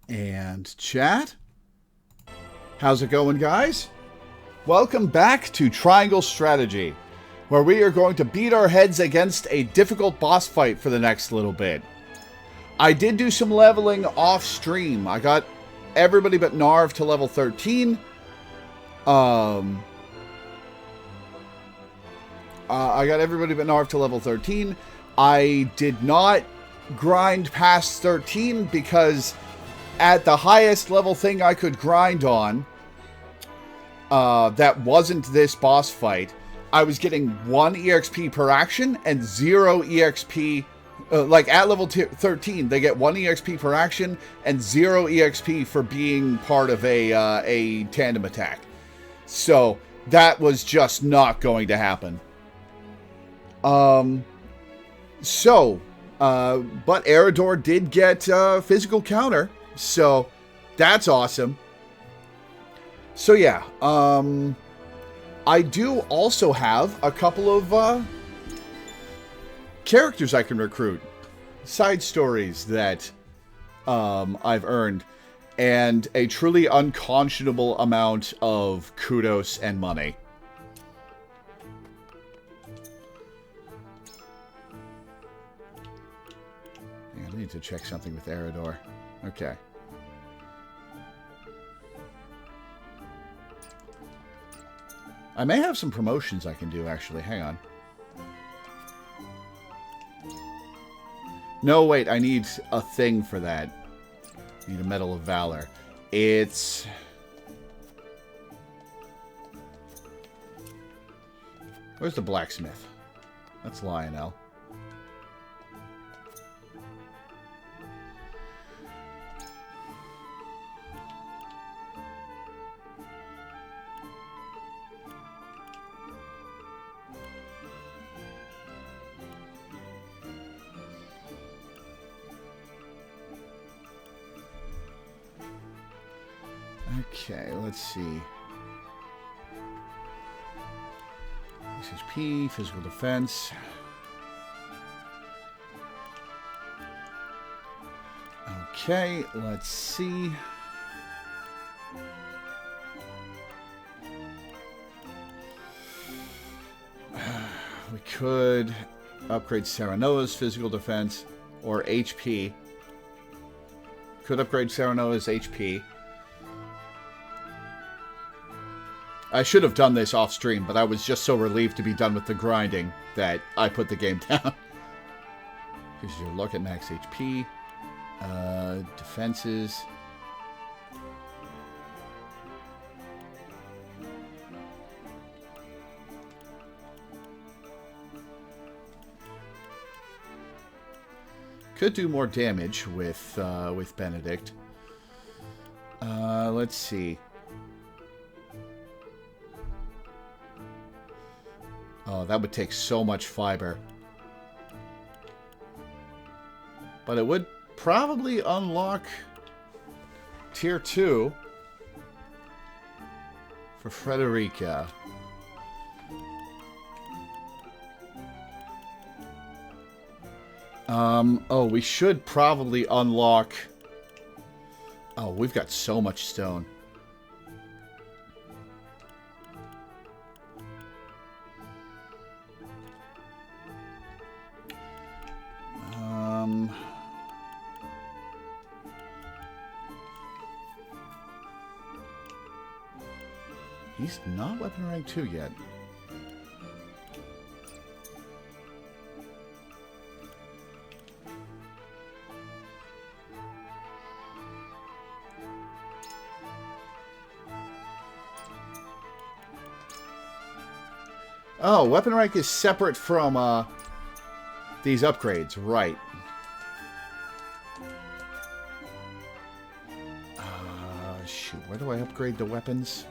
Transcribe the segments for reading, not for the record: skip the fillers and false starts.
And chat. How's it going, guys? Welcome back to Triangle Strategy, where we are going to beat our heads against a difficult boss fight for the next little bit. I did do some leveling off stream. I got everybody but Narv to level 13. I got everybody but Narv to level 13. I did not grind past 13 because at the highest level thing I could grind on, that wasn't this boss fight, I was getting 1 EXP per action and 0 EXP. Like at level 13, they get 1 EXP per action and 0 EXP for being part of a tandem attack. So that was just not going to happen. But Eridor did get physical counter, so that's awesome. So yeah, I do also have a couple of characters I can recruit, side stories that I've earned, and a truly unconscionable amount of kudos and money. I need to check something with Eridor. Okay. I may have some promotions I can do, actually. Hang on. No, wait. I need a thing for that. I need a Medal of Valor. It's... Where's the blacksmith? That's Lionel. Okay, let's see. This is P, physical defense. Okay, let's see. We could upgrade Serenoa's physical defense or HP. Could upgrade Serenoa's HP. I should have done this off stream, but I was just so relieved to be done with the grinding that I put the game down. Because you look at max HP, defenses. Could do more damage with Benedict. Let's see. Oh, that would take so much fiber. But it would probably unlock Tier 2 for Frederica. Oh, we should probably unlock... Oh, we've got so much stone. He's not weapon rank 2 yet. Oh, weapon rank is separate from these upgrades, right. Shoot, where do I upgrade the weapons?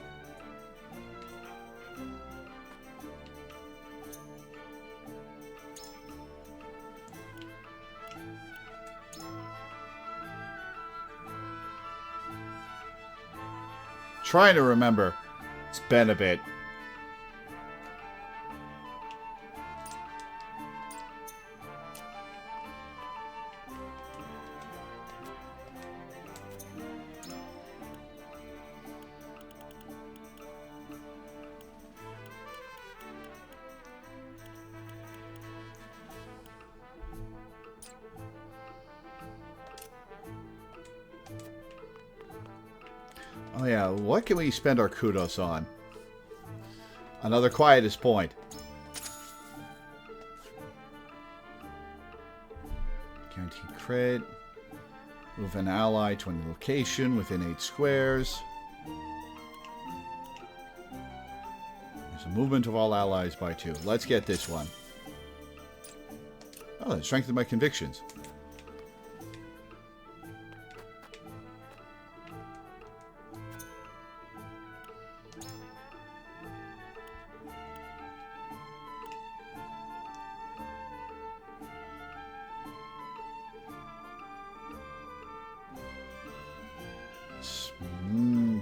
Trying to remember. It's been a bit. Oh yeah, what can we spend our kudos on? Another quietest point. Guaranteed crit. Move an ally to any location within 8 squares. There's a movement of all allies by 2. Let's get this one. Oh, that strengthened my convictions.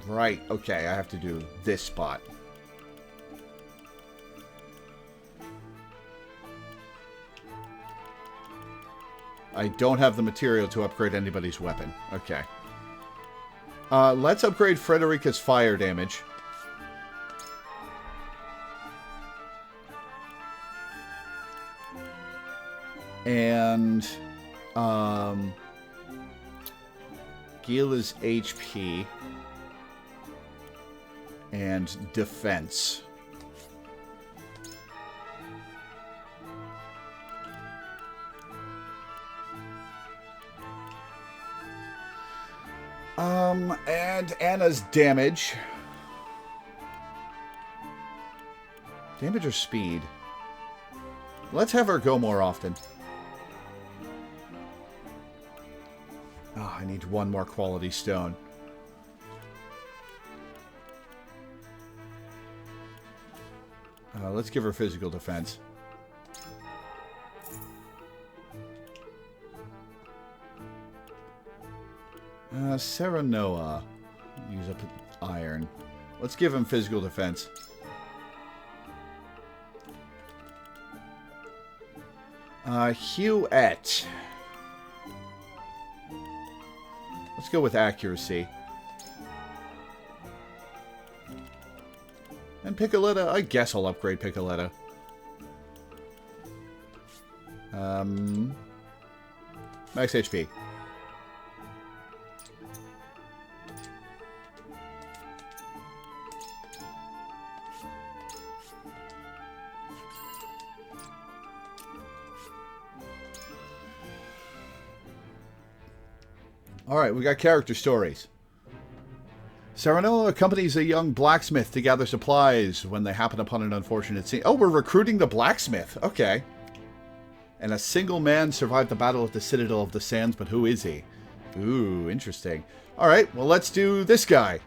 Right, okay, I have to do this spot. I don't have the material to upgrade anybody's weapon. Okay. Let's upgrade Frederica's fire damage. And Gila's HP and defense. And Anna's damage. Damage or speed? Let's have her go more often. Oh, I need one more quality stone. Let's give her physical defense. Serenoa. Use up iron. Let's give him physical defense. Huette. Let's go with accuracy. And Piccoletta, I guess I'll upgrade Piccoletta. Max HP. Alright, we got character stories. Serenoa accompanies a young blacksmith to gather supplies when they happen upon an unfortunate scene. Oh, we're recruiting the blacksmith. Okay. And a single man survived the battle at the Citadel of the Sands, but who is he? Ooh, interesting. Alright, well, let's do this guy.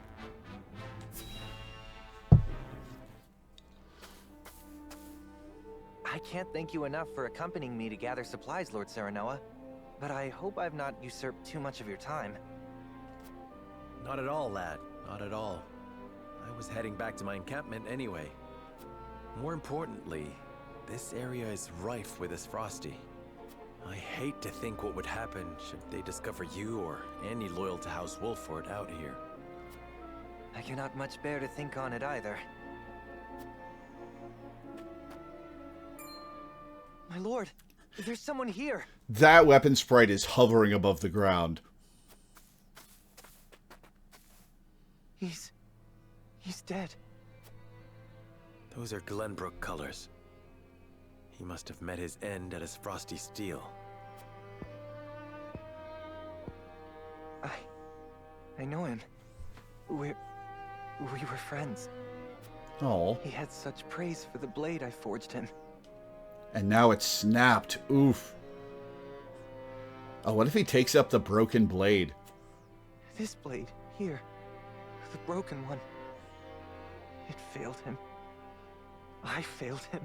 I can't thank you enough for accompanying me to gather supplies, Lord Serenoa. But I hope I've not usurped too much of your time. Not at all, lad. Not at all. I was heading back to my encampment anyway. More importantly, this area is rife with this Frosty. I hate to think what would happen should they discover you or any loyal to House Wolford out here. I cannot much bear to think on it either. My lord, there's someone here. That weapon sprite is hovering above the ground. He's dead. Those are Glenbrook colors. He must have met his end at his Frosty Steel. I know him. We were friends. Oh. He had such praise for the blade I forged him. And now it's snapped. Oof. Oh, what if he takes up the broken blade? This blade, here. The broken one. It failed him. I failed him.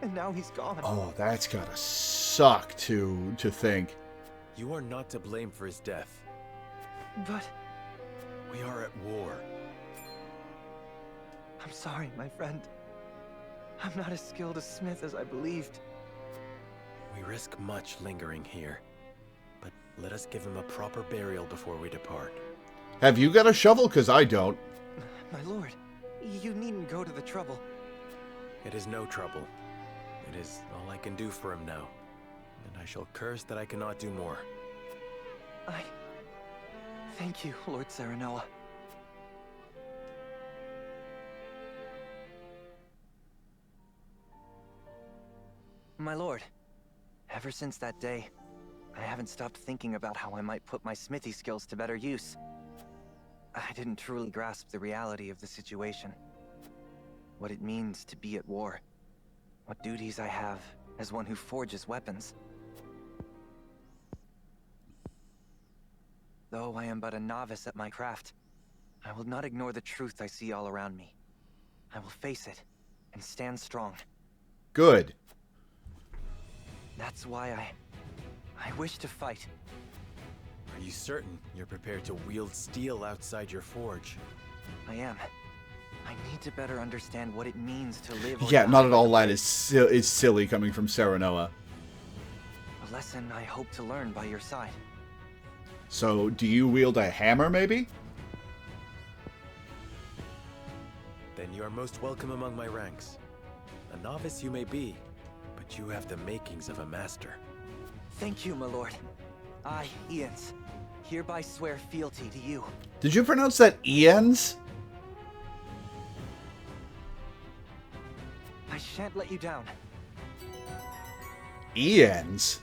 And now he's gone. Oh, that's gotta suck to think. You are not to blame for his death. But... we are at war. I'm sorry, my friend. I'm not as skilled a smith as I believed. We risk much lingering here. But let us give him a proper burial before we depart. Have you got a shovel? Because I don't. My lord, you needn't go to the trouble. It is no trouble. It is all I can do for him now. And I shall curse that I cannot do more. Thank you, Lord Serenoa. my lord. Ever since that day, I haven't stopped thinking about how I might put my smithy skills to better use. I didn't truly grasp the reality of the situation. What it means to be at war. What duties I have as one who forges weapons. Though I am but a novice at my craft, I will not ignore the truth I see all around me. I will face it and stand strong. Good. That's why I wish to fight. Are you certain you're prepared to wield steel outside your forge? I am. I need to better understand what it means to live. Yeah, not at all that is silly coming from Serenoa. A lesson I hope to learn by your side. So, do you wield a hammer, maybe? Then you are most welcome among my ranks. A novice you may be, but you have the makings of a master. Thank you, my lord. I, Ians, hereby swear fealty to you. Did you pronounce that Ians? I shan't let you down. Ians?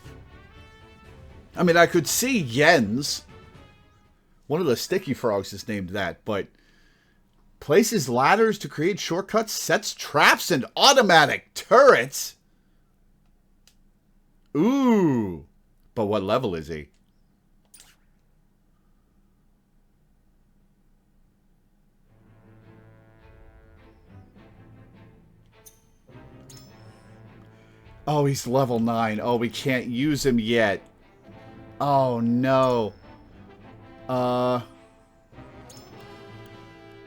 I mean, I could see Jens. One of the sticky frogs is named that, but places ladders to create shortcuts, sets traps, and automatic turrets? Ooh. But what level is he? Oh, he's level 9. Oh, we can't use him yet. Oh, no.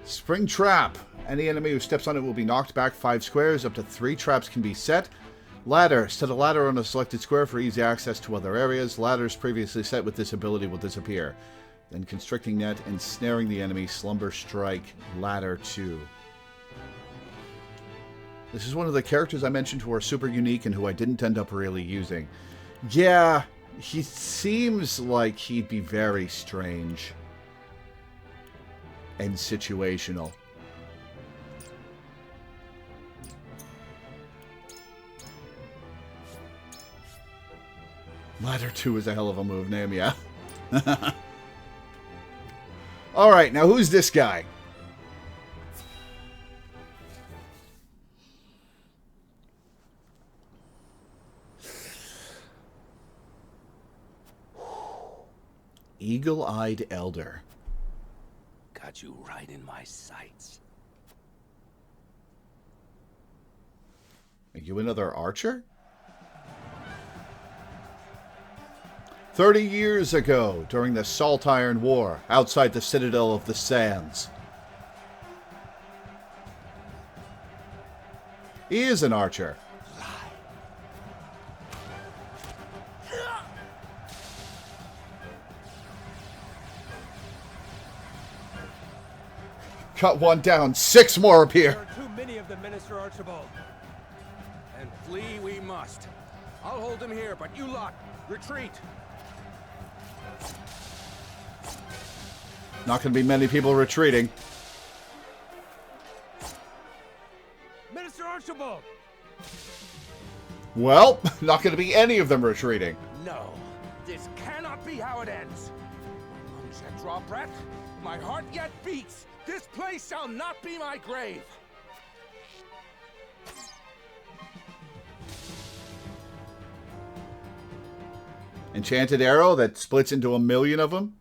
Spring Trap. Any enemy who steps on it will be knocked back 5 squares. Up to 3 traps can be set. Ladder. Set a ladder on a selected square for easy access to other areas. Ladders previously set with this ability will disappear. Then Constricting Net, Ensnaring the enemy, Slumber Strike, Ladder 2. This is one of the characters I mentioned who are super unique and who I didn't end up really using. Yeah, he seems like he'd be very strange and situational. Ladder 2 is a hell of a move name, yeah. Alright, now who's this guy? Eagle-eyed elder. Got you right in my sights. Are you another archer? 30 years ago, during the Salt Iron War, outside the Citadel of the Sands. He is an archer. Cut one down, 6 more appear. There are too many of them, Minister Archibald. And flee we must. I'll hold them here, but you lot, retreat. Not going to be many people retreating. Minister Archibald! Well, not going to be any of them retreating. No, this cannot be how it ends. My lungs yet draw breath, my heart yet beats. This place shall not be my grave. Enchanted arrow that splits into 1,000,000 of them.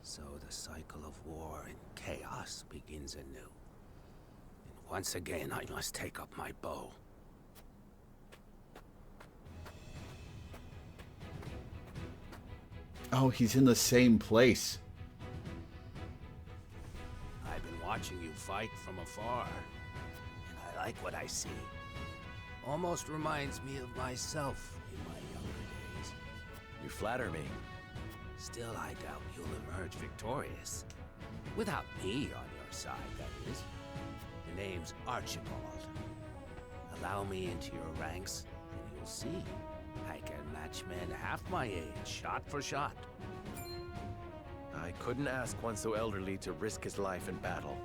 So the cycle of war and chaos begins anew. And once again, I must take up my bow. Oh, he's in the same place. I've been watching you fight from afar, and I like what I see. Almost reminds me of myself in my younger days. You flatter me. Still, I doubt you'll emerge victorious. Without me on your side, that is. The name's Archibald. Allow me into your ranks, and you'll see. I can match men half my age, shot for shot. I couldn't ask one so elderly to risk his life in battle.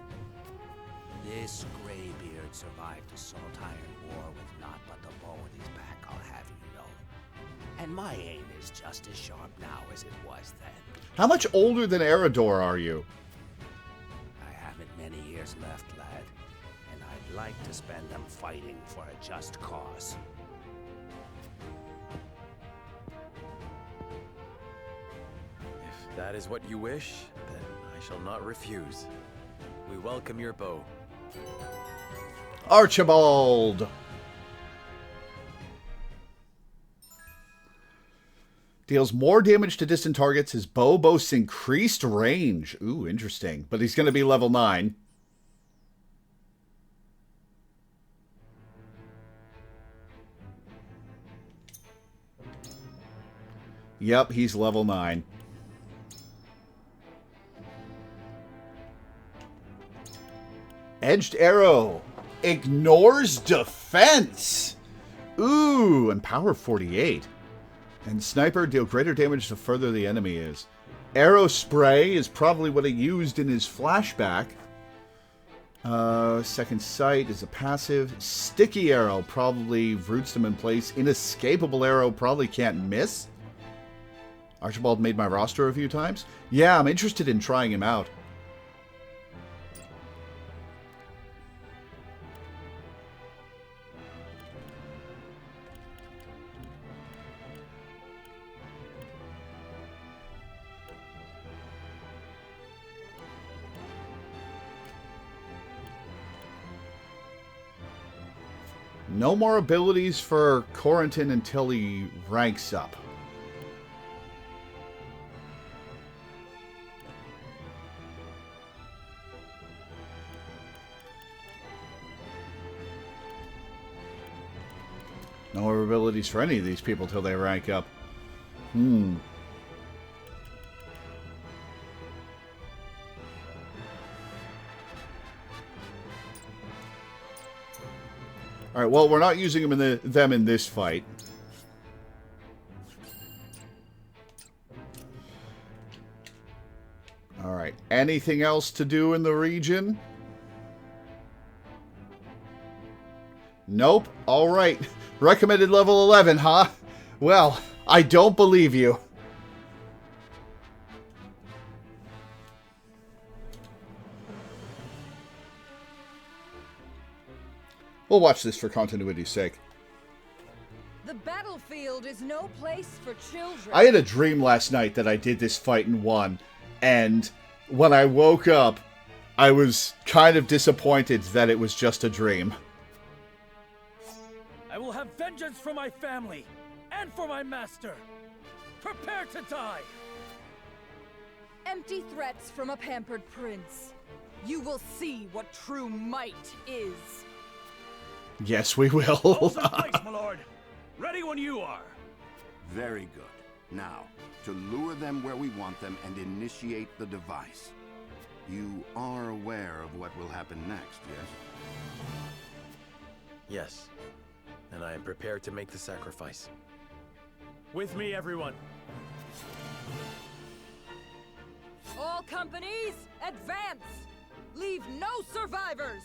This graybeard survived the Salt Iron War with naught but the bow in his back, I'll have you know. And my aim is just as sharp now as it was then. How much older than Eridor are you? I haven't many years left, lad, and I'd like to spend them fighting for a just cause. If that is what you wish, then I shall not refuse. We welcome your bow. Archibald! Deals more damage to distant targets. His bow boasts increased range. Ooh, interesting. But he's going to be level 9. Yep, he's level 9. Edged arrow. Ignores defense. Ooh, and power 48. And sniper, deal greater damage the further the enemy is. Arrow spray is probably what he used in his flashback. Second sight is a passive. Sticky arrow probably roots them in place. Inescapable arrow probably can't miss. Archibald made my roster a few times. Yeah, I'm interested in trying him out. No more abilities for Corentin until he ranks up. No more abilities for any of these people till they rank up. Alright, well, we're not using them in this fight. Alright, anything else to do in the region? Nope. Alright. Recommended level 11, huh? Well, I don't believe you. We'll watch this for continuity's sake. The battlefield is no place for children. I had a dream last night that I did this fight and won, and when I woke up, I was kind of disappointed that it was just a dream. I will have vengeance for my family and for my master. Prepare to die. Empty threats from a pampered prince. You will see what true might is. Yes, we will. All's in place, my lord. Ready when you are. Very good. Now, to lure them where we want them and initiate the device. You are aware of what will happen next, yes? Yes. And I am prepared to make the sacrifice. With me, everyone. All companies, advance! Leave no survivors!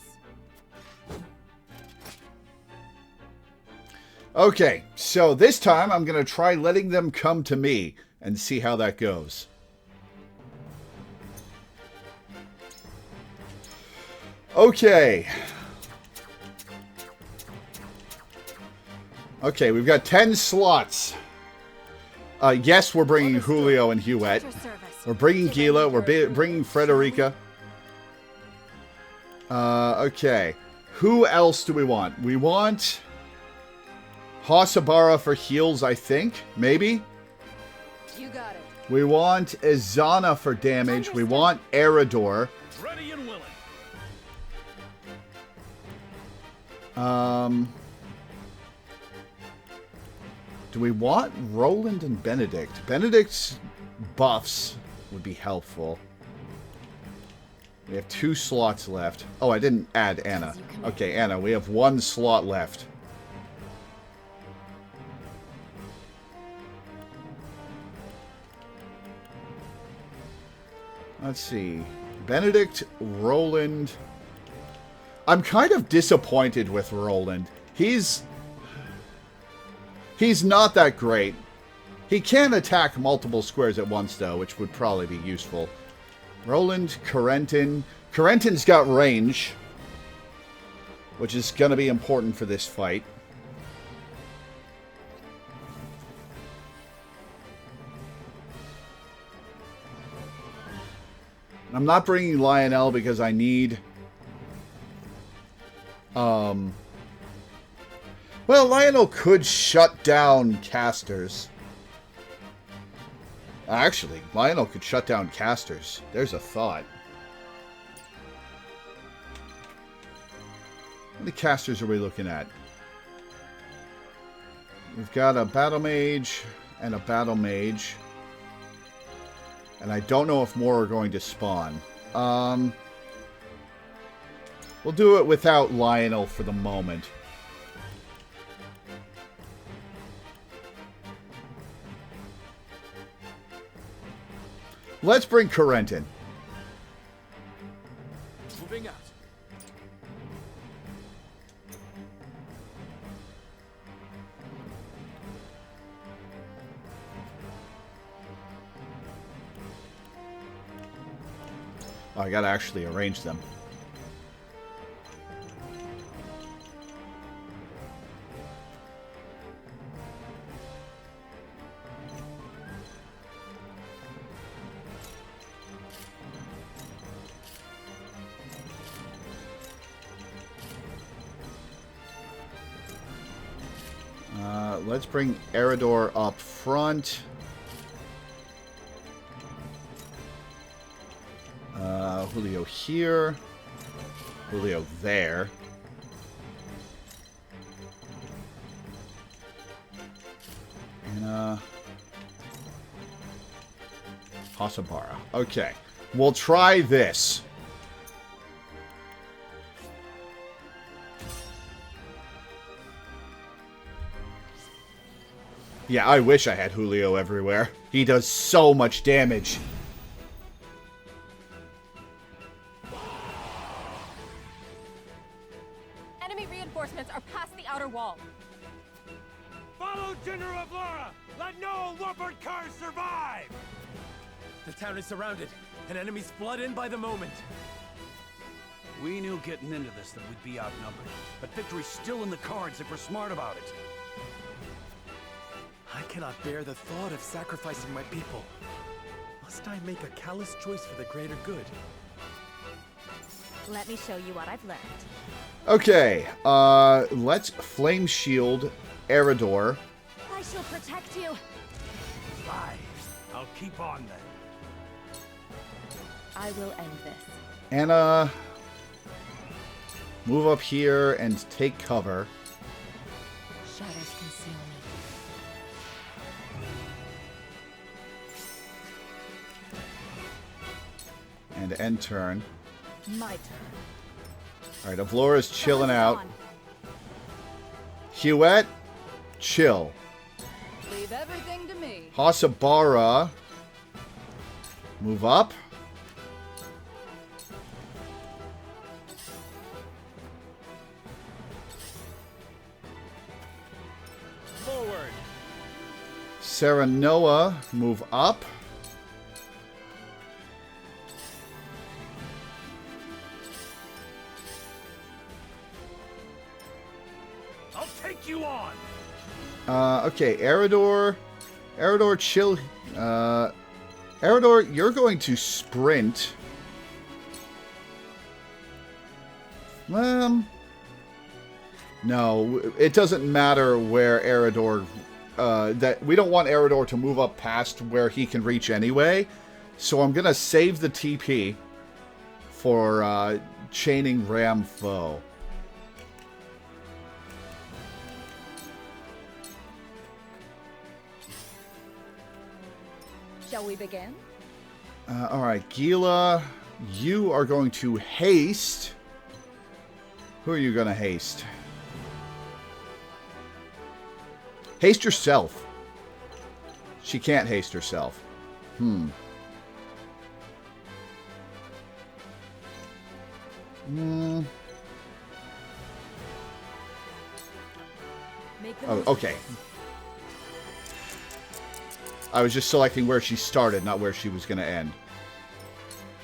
Okay, so this time I'm going to try letting them come to me and see how that goes. Okay. Okay, we've got 10 slots. Yes, we're bringing Julio and Huette. We're bringing Gila. We're bringing Frederica. Okay. Who else do we want? We want Hasabara for heals, I think. Maybe? You got it. We want Izana for damage. We want Eridor. Ready and willing. Do we want Roland and Benedict? Benedict's buffs would be helpful. We have 2 slots left. Oh, I didn't add Anna. Okay, Anna, we have 1 slot left. Let's see. Benedict, Roland. I'm kind of disappointed with Roland. He's not that great. He can attack multiple squares at once, though, which would probably be useful. Roland, Corentin. Corentin's got range, which is going to be important for this fight. I'm not bringing Lionel because I need... Well, Lionel could shut down casters. Actually, Lionel could shut down casters. There's a thought. How many casters are we looking at? We've got a battle mage and a battle mage. And I don't know if more are going to spawn. We'll do it without Lionel for the moment. Let's bring Corentin. Moving out. Oh, I gotta actually arrange them. Let's bring Eridor up front. Julio here. Julio there. And, Hasabara. Okay. We'll try this. Yeah, I wish I had Julio everywhere. He does so much damage. Enemy reinforcements are past the outer wall. Follow General of Laura! Let no Warford cars survive! The town is surrounded, and enemies flood in by the moment. We knew getting into this that we'd be outnumbered, but victory's still in the cards if we're smart about it. I cannot bear the thought of sacrificing my people. Must I make a callous choice for the greater good? Let me show you what I've learned. Okay, let's Flame Shield Eridor. I shall protect you. Fine. I'll keep on then. I will end this. And, move up here and take cover. Shadows conceal me. And end turn. My turn. Alright, Avlora's chilling out. On. Huette, chill. Leave everything to me. Hasabara, move up. Forward! Serenoa, move up. I'll take you on! Okay, Eridor, chill. Eridor, you're going to sprint. No, it doesn't matter where Eridor... that we don't want Eridor to move up past where he can reach anyway. So I'm going to save the TP for chaining Ram Foe. Shall we begin? Alright, Gila, you are going to haste. Who are you going to haste? Haste yourself. She can't haste herself. Oh, okay. I was just selecting where she started, not where she was going to end.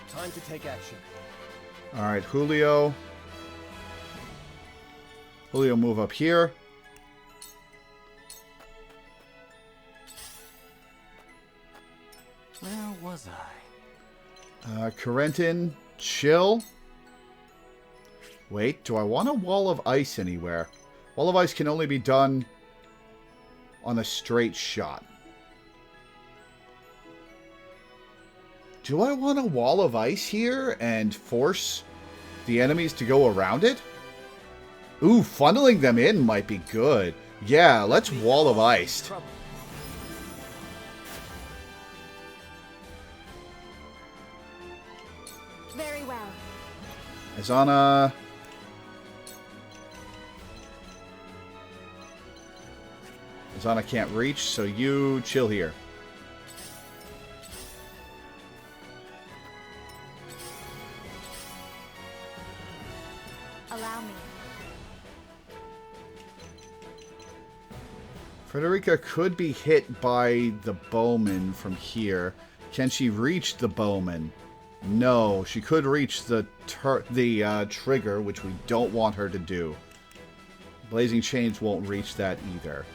Time to take action. All right, Julio. Julio, move up here. Where was I? Corentin, chill. Wait, do I want a wall of ice anywhere? Wall of ice can only be done on a straight shot. Do I want a wall of ice here and force the enemies to go around it? Ooh, funneling them in might be good. Yeah, let's wall of ice. Very well. Azana. Azana can't reach, so you chill here. Allow me. Frederica could be hit by the bowman from here. Can she reach the bowman? No, she could reach the trigger, which we don't want her to do. Blazing Chains won't reach that either.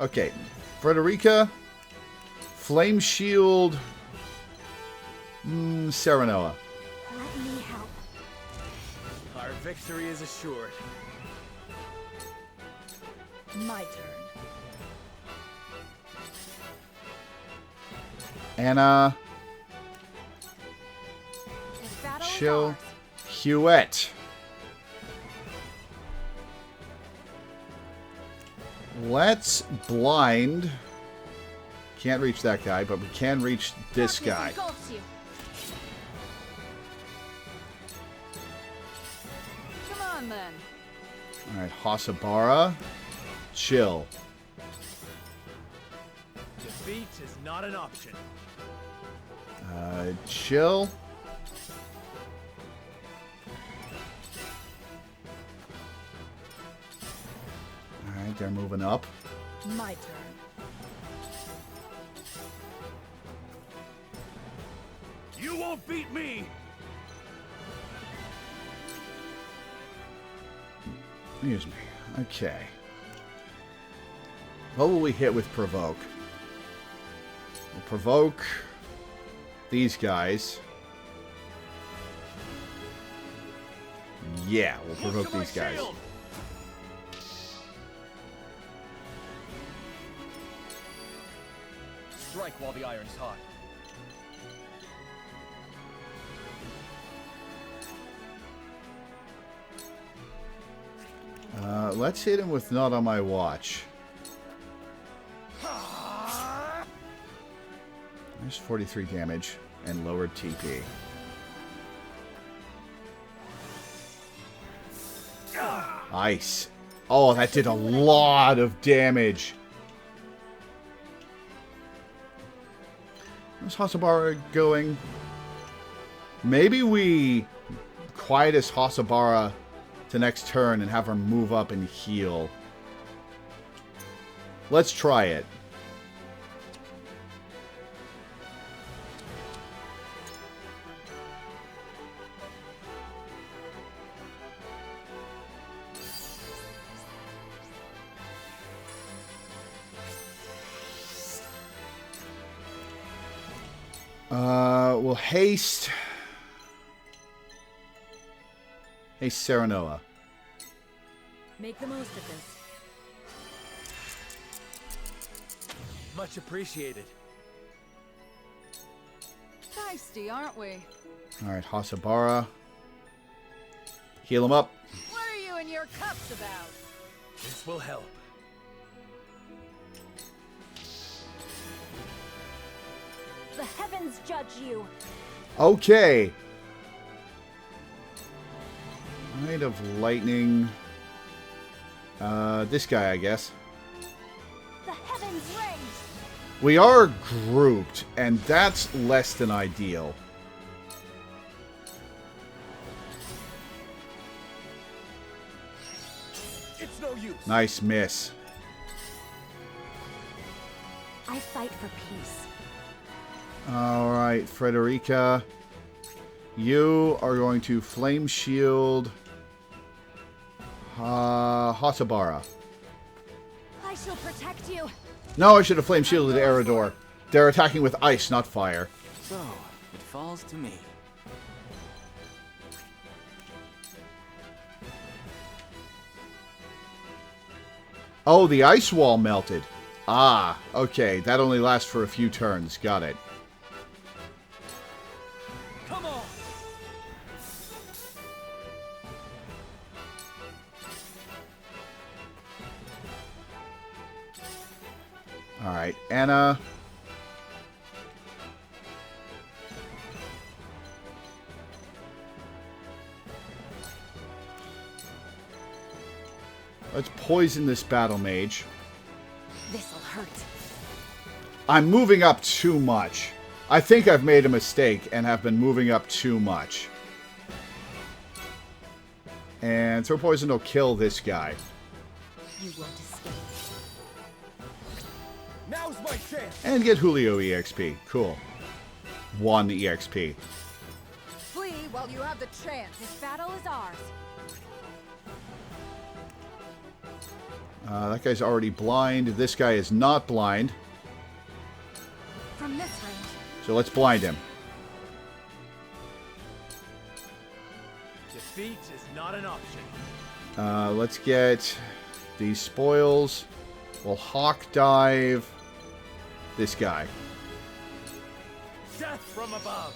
Okay, Frederica, Flame Shield, Serenoa. Let me help. Our victory is assured. My turn. Anna, This battle is chill, ours. Huette. Let's blind. Can't reach that guy, but we can reach this guy. Engulfs you. Come on, then. Alright, Hasabara. Chill. Defeat is not an option. Chill. Alright, they're moving up. My turn. You won't beat me! Excuse me. Okay. What will we hit with Provoke? We'll provoke these guys. Yeah, we'll provoke Look to my these guys. shield! Strike while the iron's hot. Let's hit him with Not on My Watch. There's 43 damage and lowered TP. Nice. Oh, that did a lot of damage. How's Hasabara going? Maybe we Quietus Hasabara to next turn and have her move up and heal. Let's try it. We'll haste. Haste Serenoa. Make the most of this. Much appreciated. Feisty, aren't we? Alright, Hasabara. Heal him up. What are you and your cups about? This will help. The heavens judge you. Okay. Knight of Lightning. This guy, I guess. The heavens ring. We are grouped, and that's less than ideal. It's no Nice miss. I fight for peace. Alright, Frederica. You are going to Flame Shield Hasabara. I shall protect you. No, I should have Flame Shielded Eridor. They're attacking with ice, not fire. So, it falls to me. Oh, the ice wall melted. Ah, okay. That only lasts for a few turns. Got it. Come on! Alright, Anna. Let's poison this battle mage. This'll hurt. I'm moving up too much. I think I've made a mistake and have been moving up too much. And throw poison will kill this guy. You won't escape. Now's my chance! And get Julio EXP. Cool. 1 EXP. Flee while you have the chance. This battle is ours. That guy's already blind. This guy is not blind. From this range. So let's blind him. Defeat is not an option. Let's get these spoils. We'll Hawk Dive this guy. Death from above.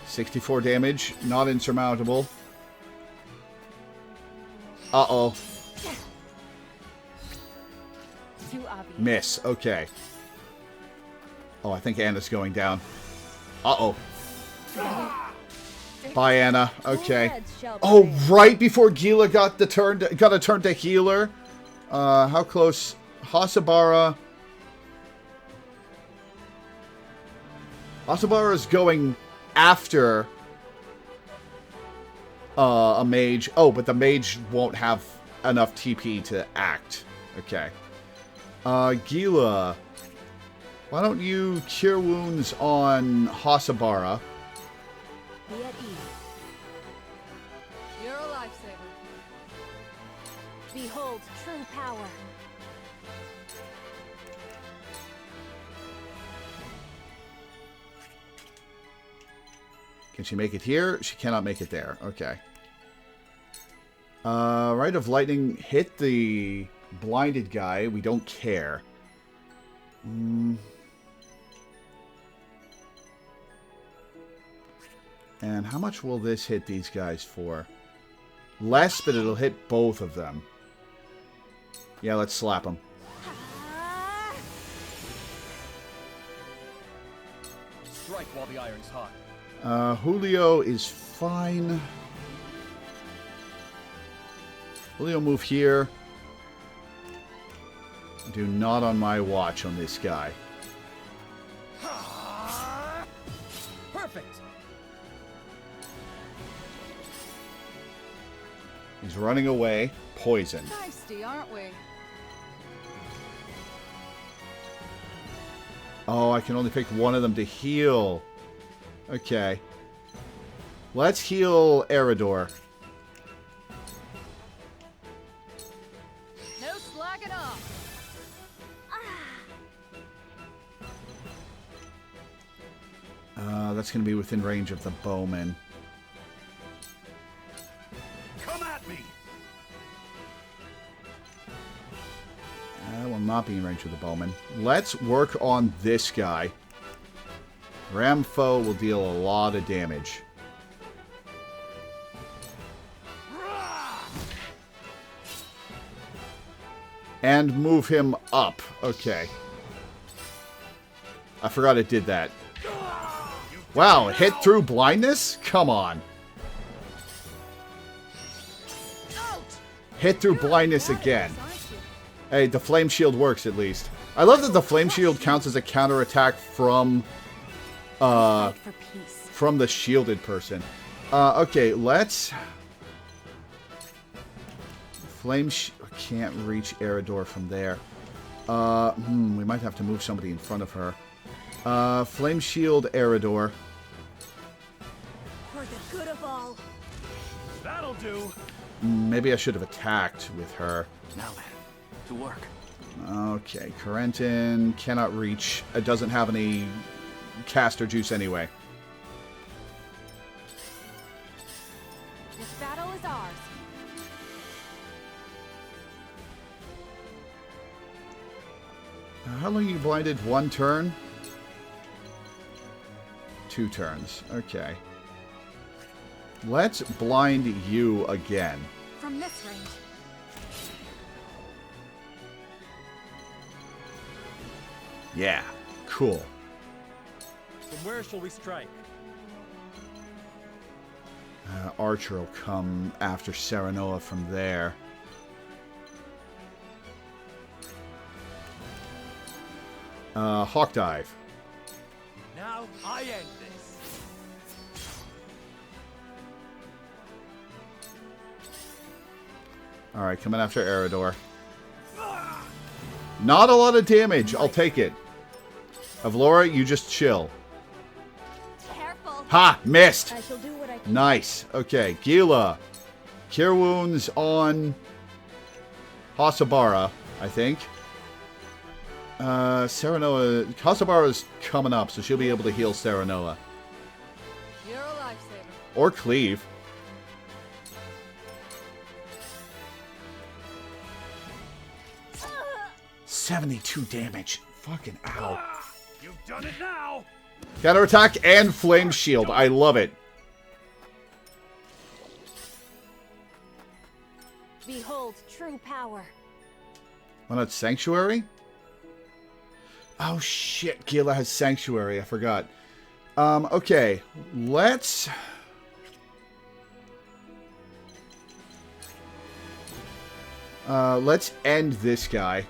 $64 damage, not insurmountable. Uh-oh. Too obvious. Miss, okay. Oh, I think Anna's going down. Uh-oh. Bye, Anna. Okay. Heads shall Oh, prevail. right before Gila got a turn to healer. How close? Hasabara. Hasabara is going after a mage. Oh, but the mage won't have enough TP to act. Okay. Gila, why don't you cure wounds on Hasabara? Be at ease. You're a lifesaver. Behold true power. Can she make it here? She cannot make it there. Okay. Rite of Lightning hit the blinded guy. We don't care. And how much will this hit these guys for? Less, but it'll hit both of them. Yeah, let's slap them. Strike while the iron's hot. Julio is fine. Julio, move here. Do not on my watch on this guy. Perfect! He's running away. Poison. Feisty, aren't we? Oh, I can only pick one of them to heal. Okay. Let's heal Eridor. No slacking off. That's going to be within range of the bowman. Come at me! That will not be in range of the bowman. Let's work on this guy. Ramfo will deal a lot of damage. And move him up. Okay. I forgot it did that. Wow, hit through blindness? Come on. Hit through blindness again. Hey, the flame shield works at least. I love that the flame shield counts as a counterattack from Fight for peace. from the shielded person. Okay, let's can't reach Eridor from there. We might have to move somebody in front of her. Flame shield Eridor. For the good of all. That'll do. Maybe I should have attacked with her. Now then, to work. Okay, Corentin cannot reach. It doesn't have any caster juice anyway. This battle is ours. How long are you blinded? 1 turn? 2 turns. Okay. Let's blind you again. From this range. Yeah, cool. From where shall we strike? Archer will come after Serenoa from there. Hawk Dive. Now I end this. Alright, coming after Eridor. Not a lot of damage. I'll take it. Avlora, you just chill. Careful. Ha! Missed! I shall do what I can. Nice. Okay, Gila. Cure wounds on Hasabara, I think. Serenoa. Hasabara's coming up, so she'll be able to heal Serenoa. You're a lifesaver. Or cleave. Ugh. 72 damage. Fucking ow. You've done it now. Counterattack and flame shield. I love it. Behold true power. Oh, that's Sanctuary? Oh, shit. Gila has Sanctuary. I forgot. Okay. Let's end this guy.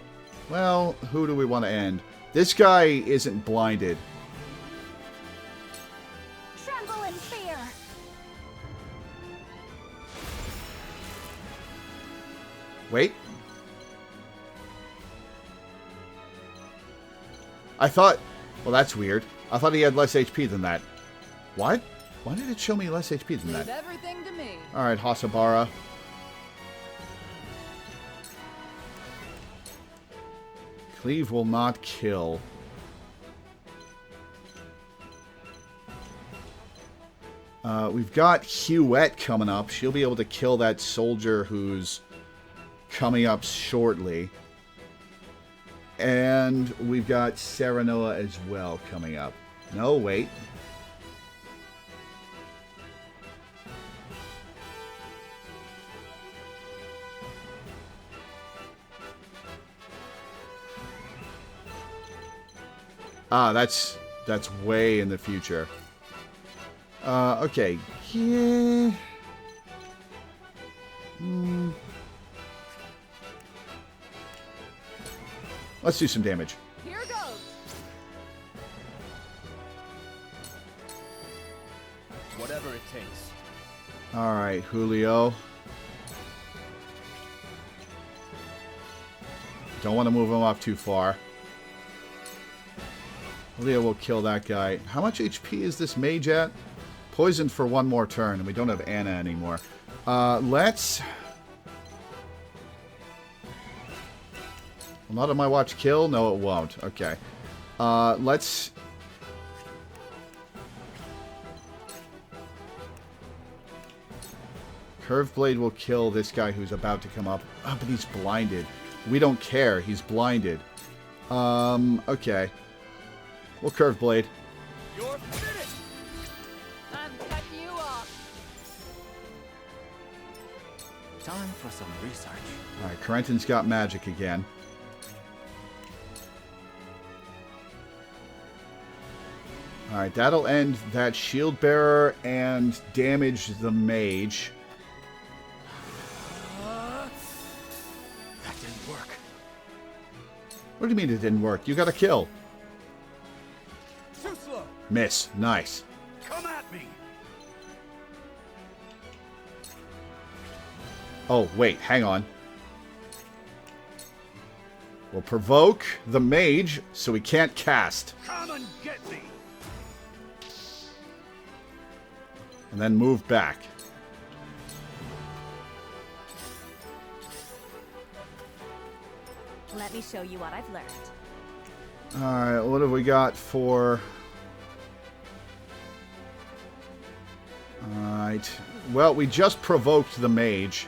Well, who do we want to end? This guy isn't blinded. Tremble in fear. Wait. I thought... Well, that's weird. I thought he had less HP than that. What? Why did it show me less HP than Leave that? everything to me. Alright, Hasabara. Cleave will not kill. We've got Huette coming up. She'll be able to kill that soldier who's coming up shortly. And we've got Serenoa as well coming up. No, wait. Ah, that's way in the future. Okay. Yeah. Let's do some damage. Here goes. Whatever it takes. Alright, Julio. Don't want to move him up too far. Julio will kill that guy. How much HP is this mage at? Poisoned for 1 more turn, and we don't have Anna anymore. Let's... Will not on my watch kill? No, it won't. Okay. Let's... Curved Blade will kill this guy who's about to come up. Oh, but he's blinded. We don't care. He's blinded. Okay. We'll Curved Blade. You're finished. I'm cutting you off. Time for some research. Alright, Corentin's got magic again. Alright, that'll end that shield bearer and damage the mage. That didn't work. What do you mean it didn't work? You got a kill. Too slow. Miss. Nice. Come at me. Oh, wait. Hang on. We'll provoke the mage so he can't cast. Come and get me. And then move back. Let me show you what I've learned. Alright, what have we got for... Alright. Well, we just provoked the mage.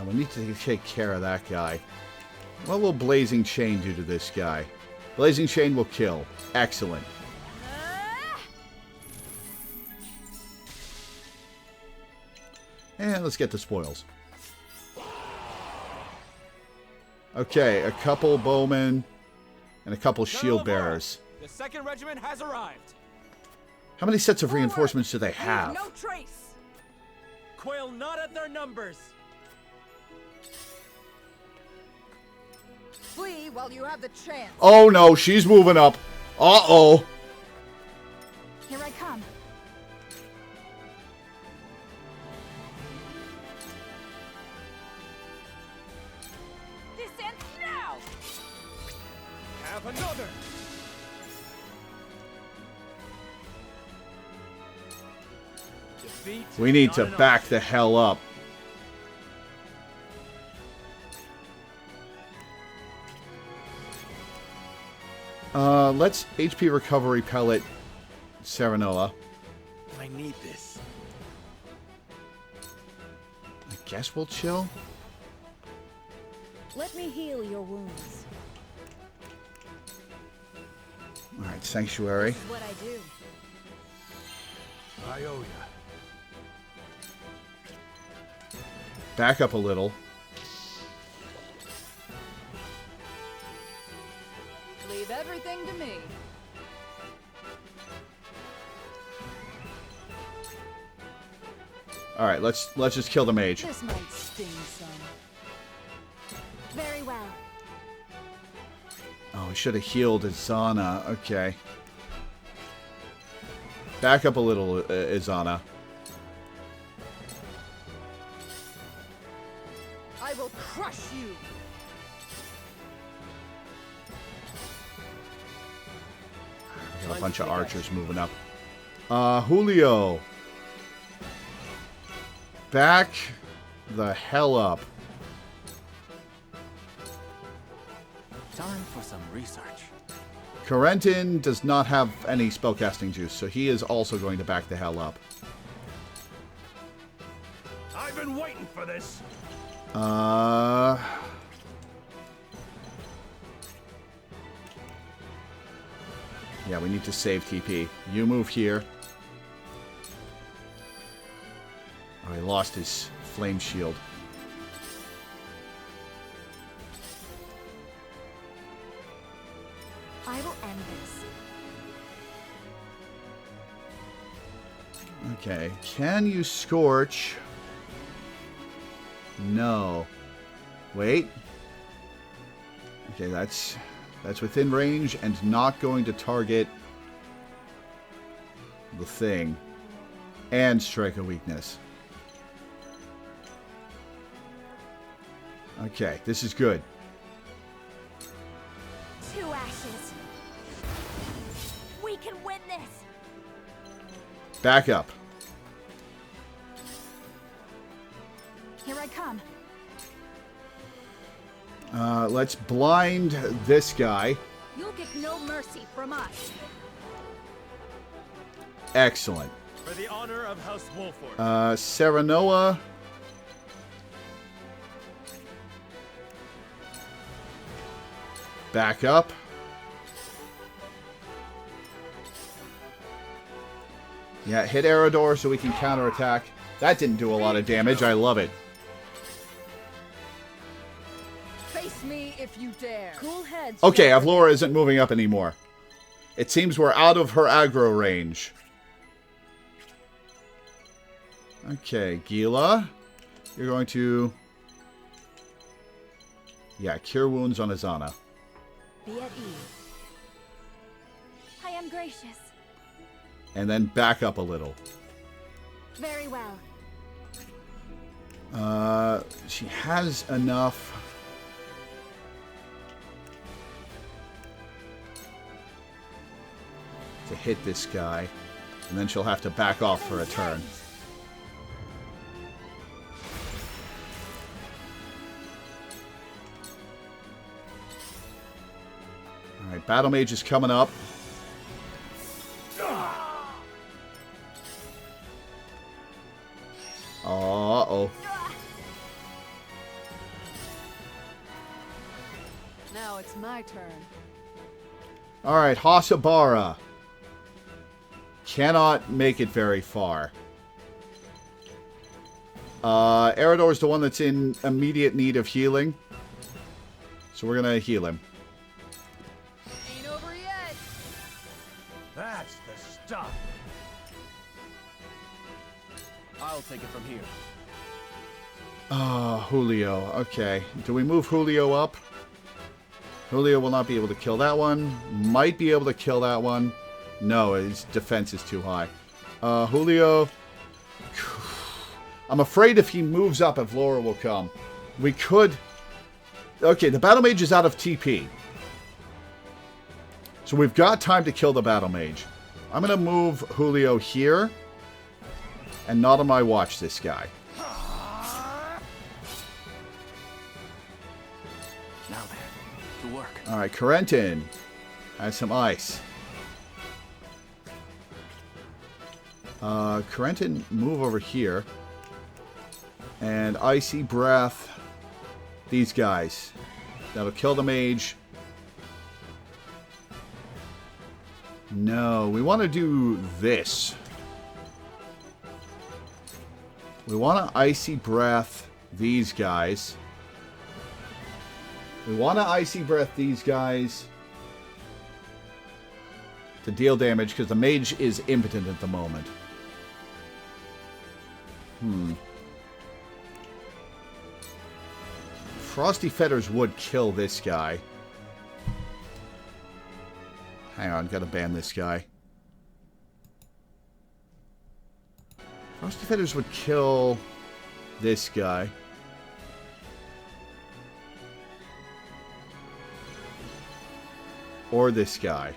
We need to take care of that guy. What will Blazing Chain do to this guy? Blazing Chain will kill. Excellent. And let's get the spoils. Okay, a couple bowmen and a couple shield bearers. The 2nd Regiment has arrived. How many sets of reinforcements do they have? No trace. Quail not at their numbers. Flee while you have the chance. Oh no, she's moving up. Uh-oh. Here I come. This ends now. Have another. Defeat. We need not to enough. back the hell up. Let's HP recovery pellet Serenoa. I need this. I guess we'll chill. Let me heal your wounds. Alright, Sanctuary. This is what I do. I owe ya. Back up a little. Leave everything to me. Alright, let's just kill the mage. This might sting some. Very well. Oh, we should have healed Izana. Okay. Back up a little, Izana. I will crush you. We got a bunch of archers moving up. Julio. Back the hell up. Time for some research. Corentin does not have any spellcasting juice, so he is also going to back the hell up. I've been waiting for this. Yeah, we need to save TP. You move here. Oh, he lost his flame shield. I will end this. Okay, can you scorch? No. Wait. Okay, that's within range and not going to target the thing. And strike a weakness. Okay, this is good. 2 ashes. We can win this. Back up. Here I come. Let's blind this guy. You'll get no mercy from us. Excellent. For the honor of House Wolford. Serenoa. Back up. Yeah, hit Aerodor so we can counterattack. That didn't do a lot of damage. I love it. Face me if you dare. Cool heads. Okay, Avlora isn't moving up anymore. It seems we're out of her aggro range. Okay, Gila. You're going to Yeah, cure wounds on Azana. Be at ease. I am gracious. And then back up a little. Very well. She has enough. To hit this guy. And then she'll have to back off for a turn. Alright, Battle Mage is coming up. Uh-oh. Now it's my turn. Alright, Hasabara. Cannot make it very far. Eridor is the one that's in immediate need of healing. So we're gonna heal him. Ain't over yet. That's the stuff. I'll take it from here. Julio. Okay. Do we move Julio up? Julio will not be able to kill that one. Might be able to kill that one. No, his defense is too high. Julio. I'm afraid if he moves up, if Laura will come. We could... Okay, the Battle Mage is out of TP. So we've got time to kill the Battle Mage. I'm going to move Julio here. And not on my watch, this guy. Now then, to work. Alright, Corentin has some ice. Corentin, move over here. And Icy Breath. These guys. That'll kill the mage. No, we want to do this. We want to Icy Breath these guys. We want to Icy Breath these guys to deal damage because the mage is impotent at the moment. Frosty Fetters would kill this guy. Hang on, gotta ban this guy. Frosty Fetters would kill this guy. Or this guy.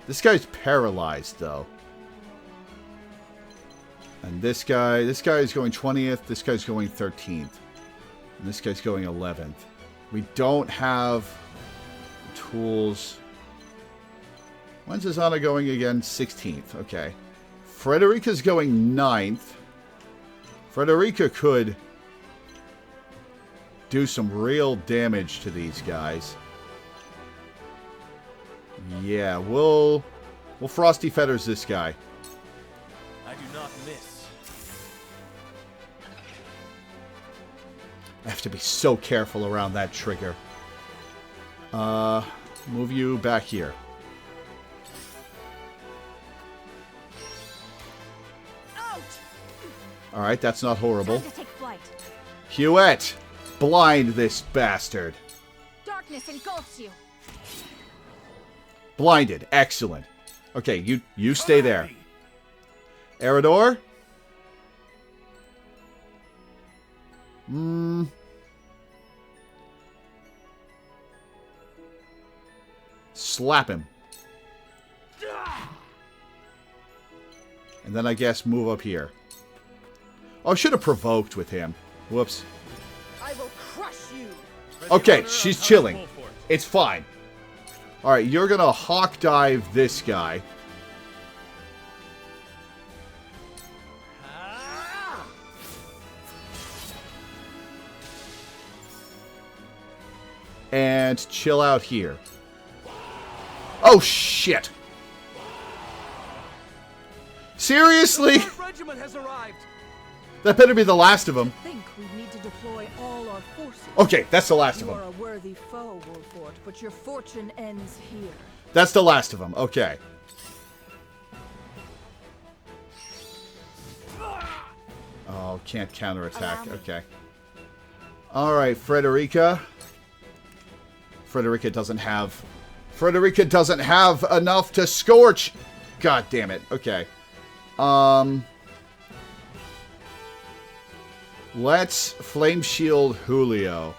This guy's paralyzed, though. And this guy is going 20th. This guy's going 13th. And this guy's going 11th. We don't have tools. When's Azana going again? 16th. Okay. Frederica's going 9th. Frederica could do some real damage to these guys. Yeah, we'll Frosty Fetters this guy. I do not miss. I have to be so careful around that trigger. Move you back here. Alright, that's not horrible. Time to take flight. Huette! Blind this bastard. Darkness engulfs you. Blinded. Excellent. Okay, you stay there. Eridor? Slap him. And then I guess move up here. Oh, I should have provoked with him. Whoops. I will crush you. Okay, she's chilling. It's fine. Alright, you're gonna hawk dive this guy. And chill out here. Oh, shit! Seriously? Regiment has arrived. That better be the last of them. I think we need to deploy all our forces. Okay, that's the last of You are them. a worthy foe, Wolfort, but your fortune ends here. That's the last of them. Okay. Oh, can't counterattack. Okay. Alright, Frederica. Frederica doesn't have enough to scorch. God damn it. Okay. Let's Flame Shield Julio.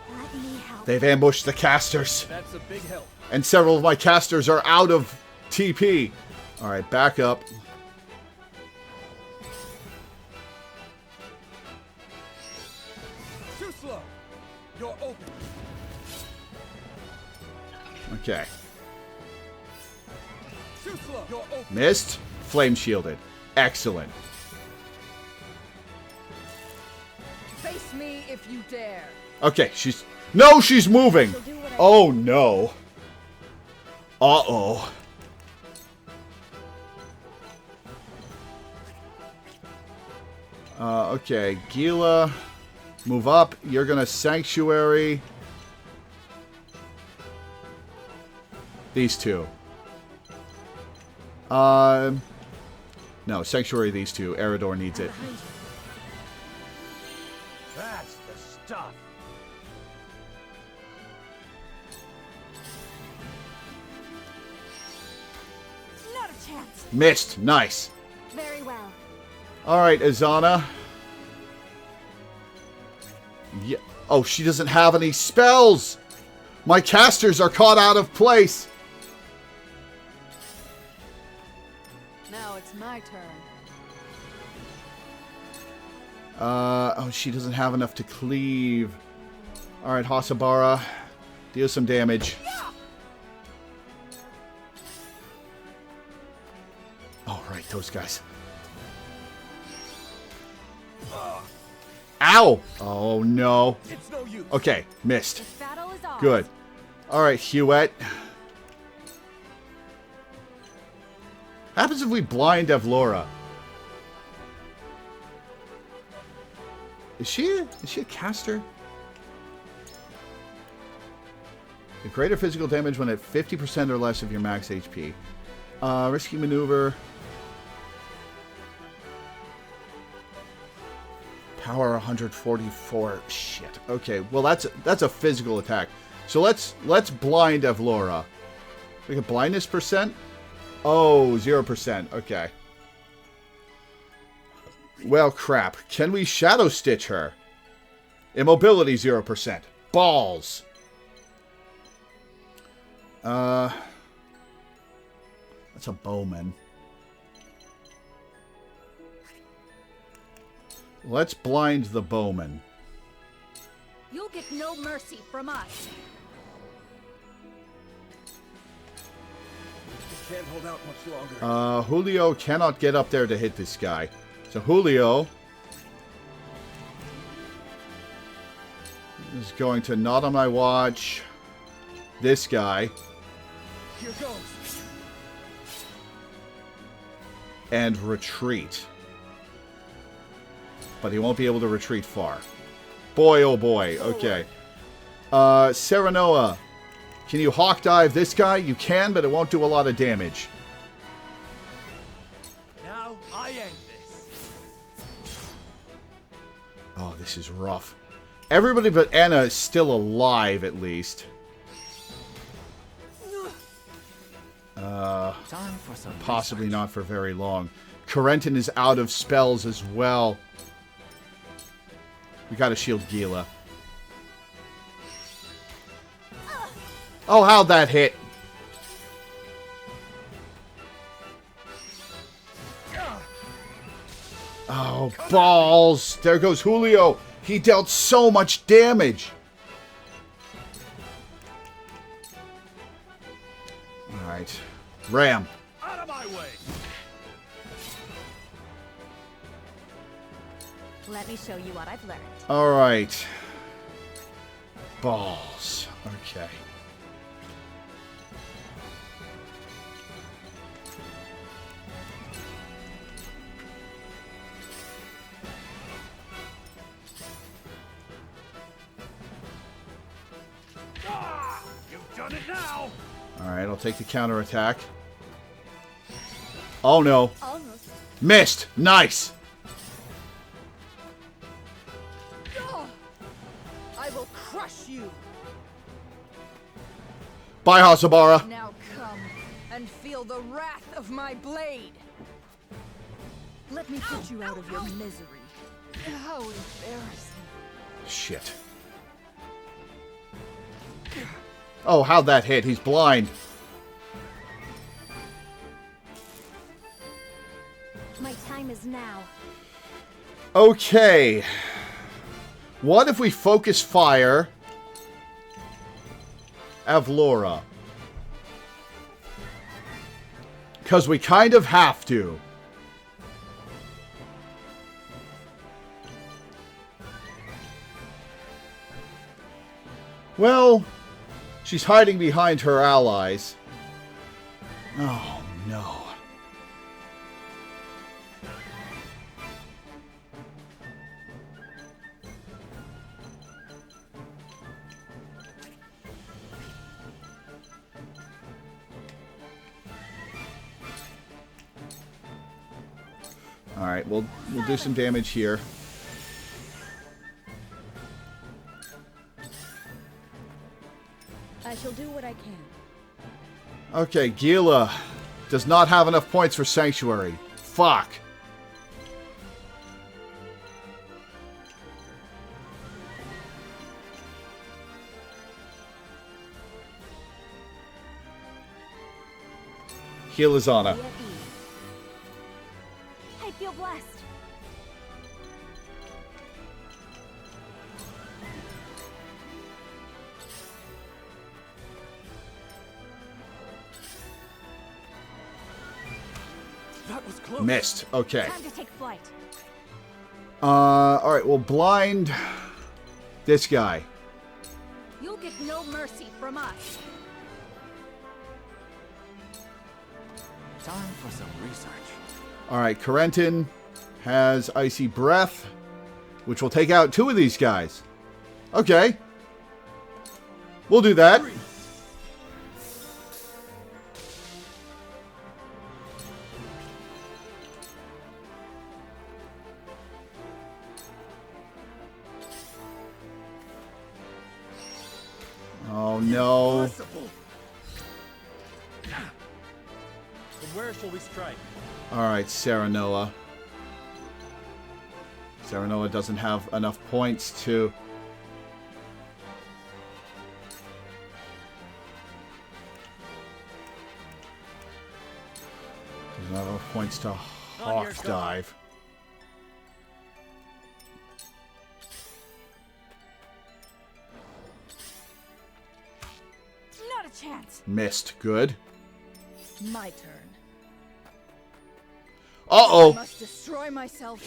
Let me help. They've ambushed the casters. That's a big help. And several of my casters are out of TP. Alright, back up. Too slow. You're open. Okay. Too slow. You're open. Missed. Flame shielded. Excellent. Face me if you dare. Okay, she's... No, she's moving! She'll do what I Oh, no. Uh-oh. Okay, Gila, move up. You're gonna Sanctuary. These two. No, Sanctuary these two. Eridor needs it. That's the stuff. Not a chance. Missed. Nice. Very well. Alright, Azana. Yeah. Oh, she doesn't have any spells! My casters are caught out of place! Now it's my turn. Oh, she doesn't have enough to cleave. Alright, Hasabara. Deal some damage. Oh, right, those guys. Ow! Oh, no. It's no use. Okay, missed. This battle is ours. Good. Alright, Huette. Happens if we blind Evlora? Is she a caster? The greater physical damage when at 50% or less of your max HP. Risky maneuver. Power 144. Shit. Okay, well that's a physical attack. So let's blind Evlora. We get blindness percent? Oh, 0%. Okay. Well, crap. Can we Shadow Stitch her? Immobility 0%. Balls. That's a bowman. Let's blind the bowman. You'll get no mercy from us. Can't hold out much longer. Julio cannot get up there to hit this guy. So Julio is going to not on my watch. This guy. Here goes. And retreat. But he won't be able to retreat far. Boy, oh boy. Okay. Serenoa. Can you hawk dive this guy? You can, but it won't do a lot of damage. Now I end this. Oh, this is rough. Everybody but Anna is still alive, at least. Time for some Possibly not for very long. Corentin is out of spells as well. We gotta shield Gila. Oh, how'd that hit? Oh, balls. There goes Julio. He dealt so much damage. Alright. Ram. Out of my way. Let me show you what I've learned. Alright. Balls. Okay. You've done it now. Alright, I'll take the counterattack. Oh no. Almost. Missed. Nice. will crush you. Bye, Hasabara. Now come and feel the wrath of my blade. Let me put you out of your misery. How embarrassing. Shit. Oh, how'd that hit? He's blind. My time is now. Okay. What if we focus fire Avlora? Because we kind of have to. Well, she's hiding behind her allies. Oh, no. Alright, we'll do some damage here. I shall do what I can. Okay, Gila does not have enough points for Sanctuary. Fuck. Heal Izana. I feel blessed. That was close. Missed. Okay. Time to take flight. Alright, we'll blind this guy. You'll get no mercy from us. Time for some research. Alright, Corentin has Icy Breath, which will take out 2 of these guys. Okay. We'll do that. Oh no. Impossible. But where shall we strike? Alright, Serenoa. Serenoa doesn't have enough points to... Doesn't have enough points to Hawk Dive. Not a chance. Missed. Good. My turn. I Uh-oh. must destroy myself.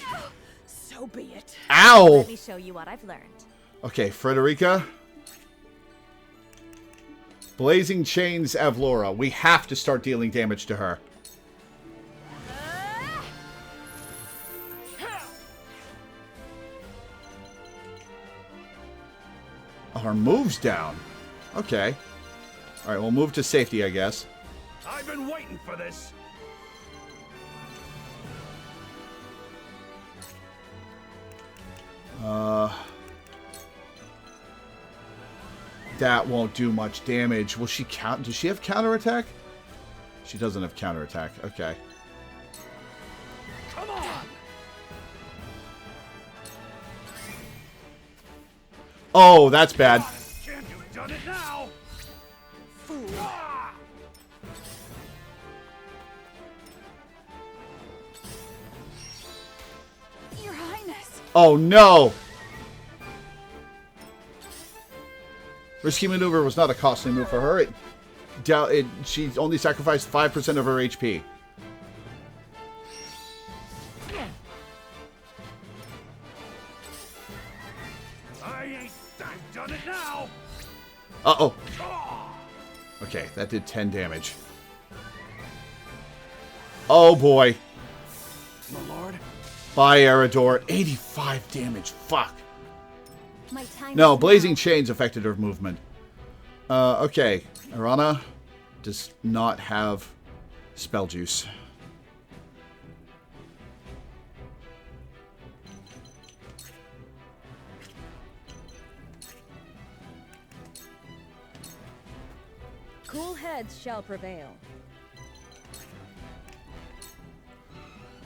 So be it. Ow! Let me show you what I've learned. Okay, Frederica. Blazing Chains Avlora. We have to start dealing damage to her. Her move's down. Okay. Alright, we'll move to safety, I guess. I've been waiting for this. That won't do much damage. Will she count? Does she have counterattack? She doesn't have counterattack. Okay. Come on! Oh, that's bad. Can't you have done it now? Fool. Ah! Your Highness. Oh, no! Risky Maneuver was not a costly move for her. She only sacrificed 5% of her HP. I've done it now! Uh-oh. Ah! Okay, that did 10 damage. Oh, boy. My lord? Bye, Eridor. 85 damage. Fuck. My time No, is Blazing now. Chains affected her movement. Okay. Arana does not have spell juice. Cool heads shall prevail.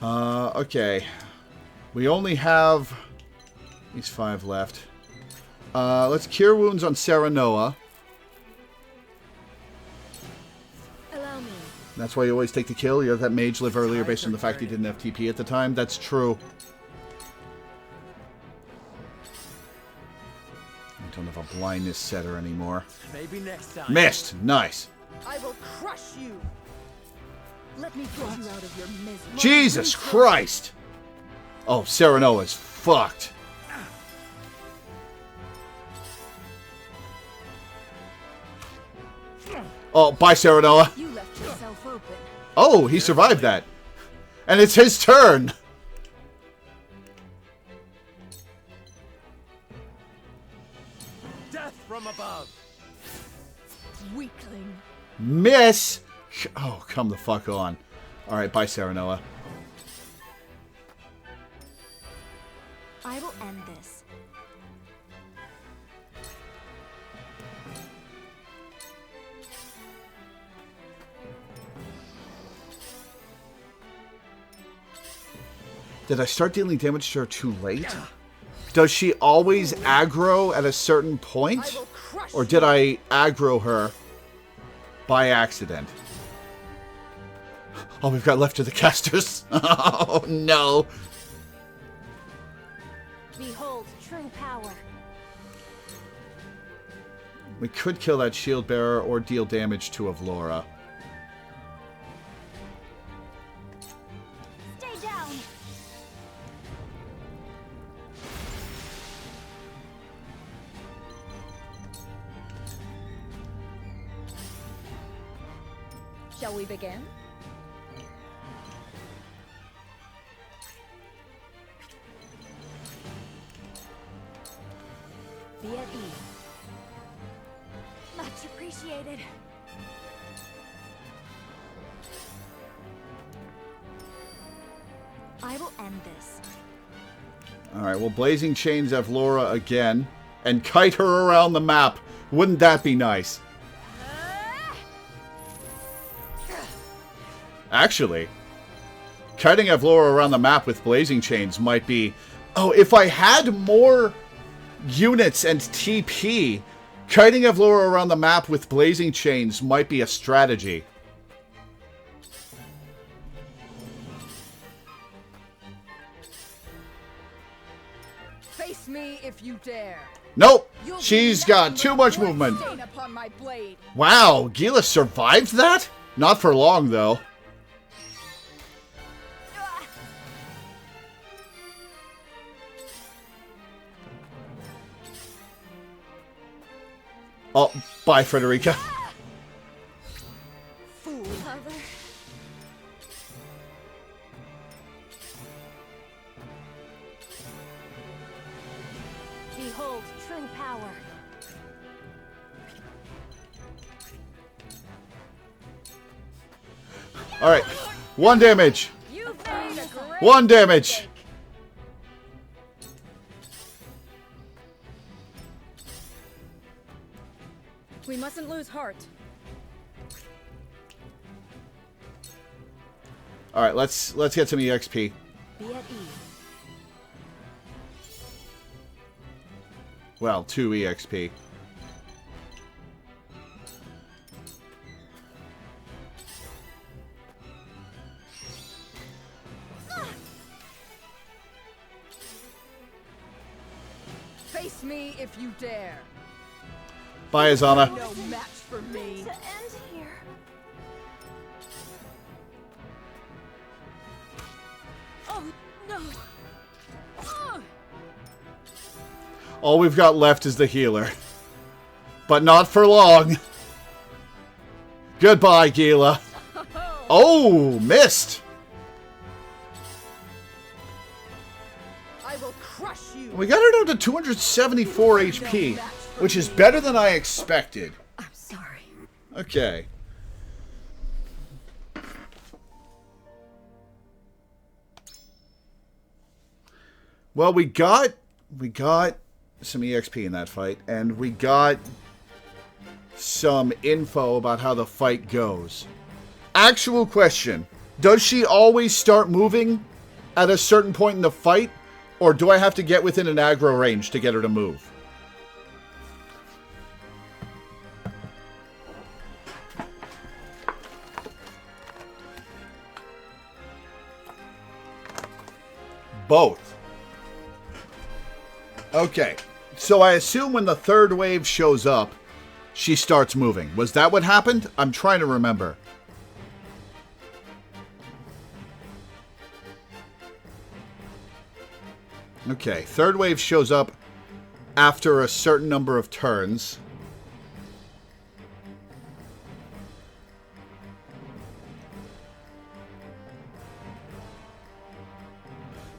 Okay. We only have these 5 left. Let's cure wounds on Serenoa. Allow me. That's why you always take the kill. You have that mage live earlier based on the fact he didn't have TP at the time. That's true. I don't have a blindness setter anymore. Maybe next time. Missed! Nice. I will crush you. Let me put you out of your misery. Jesus Christ! Oh, Serenoa's fucked. Oh, bye, Serenoa. You left yourself open. Oh, he survived that. And it's his turn. Death from above. Weakling. Miss. Oh, come the fuck on. All right, bye, Serenoa. I will end this. Did I start dealing damage to her too late? Does she always aggro at a certain point? Or did I aggro her by accident? All we've got left are the casters. Oh, no. Behold true power. We could kill that shield bearer or deal damage to Avlora. Stay down. Shall we begin? Be at ease. Much appreciated. I will end this. Alright, well, Blazing Chains Avlora again. And kite her around the map. Wouldn't that be nice? Actually, kiting Avlora around the map with Blazing Chains might be... Oh, if I had more units and TP, kiting Avlora around the map with Blazing Chains might be a strategy. Face me if you dare. Nope! You'll She's be got nothing too but much blood movement. stain upon my blade. Wow, Gila survived that? Not for long, though. Oh, bye, Frederica. Fool. Mother. Behold true power. Alright, 1 damage. You've made a great 1 damage. We mustn't lose heart. Alright, let's get some EXP. Be at ease. Well, 2 EXP. Face me if you dare. Bye, Azana. No match for me. To end here. Oh no. Ugh. All we've got left is the healer. But not for long. Goodbye, Gila. Oh, missed. I will crush you. We got her down to 274 HP, which is better than I expected. I'm sorry. Okay. Well, we got some EXP in that fight, and we got some info about how the fight goes. Actual question. Does she always start moving at a certain point in the fight? Or do I have to get within an aggro range to get her to move? Both. Okay. So I assume when the third wave shows up, she starts moving. Was that what happened? I'm trying to remember. Okay, third wave shows up after a certain number of turns.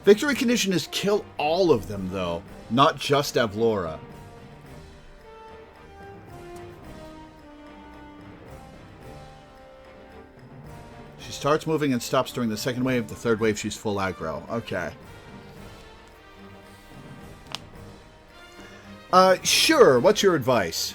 Victory condition is kill all of them, though, not just Avlora. She starts moving and stops during the second wave. The third wave, she's full aggro. Okay. Sure. What's your advice?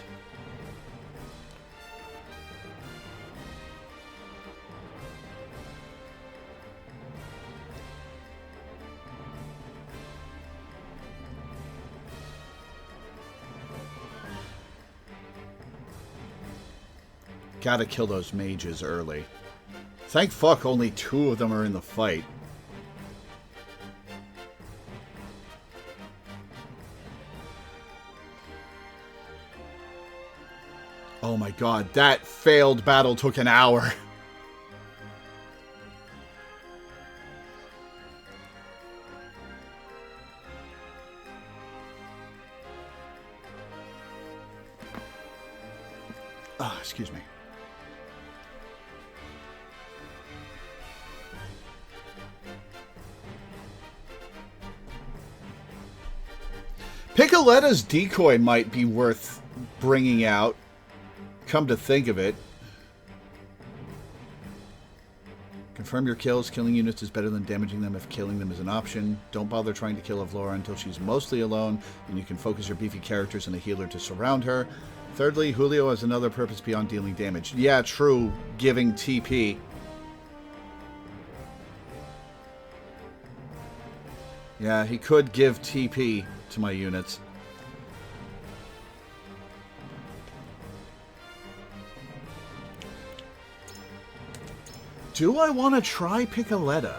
Gotta kill those mages early. Thank fuck only 2 of them are in the fight. Oh my god, that failed battle took an hour. Ah, excuse me. Picoletta's decoy might be worth bringing out. Come to think of it. Confirm your kills. Killing units is better than damaging them if killing them is an option. Don't bother trying to kill Avlora until she's mostly alone, and you can focus your beefy characters and a healer to surround her. Thirdly, Julio has another purpose beyond dealing damage. Yeah, true. Giving TP. Yeah, he could give TP to my units. Do I want to try Picoletta?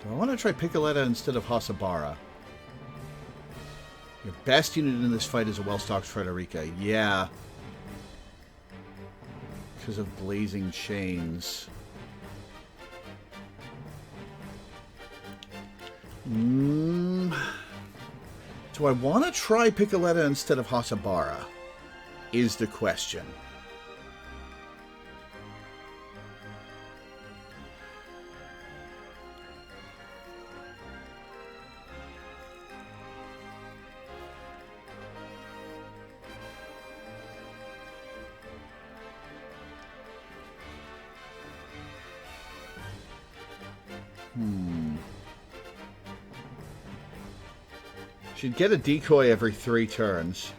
Do I want to try Picoletta instead of Hasabara? Your best unit in this fight is a well-stocked Frederica. Yeah. Because of Blazing Chains. Do I want to try Picoletta instead of Hasabara? Is the question. She'd get a decoy every 3 turns.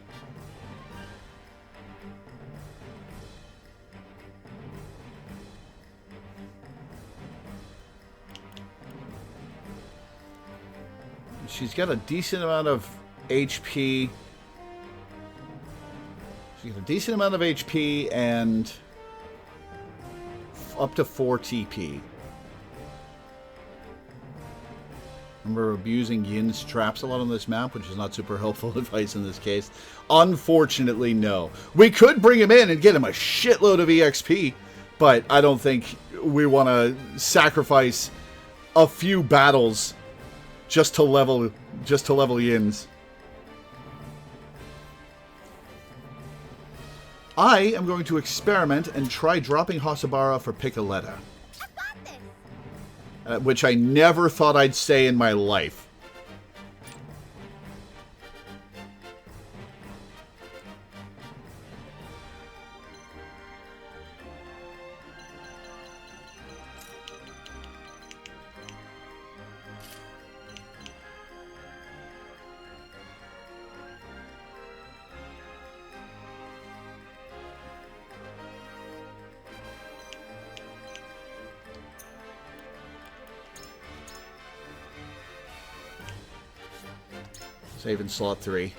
She's got a decent amount of HP. She's got a decent amount of HP and up to 4 TP. Remember abusing Yin's traps a lot on this map, which is not super helpful advice in this case. Unfortunately, no. We could bring him in and get him a shitload of EXP, but I don't think we want to sacrifice a few battles just to level Yin's. I am going to experiment and try dropping Hasabara for Picoletta. Which I never thought I'd say in my life. Save in slot 3.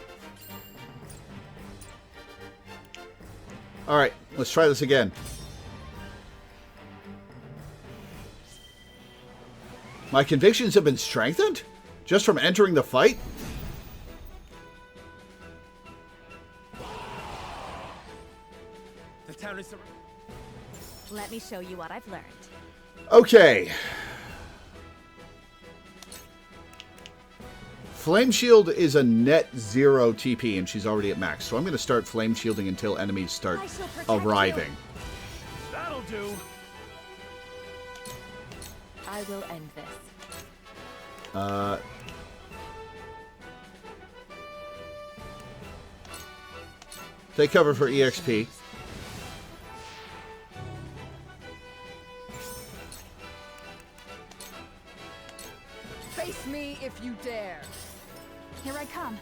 Alright, let's try this again. My convictions have been strengthened? Just from entering the fight? The town is... Let me show you what I've learned. Okay. Flame Shield is a net 0 TP, and she's already at max. So I'm going to start Flame Shielding until enemies start arriving. That'll do. I will end this. Take cover for EXP. Face me if you dare. Here I come.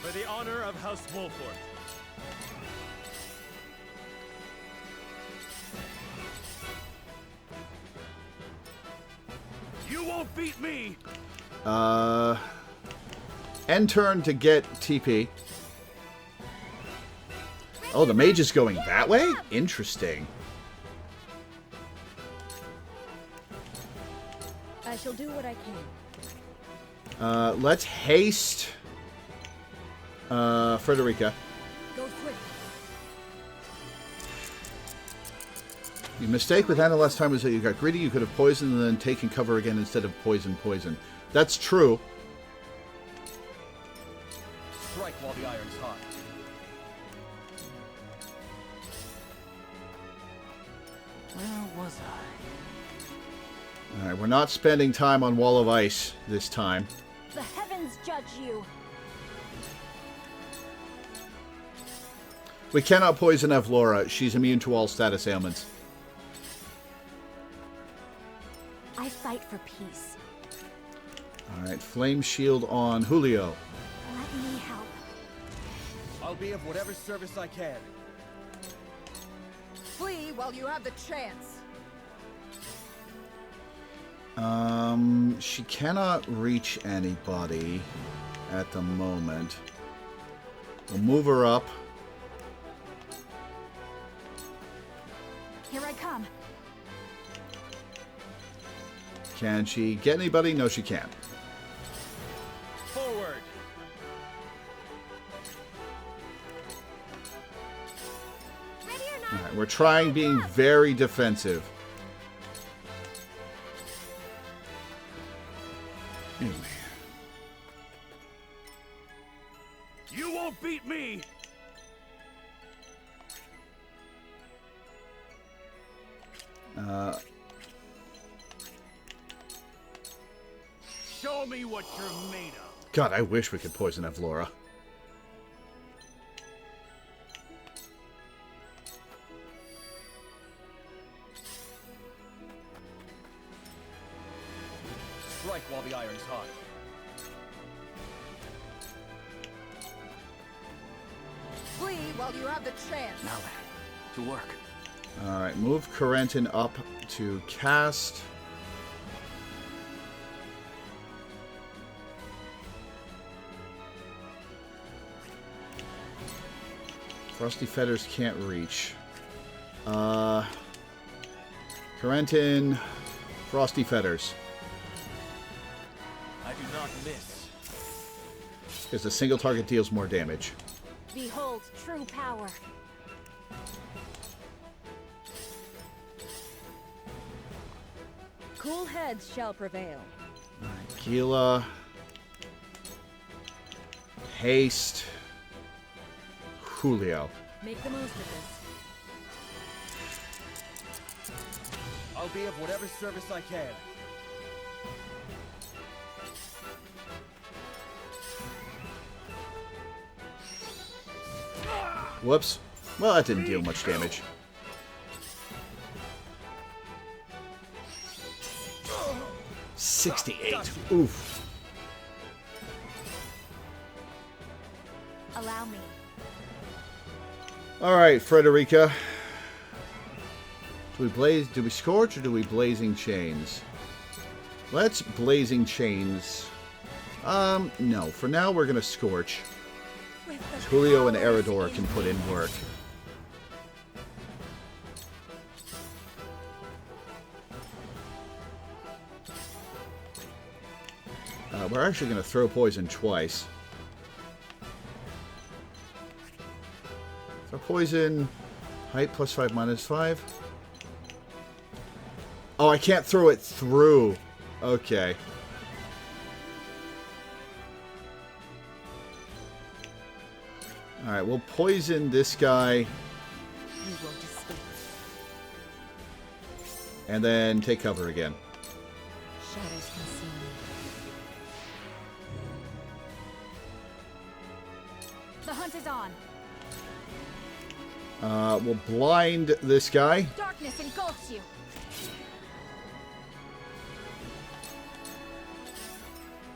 For the honor of House Wolford. You won't beat me. End turn to get TP. Oh, the mage is going that way? Interesting. I shall do what I can. Let's haste Frederica. Go swift. Your mistake with Anna last time was that you got greedy. You could have poisoned and then taken cover again instead of poison. That's true. Strike while the iron's hot. Where was I? Alright, we're not spending time on Wall of Ice this time. The heavens judge you. We cannot poison Evlora. She's immune to all status ailments. I fight for peace. Alright, Flame Shield on Julio. Let me help. I'll be of whatever service I can. Flee while you have the chance. She cannot reach anybody at the moment. We'll move her up. Here I come. Can she get anybody? No, she can't. Forward. Ready or not? Alright, we're trying being very defensive. Anyway. You won't beat me. Show me what you're made of. God, I wish we could poison Evlora. Strike while the iron's hot. Flee while you have the chance. Now then, to work. Alright, move Corentin up to cast. Frosty Fetters can't reach. Corentin, Frosty Fetters. I do not miss. Because a single target deals more damage. Behold true power. Cool heads shall prevail. Alright, Gila. Haste. Julio. Make the most of this. I'll be of whatever service I can. Whoops. Well, that didn't deal much damage. $68. Oof. Allow me. Alright, Frederica. Do we scorch or do we blazing chains? Let's blazing chains. No. For now, we're gonna scorch. Julio and Eridor can put in work. We're actually gonna throw poison twice. Throw poison. Height +5, -5. Oh, I can't throw it through. Okay. Alright, we'll poison this guy. And then take cover again. Shadows consume me. The hunt is on. We'll blind this guy. Darkness engulfs you.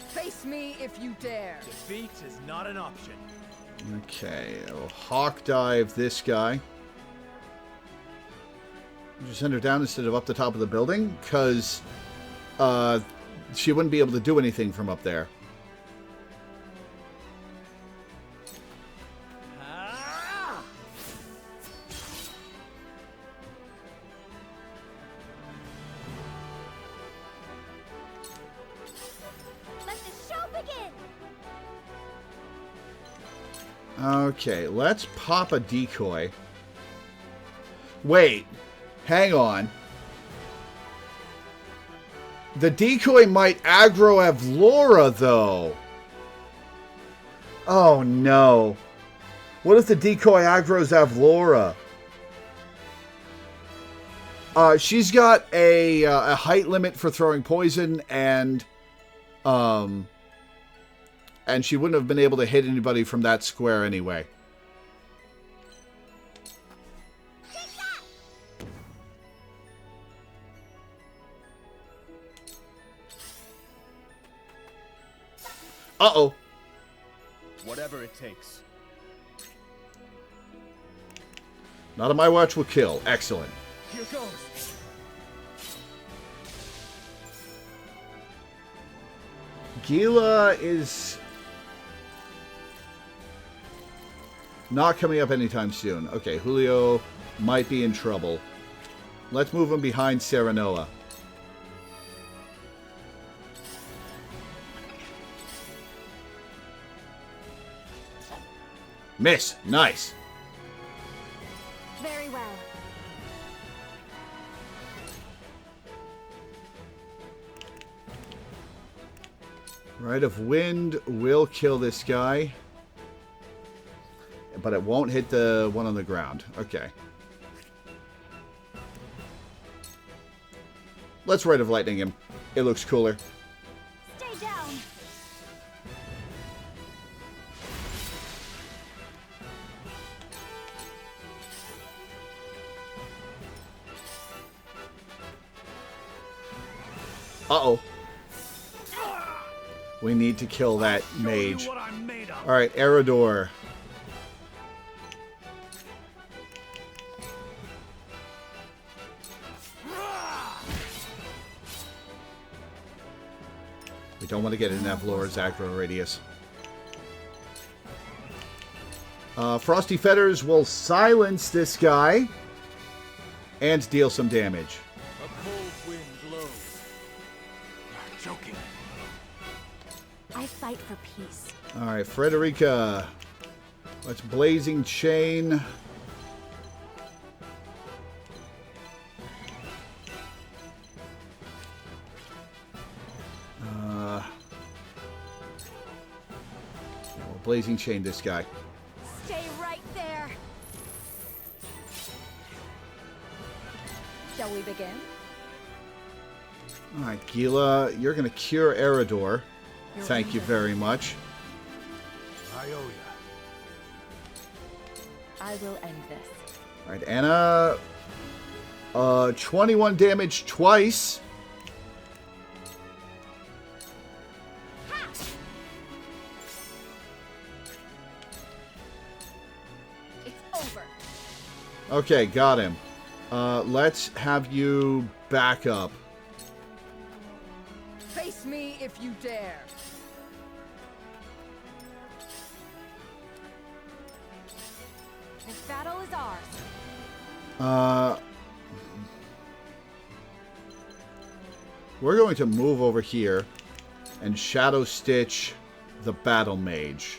Face me if you dare. Defeat is not an option. Okay, I'll hawk dive this guy. Just send her down instead of up the top of the building, because she wouldn't be able to do anything from up there. Let the show begin. Okay, let's pop a decoy. Wait, hang on. The decoy might aggro Avlora, though. Oh, no. What if the decoy aggroes Avlora? She's got a height limit for throwing poison, and she wouldn't have been able to hit anybody from that square anyway. Uh-oh. Whatever it takes. Not on my watch will kill. Excellent. Here goes. Gila is not coming up anytime soon. Okay, Julio might be in trouble. Let's move him behind Serenoa. Miss. Nice. Very well. Rite of Wind will kill this guy. But it won't hit the one on the ground. Okay. Let's Rite of Lightning him. It looks cooler. Stay down. Uh-oh. We need to kill that mage. Alright, Eridor. We don't want to get in Avlora's aggro radius. Frosty Fetters will silence this guy and deal some damage. A cold wind blows. You're joking. I fight for peace. Alright, Frederica. Let's Blazing Chain. We'll Blazing Chain this guy. Stay right there. Shall we begin? Alright, Gila, you're going to cure Eridor. Thank you very much. I owe you. I will end this. Alright, Anna. 21 damage twice. It's over. Okay, got him. Let's have you back up. Face me if you dare. This battle is ours. We're going to move over here and Shadow Stitch the Battle Mage.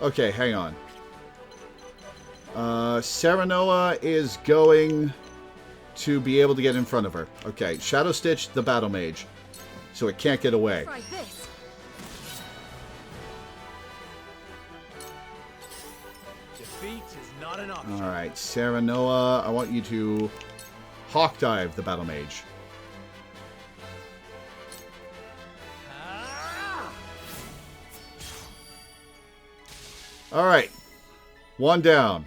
Okay, hang on. Serenoa is going to be able to get in front of her. Okay, Shadow Stitch the Battle Mage. So it can't get away. Try this. Defeat is not an option. Alright, Serenoa, I want you to Hawk Dive the Battle Mage. Alright. One down.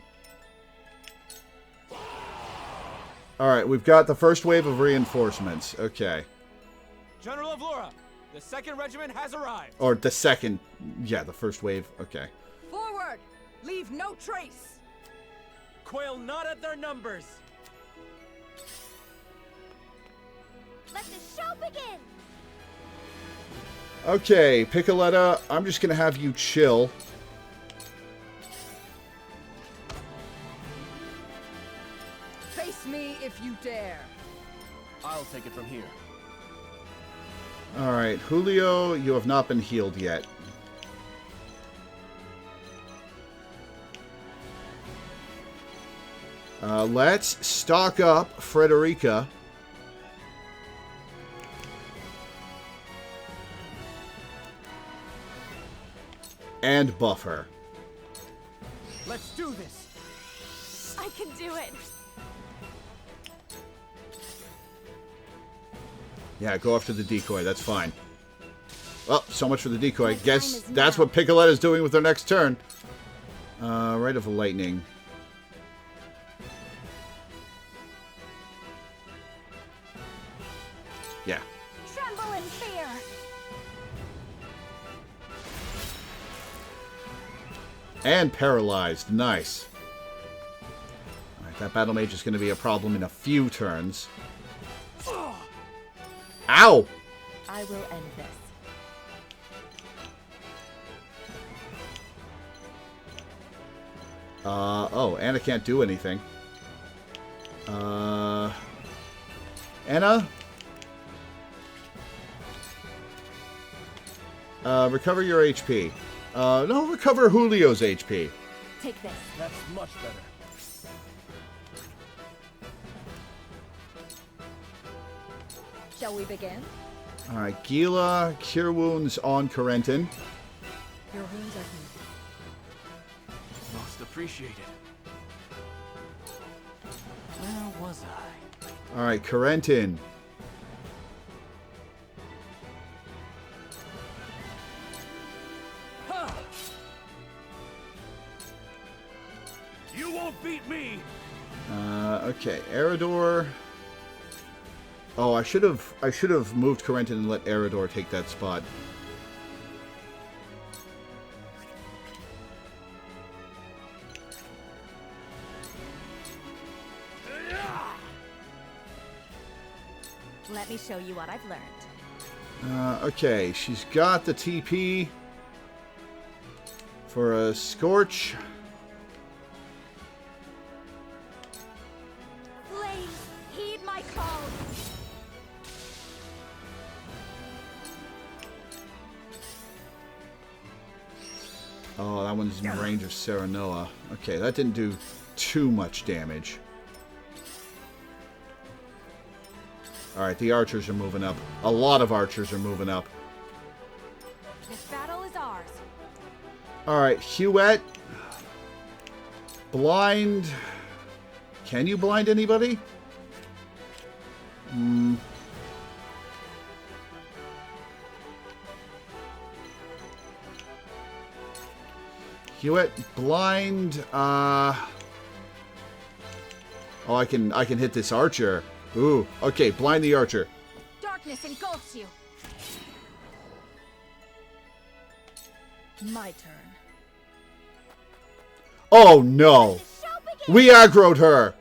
Alright, we've got the first wave of reinforcements. Okay. General of Laura, the 2nd Regiment has arrived. Or the second. Yeah, the first wave. Okay. Forward! Leave no trace! Quail not at their numbers. Let the show begin! Okay, Piccoletta, I'm just going to have you chill. Face me if you dare. I'll take it from here. Alright, Julio, you have not been healed yet. Let's stock up Frederica. And buff her. Let's do this. I can do it. Yeah, go after the decoy. That's fine. Well, so much for the decoy. Guess that's what Piccoletta's doing with her next turn. Rite of Lightning. Yeah. Tremble in fear. And paralyzed. Nice. Alright, that Battle Mage is going to be a problem in a few turns. Ow! I will end this. Oh, Anna can't do anything. Anna? Recover your HP. No, recover Julio's HP. Take this. That's much better. Shall we begin? Alright, Gila, Cure Wounds on Corentin. Your wounds are healed. Most appreciated. Where was I? Alright, Corentin. You won't beat me! Okay, Eridor. Oh, I should have moved Corentin and let Eridor take that spot. Let me show you what I've learned. Okay, she's got the TP for a Scorch. Please, heed my call. Oh, that one's in range of Serenoa. Okay, that didn't do too much damage. Alright, the archers are moving up. A lot of archers are moving up. This battle is ours. Alright, Huette. Blind. Can you blind anybody? Huette, blind. Oh, I can hit this archer. Ooh, okay, blind the archer. Darkness engulfs you. My turn. Oh no! We aggroed her!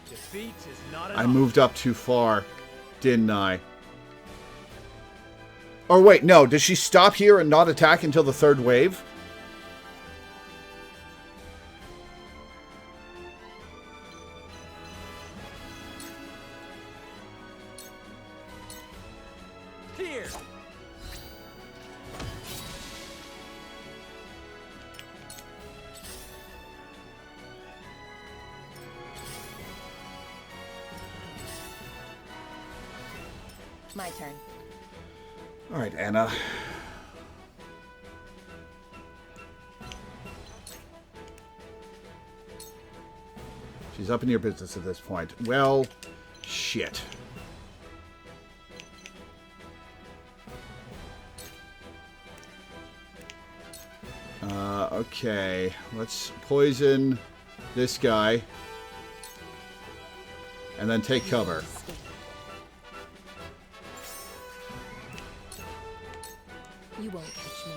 Defeat is not I moved up too far, didn't I? Or wait, no. Does she stop here and not attack until the third wave? Here. My turn. All right, Anna. She's up in your business at this point. Well, shit. Okay. Let's poison this guy. And then take cover. You won't catch me.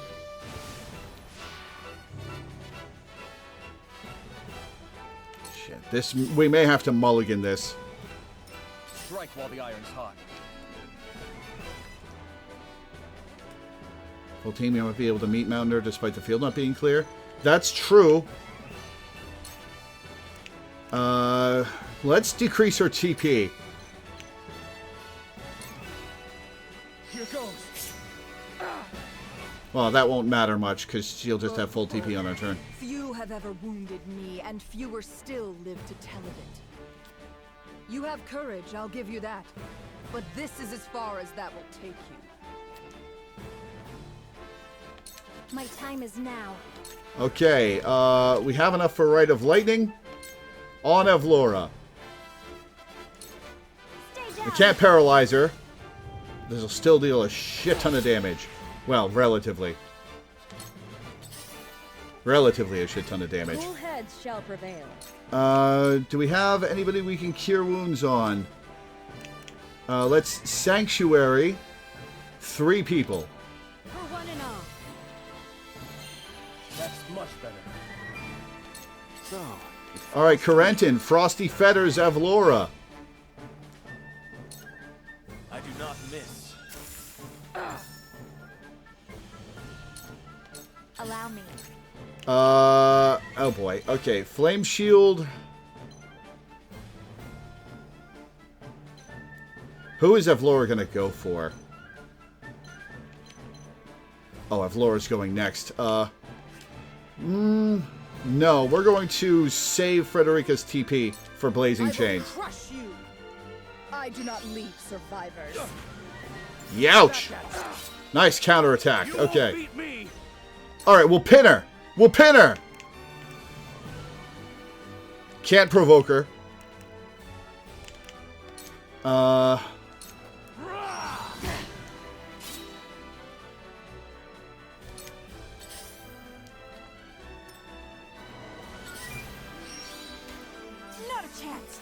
Shit. This, we may have to mulligan this. Strike while the iron's hot. Full team, you might be able to meet Mountaineer despite the field not being clear. That's true. Let's decrease her TP. Here goes. Well, that won't matter much because she'll just have full TP on her turn. Few have ever wounded me, and fewer still live to tell of it. You have courage, I'll give you that. But this is as far as that will take you. My time is now. Okay, we have enough for Rite of Lightning on Evlora. We can't paralyze her. This will still deal a shit ton of damage. Well, relatively. Relatively a shit ton of damage. Cool heads shall prevail. Do we have anybody we can cure wounds on? Let's Sanctuary 3 people. For one and all. That's much better. So, Alright, Corentin, Frosty Fetters, Evlora. I do not miss. Allow me. Oh boy. Okay, Flame Shield. Who is Evlora gonna go for? Oh, Evlora's going next. No, we're going to save Frederica's TP for Blazing Chains. I will crush you. I do not leave survivors. Youch! Nice counterattack. You won't Okay. beat me. Alright, we'll pin her. We'll pin her! Can't provoke her. Not a chance.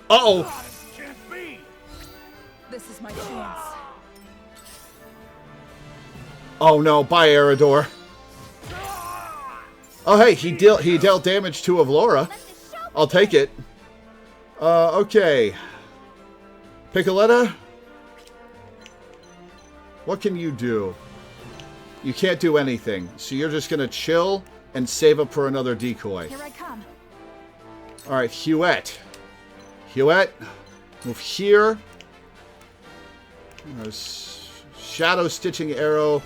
Uh-oh! This can't be. This is my chance. Oh no, bye Eridor. Oh hey, he dealt damage to Evlora. I'll take it. Okay. Piccoletta? What can you do? You can't do anything, so you're just gonna chill and save up for another decoy. Here I come. Alright, Huette. Huette, move here. Shadow Stitching Arrow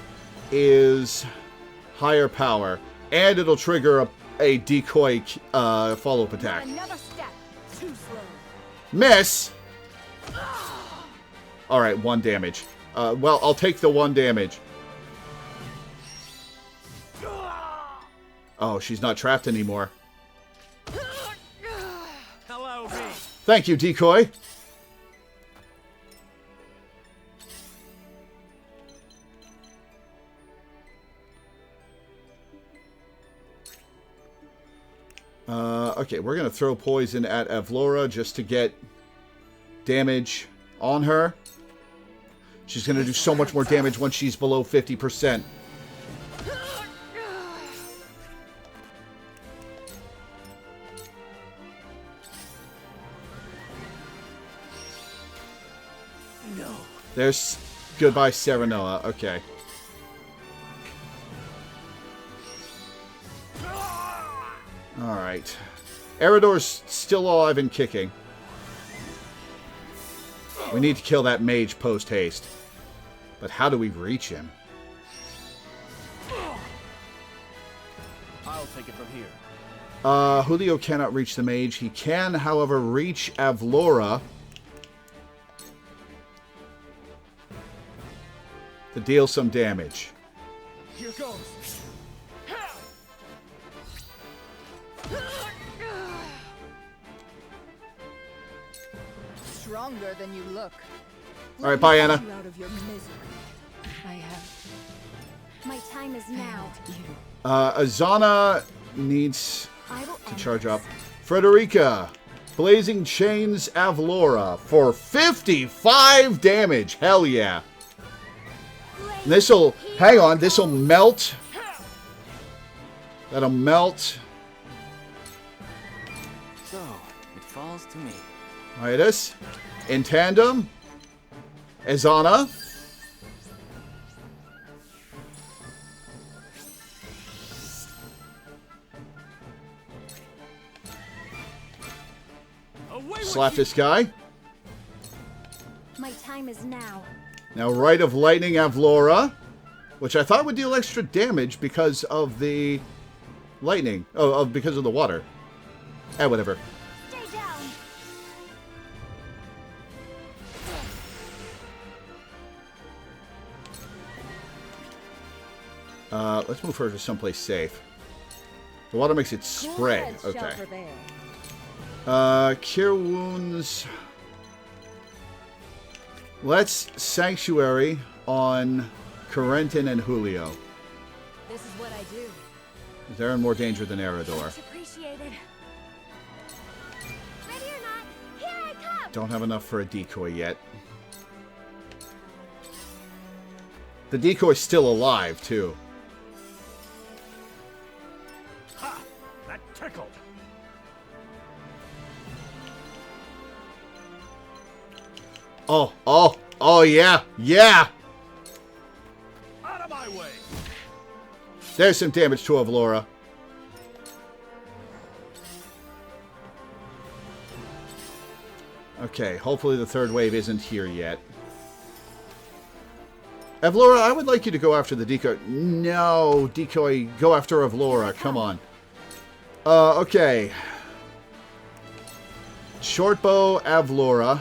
is higher power, and it'll trigger a decoy follow-up attack. Another step. Too slow. Miss! Alright, 1 damage. Well, I'll take the 1 damage. Oh, she's not trapped anymore. Hello, me. Thank you, decoy. Okay, we're going to throw poison at Avlora just to get damage on her. She's going to do so much more damage once she's below 50%. No. There's goodbye, Serenoa. Okay. Alright. Eridor's still alive and kicking. We need to kill that mage post-haste. But how do we reach him? I'll take it from here. Julio cannot reach the mage. He can, however, reach Avlora to deal some damage. Here goes. Stronger than you look. All right, bye, Anna. You out of your misery. I have My time is now. failed you. Azana needs I will to end charge this. up. Frederica, Blazing Chains Avlora for 55 damage. Hell yeah. This'll, hang on, this'll melt. That'll melt. So, it falls to me. Midas. In tandem. Azana. Slap this guy. My time is now. Now, Rite of Lightning Avlora, which I thought would deal extra damage because of the lightning. Oh, because of the water. Whatever. Stay down. Let's move her to someplace safe. The water makes it spread. Cool heads shall Okay. prevail. Cure wounds. Let's Sanctuary on Corentin and Julio. This is what I do. They're in more danger than Eridor. Much appreciated. Ready or not, here I come. Don't have enough for a decoy yet. The decoy's still alive, too. Ha! That tickled. Oh, yeah, yeah! Out of my way. There's some damage to Avlora. Okay, hopefully the third wave isn't here yet. Avlora, I would like you to go after the decoy. No, decoy, go after Avlora. Come on. Okay. Shortbow, Avlora.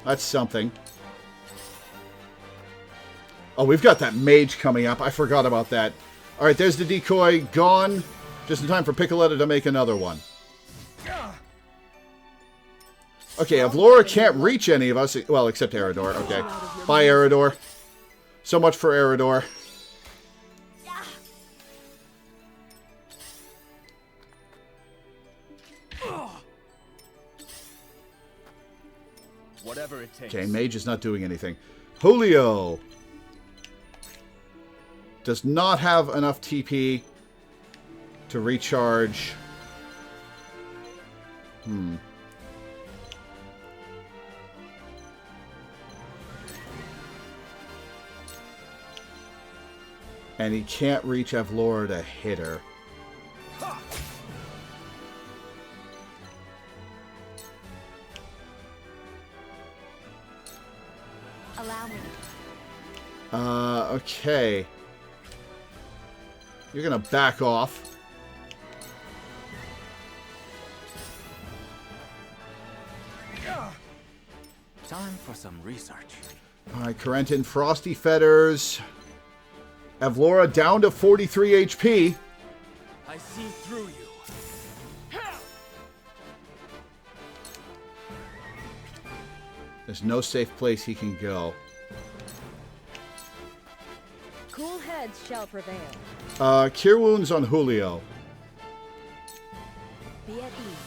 That's something. Oh, we've got that mage coming up. I forgot about that. All right, there's the decoy gone. Just in time for Piccoletta to make another one. Okay, Avlora can't reach any of us. Well, except Eridor. Okay. Bye, Eridor. So much for Eridor. Whatever it takes. Okay, mage is not doing anything. Julio does not have enough TP to recharge. And he can't reach Avlora to hit her. Allow me. Okay. You're gonna back off. Time for some research. Alright, Corentin, Frosty Fetters. Avlora down to 43 HP. I see through you. There's no safe place he can go. Cool heads shall prevail. Cure wounds on Julio. Be at ease.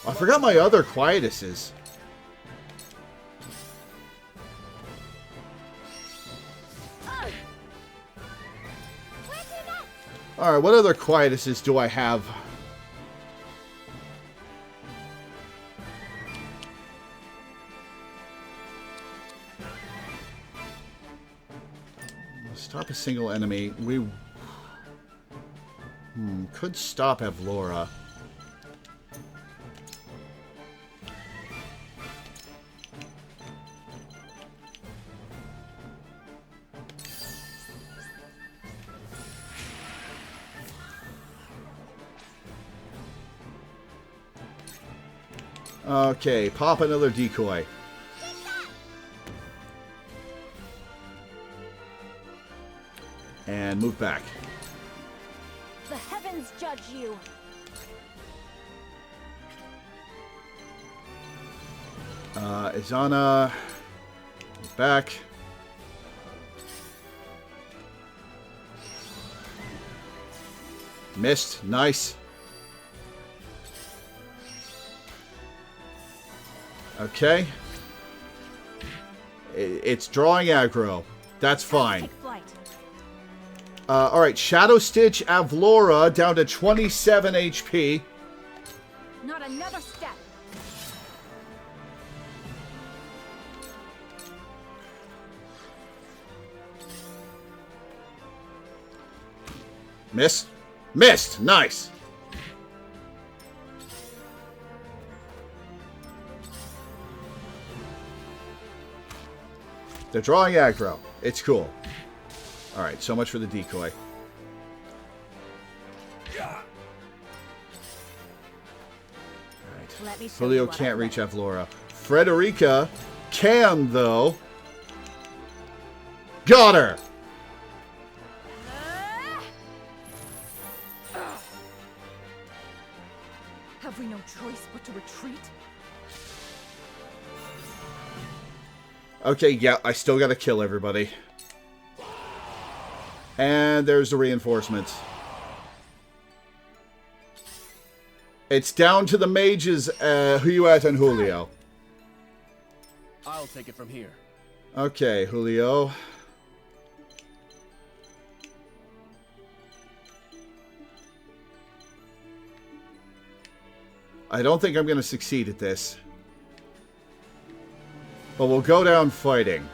I forgot my other quietuses. Alright, what other quietuses do I have? Stop a single enemy. We could stop Avlora. Okay, pop another decoy. And move back. The heavens judge you. Izana. Move back. Missed. Nice. Okay. It's drawing aggro. That's fine. Take flight. Alright, Shadow Stitch Avlora down to 27 HP. Not another step. Miss. Missed. Nice. They're drawing aggro. It's cool. Alright, so much for the decoy. Let me show Julio you what can't I've reach learned. Avlora. Frederica can, though. Got her! Have we no choice but to retreat? Okay, yeah, I still gotta kill everybody. And there's the reinforcements. It's down to the mages, Huyuat and Julio. I'll take it from here. Okay, Julio. I don't think I'm going to succeed at this. But we'll go down fighting.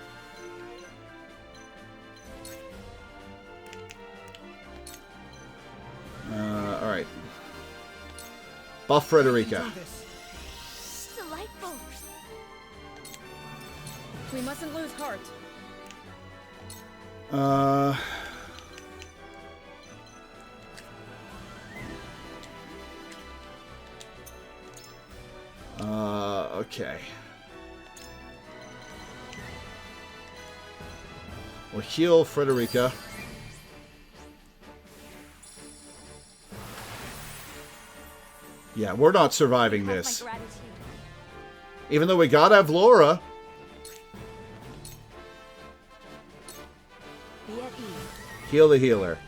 Alright. Buff Frederica. Delightful. We mustn't lose heart. Okay. We'll heal Frederica. Yeah, we're not surviving this. My gratitude. Even though we got Avlora. Be at ease. Heal the healer.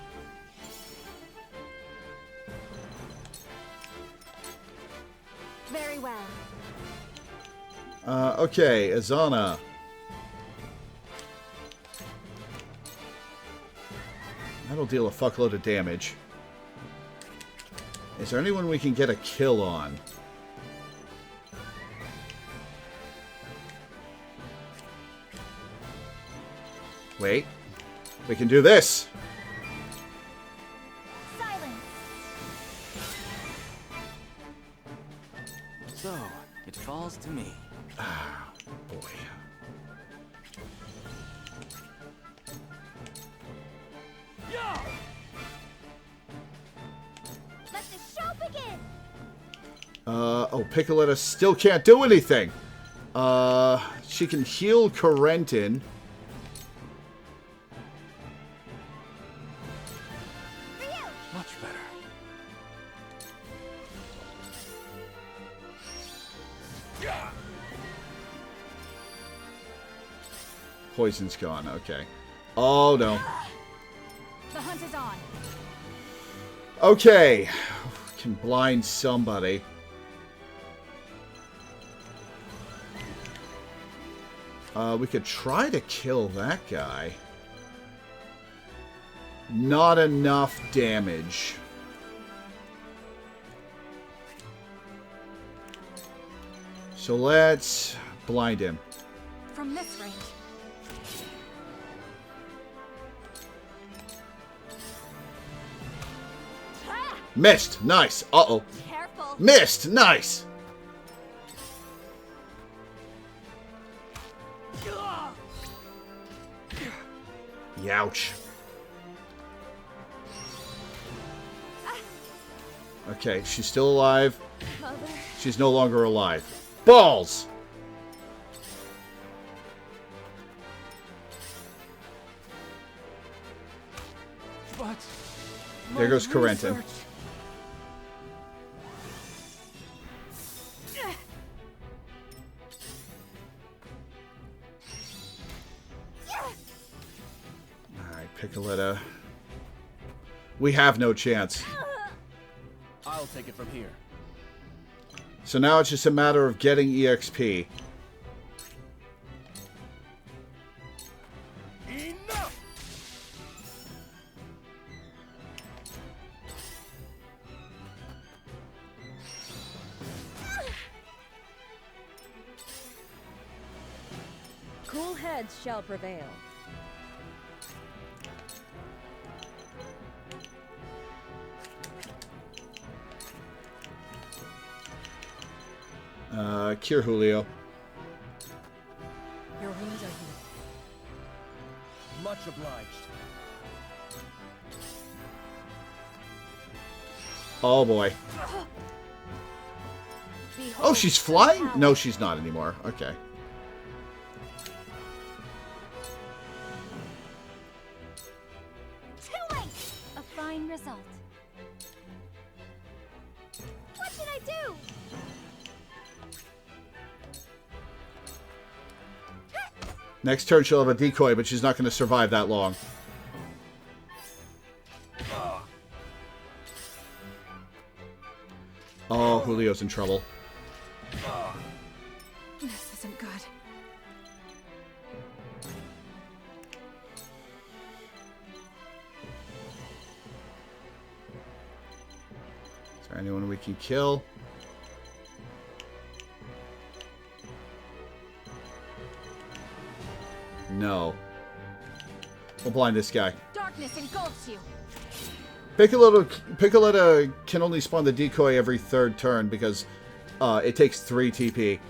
Very well. Okay, Izana. That'll deal a fuckload of damage. Is there anyone we can get a kill on? Wait. We can do this! Silence. So, it falls to me. Ah, boy. Let the show begin. Oh, Piccoletta still can't do anything! She can heal Corentin. Much better. Poison's gone, okay. Oh, no. The hunt is on. Okay. Can blind somebody. We could try to kill that guy. Not enough damage. So let's blind him. From this range. Missed. Nice. Uh-oh. Careful. Missed. Nice. Youch. Okay, she's still alive. Mother. She's no longer alive. Balls! But There goes Corentin. research- Alright, Piccoletta. We have no chance. I'll take it from here. So now it's just a matter of getting EXP. Enough! Cool heads shall prevail. Cure Julio. Your wounds are healed. Much obliged. Oh boy. Oh, she's flying? No, she's not anymore. Okay. Too late. A fine result. What should I do? Next turn she'll have a decoy, but she's not going to survive that long. Oh, Julio's in trouble. This isn't good. Is there anyone we can kill? No. We'll blind this guy. Darkness engulfs you. Piccoletta can only spawn the decoy every third turn because it takes 3 TP.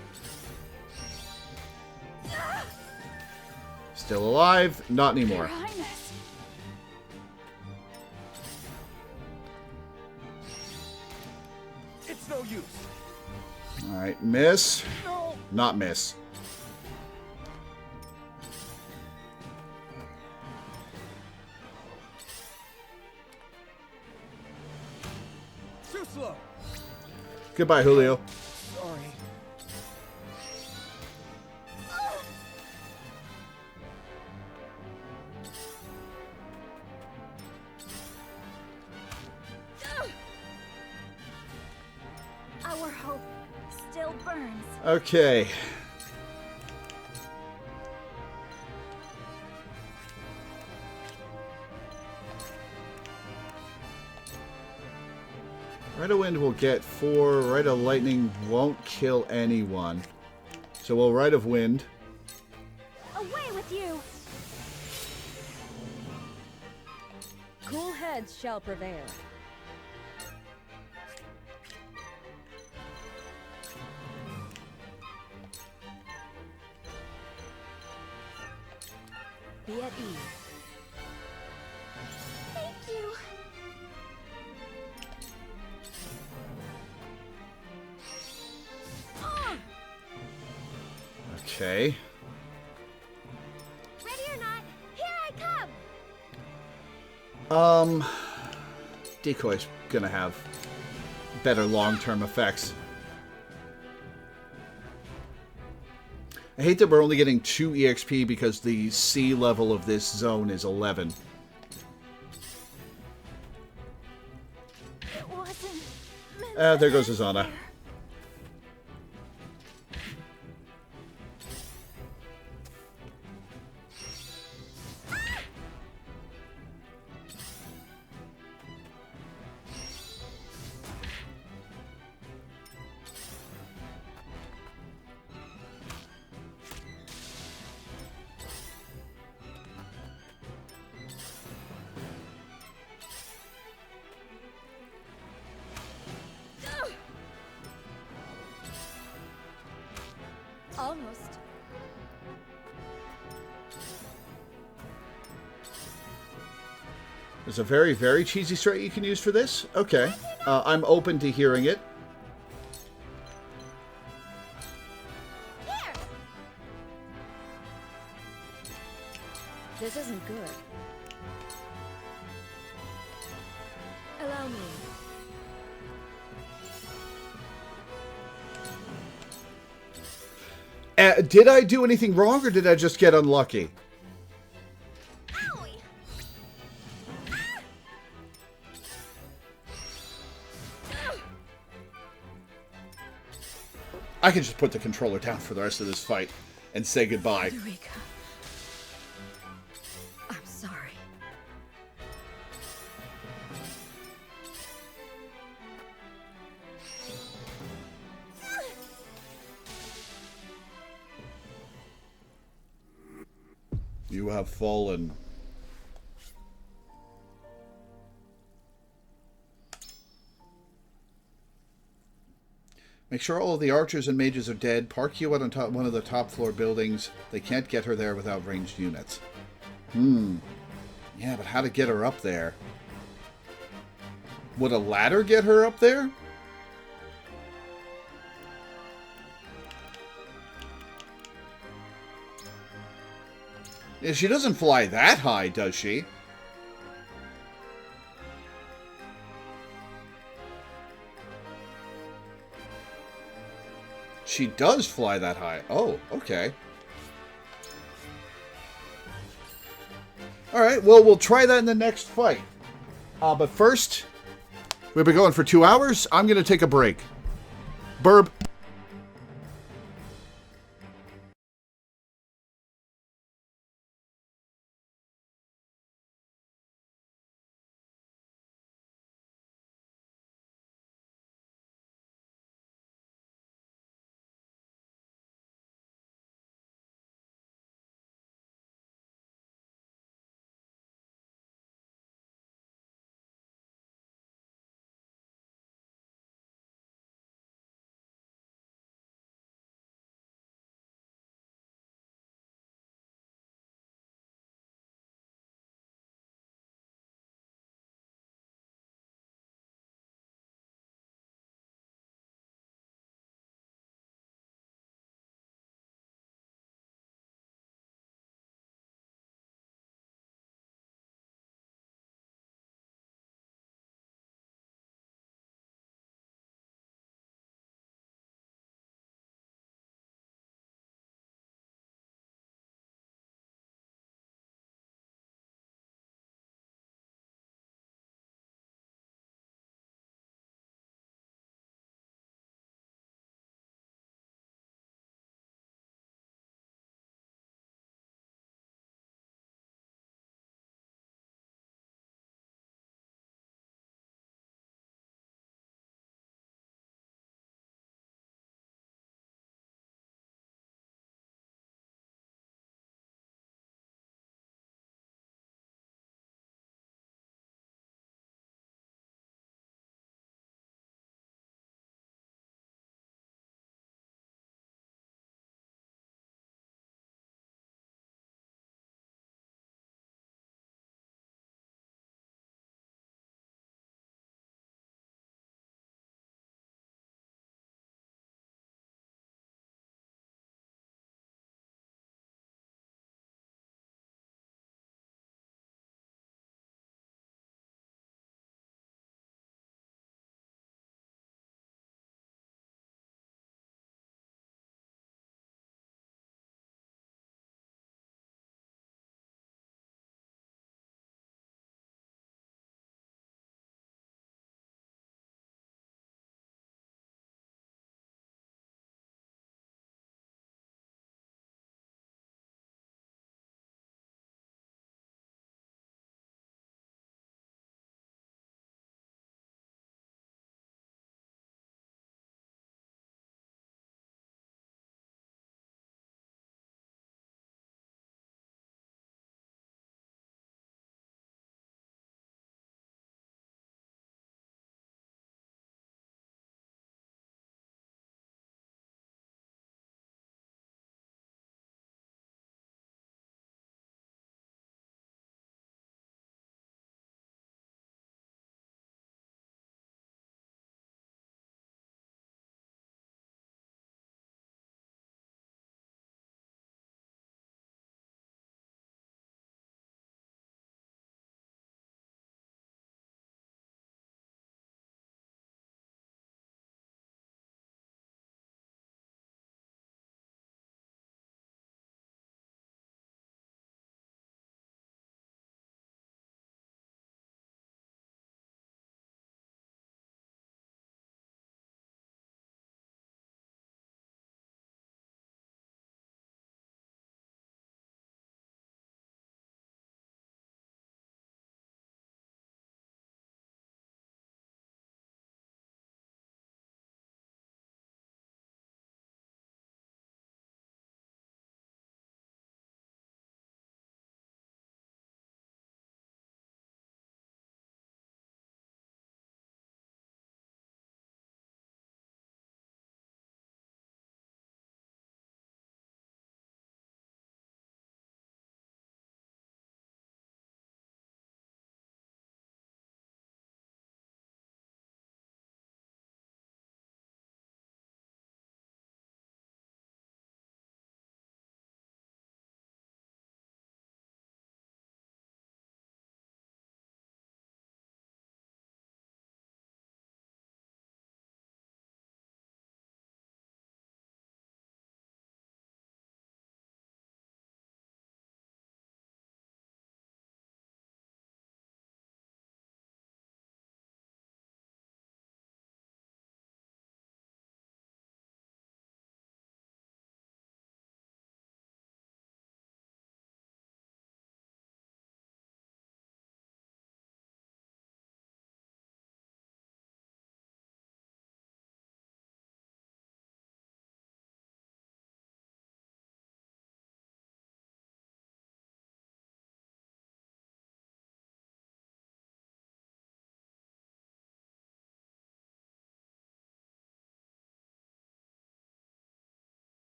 Still alive? Not anymore. Your Highness. It's no use. Alright, miss. No. Not miss. Too slow. Goodbye, Julio. Sorry. Our hope still burns. Okay. Rite of Wind will get 4. Rite of Lightning won't kill anyone. So we'll Rite of Wind. Away with you. Cool heads shall prevail. Be at ease. Thank you. Okay. Ready or not, here I come. Decoy's gonna have better long-term effects. I hate that we're only getting 2 EXP because the C level of this zone is 11. It wasn't meant There goes Azana. Almost. There's a very, very cheesy strat you can use for this? Okay. I'm open to hearing it. Here. This isn't good. Allow me. Did I do anything wrong, or did I just get unlucky? Owie. I can just put the controller down for the rest of this fight and say goodbye. Eureka. I'm sorry. You have fallen. Make sure all of the archers and mages are dead. Park you on top, one of the top floor buildings. They can't get her there without ranged units. Yeah, but how to get her up there? Would a ladder get her up there? Yeah, she doesn't fly that high, does she? She does fly that high. Oh, okay. Alright, well, we'll try that in the next fight. But first, we've been going for 2 hours. I'm going to take a break. Burb.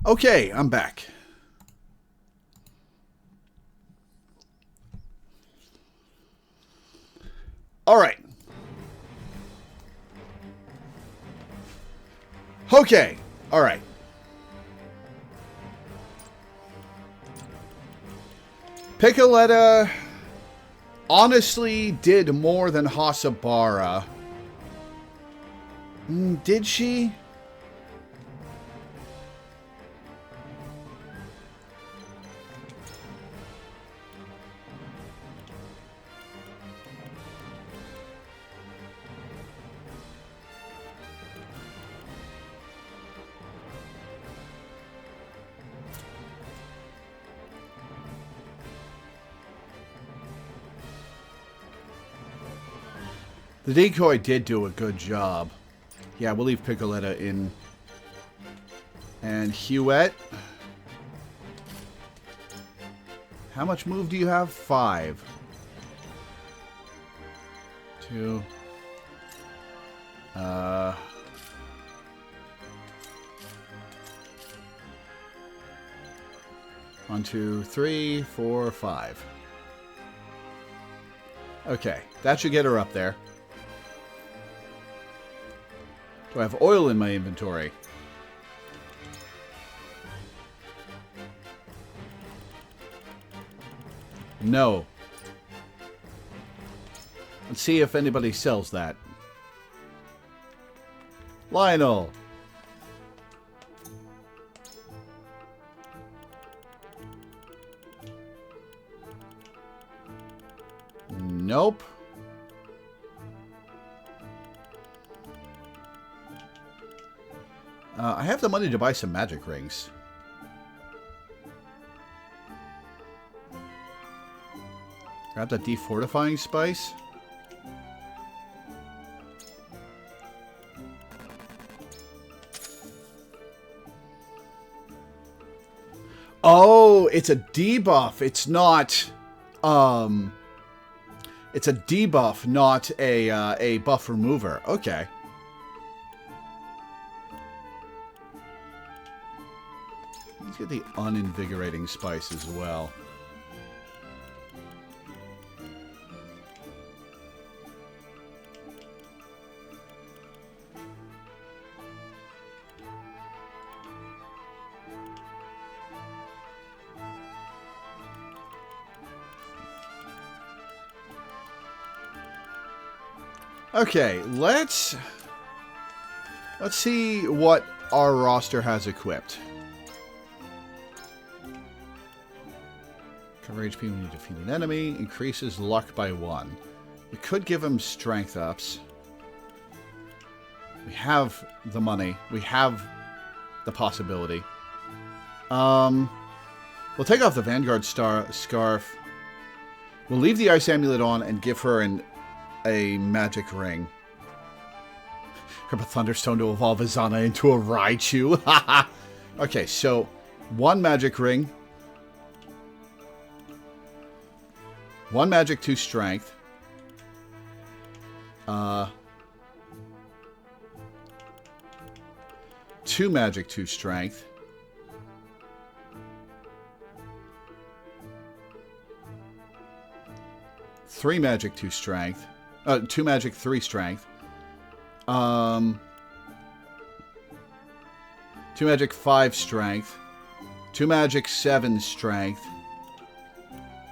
Okay, I'm back. All right. Okay. All right. Piccoletta honestly did more than Hasabara. Did she? The decoy did do a good job. Yeah, we'll leave Piccoletta in. And Huette. How much move do you have? 5. 2. 1, 2, 3, 4, 5. Okay, that should get her up there. Do I have oil in my inventory? No. Let's see if anybody sells that. Lionel. Nope. I have the money to buy some magic rings. Grab that defortifying spice. Oh, it's a debuff. It's not, it's a debuff, not a buff remover. Okay. Let's get the uninvigorating spice as well. Okay, let's see what our roster has equipped. Cover HP when you defeat an enemy. Increases luck by 1. We could give him strength ups. We have the money. We have the possibility. We'll take off the Vanguard Scarf. We'll leave the Ice Amulet on and give her a magic ring. Grab a Thunderstone to evolve Izana into a Raichu. Okay, so 1 magic ring. 1 magic, 2 strength. 2 magic, 2 strength. 3 magic, 2 strength. 2 magic, 3 strength. 2 magic, 5 strength. 2 magic, 7 strength.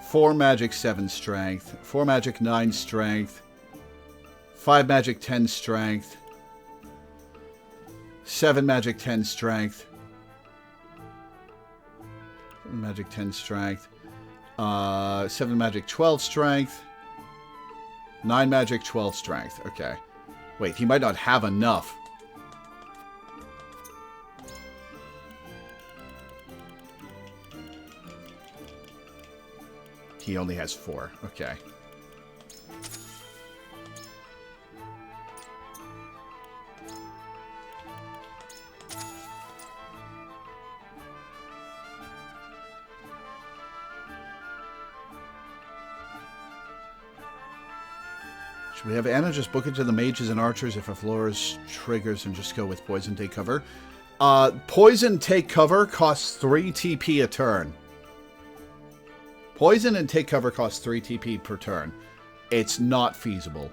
4 magic, 7 strength. 4 magic, 9 strength. 5 magic, 10 strength. 7 magic, 10 strength. 7 magic, 10 strength. 7 magic, 12 strength. 9 magic, 12 strength. Okay. Wait, he might not have enough. He only has 4. Okay. Should we have Anna just book it to the mages and archers if a Flores triggers and just go with poison take cover? Poison take cover costs 3 TP a turn. Poison and take cover costs 3 TP per turn. It's not feasible.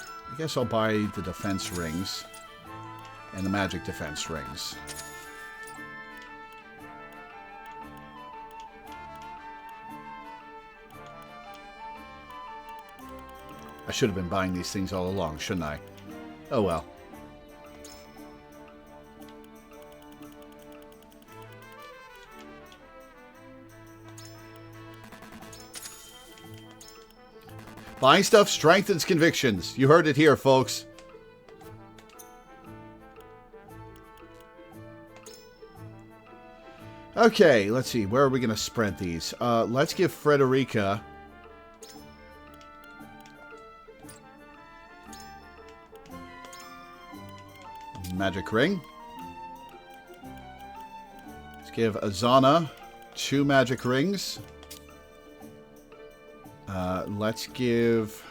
I guess I'll buy the defense rings and the magic defense rings. I should have been buying these things all along, shouldn't I? Oh well. Buying stuff strengthens convictions. You heard it here, folks. Okay, let's see. Where are we going to spread these? Let's give Frederica... magic ring. Let's give Azana 2 magic rings. Let's give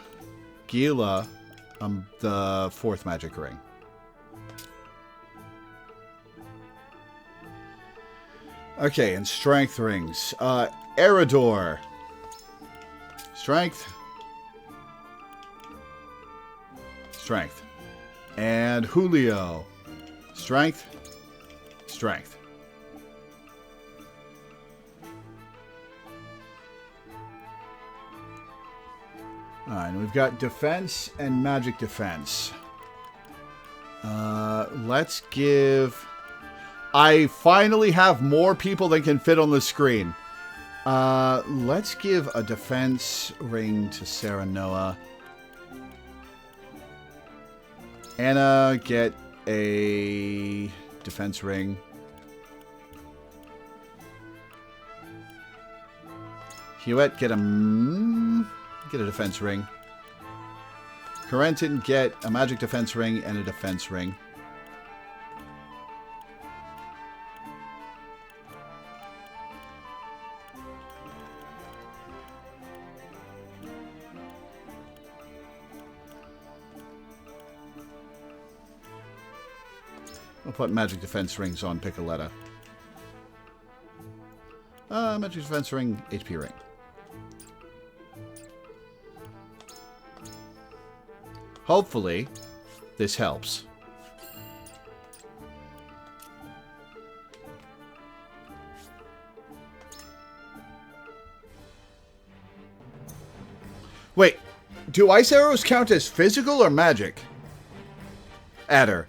Gila the 4th magic ring. Okay, and strength rings. Eridor. Strength. Strength. And Julio. Strength. Strength. Alright, we've got defense and magic defense. Let's give... I finally have more people than can fit on the screen. Let's give a defense ring to Sarah Noah. Anna, get a defense ring. Hewitt, get a defense ring. Corentin, get a magic defense ring and a defense ring. I'll put magic defense rings on Piccoletta. Magic defense ring, HP ring. Hopefully, this helps. Wait, do ice arrows count as physical or magic? Adder.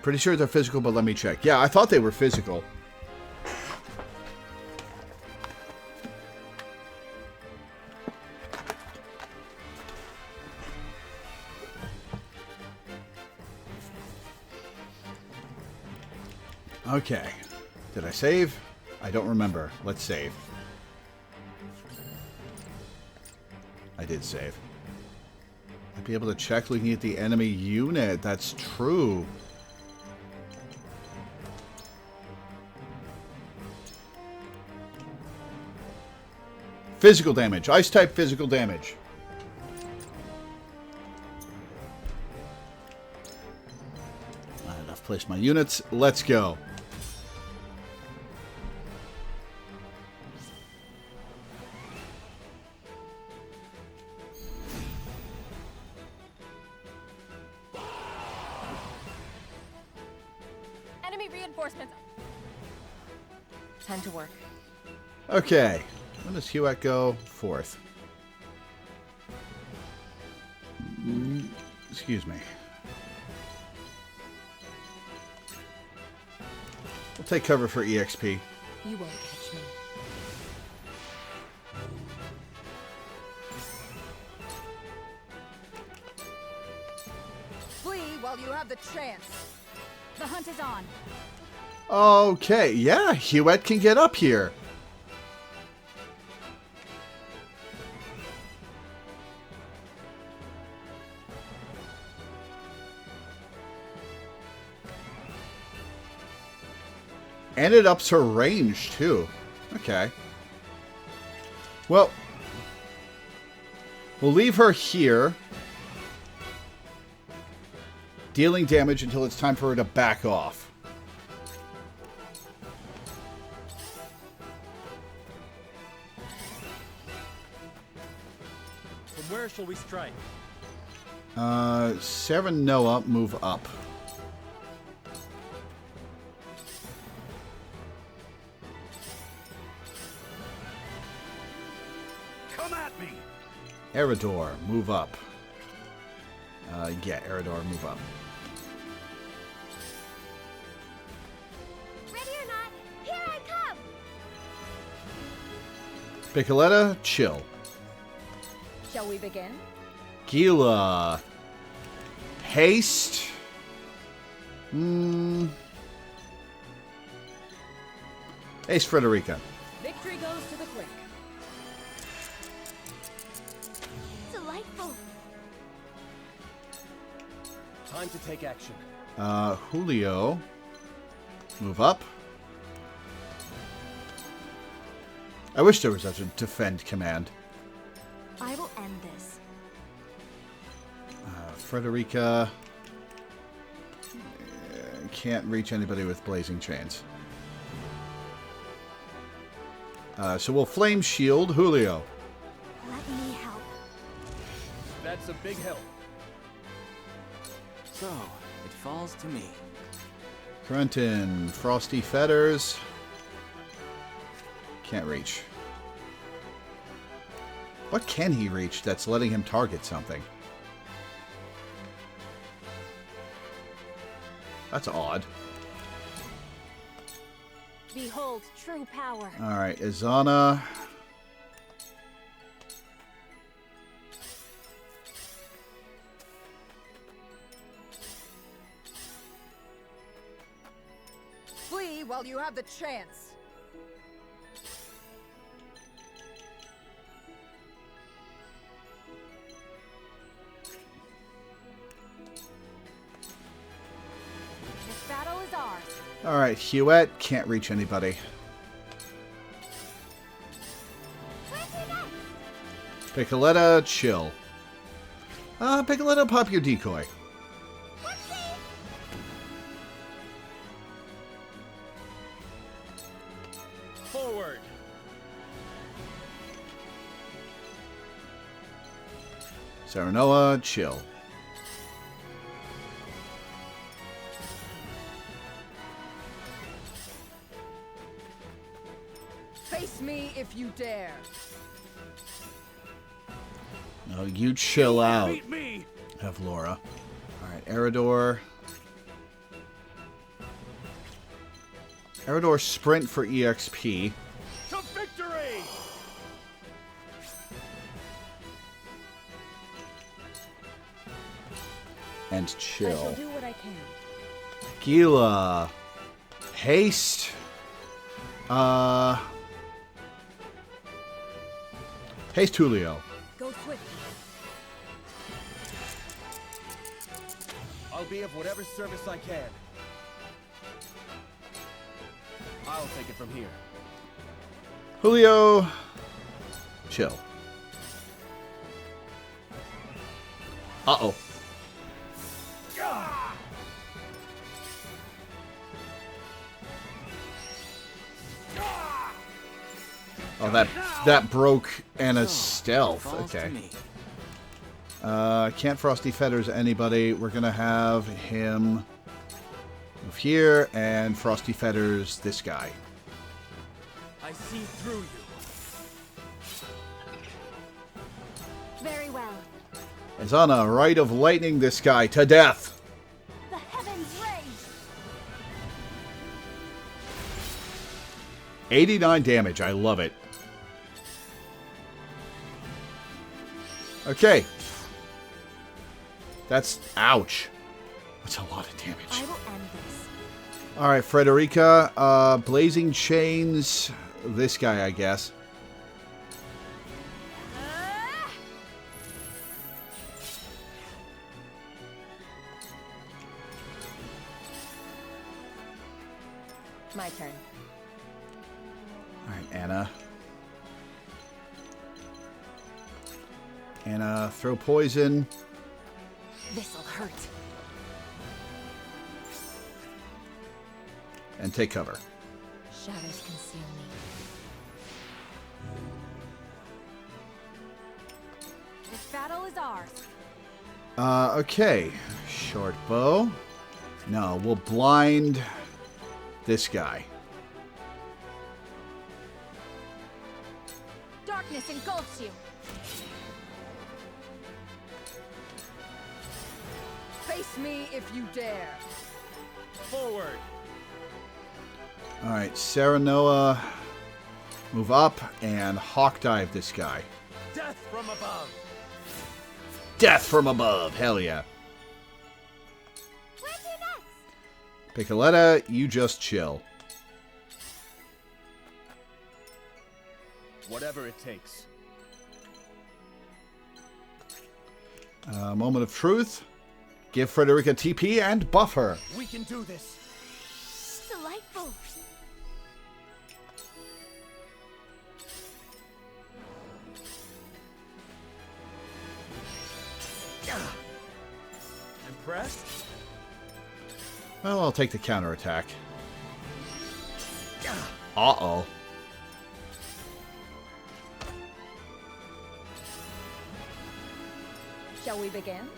Pretty sure they're physical, but let me check. Yeah, I thought they were physical. Okay. Did I save? I don't remember. Let's save. I did save. I'd be able to check looking at the enemy unit. That's true. Physical damage. Ice type physical damage. Alright, I've placed my units. Let's go. Enemy reinforcements. Time to work. Okay. When does Hewitt go? 4th. Excuse me. We'll take cover for EXP. You won't catch me. Flee while you have the chance. The hunt is on. Okay, yeah, Hewitt can get up here. And it ups her range, too. Okay. Well, we'll leave her here, dealing damage until it's time for her to back off. From where shall we strike? Sarah Noah, move up. Come at me! Eridor, move up. Yeah, Eridor, move up. Ready or not, here I come! Piccoletta, chill. Shall we begin? Gila. Haste. Ace Frederica. Victory goes to the quick. Delightful. Time to take action. Julio. Move up. I wish there was such a defend command. I will end this. Frederica. Can't reach anybody with blazing chains. So we'll flame shield Julio. Let me help. That's a big help. So, it falls to me. Quentin, Frosty Fetters. Can't reach. What can he reach that's letting him target something? That's odd. Behold true power. Alright, Izana. Flee while you have the chance. This battle is ours. Alright, Huette. Can't reach anybody. Piccoletta, chill. Piccoletta, pop your decoy. Forward. Serenoa, chill. Face me if you dare. No, you chill out. Beat me! Have Laura. Alright, Eridor. Eridor sprint for EXP. To victory! And I chill. shall do what I can. Gila. Haste. Haste Julio. Go swiftly. I'll be of whatever service I can. I'll take it from here. Julio. Chill. Uh-oh. Oh, that broke Anna's stealth. Okay. Can't Frosty Fetters anybody. We're gonna have him move here and Frosty Fetters this guy. I see through you. Very well. Izana, Rite of Lightning this guy to death. The heavens raise. 89 damage. I love it. Okay. That's... ouch. That's a lot of damage. I will end this. Alright, Frederica. Blazing Chains. This guy, I guess. My turn. Alright, Anna. Anna, throw poison. This'll hurt. And take cover. Shadows conceal me. This battle is ours. Okay. Short bow. No, we'll blind this guy. Darkness engulfs you. Face me if you dare. Forward. Alright, Serenoa. Move up and hawk dive this guy. Death from above. Death from above. Hell yeah. Where's your next? Piccoletta, you just chill. Whatever it takes. Moment of truth. Give Frederica TP and buff her. We can do this. Delightful. Impressed? Well, I'll take the counterattack. Uh-oh. Shall we begin?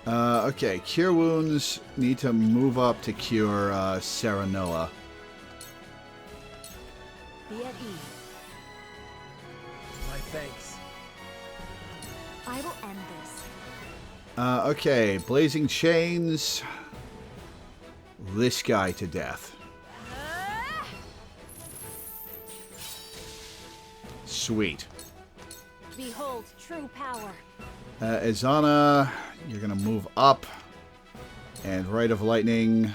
Okay, cure wounds. Need to move up to cure Serenoa. Be at ease. My thanks. I will end this. Okay, blazing chains. This guy to death. Sweet. Behold true power. Izana, you're going to move up. And Rite of Lightning.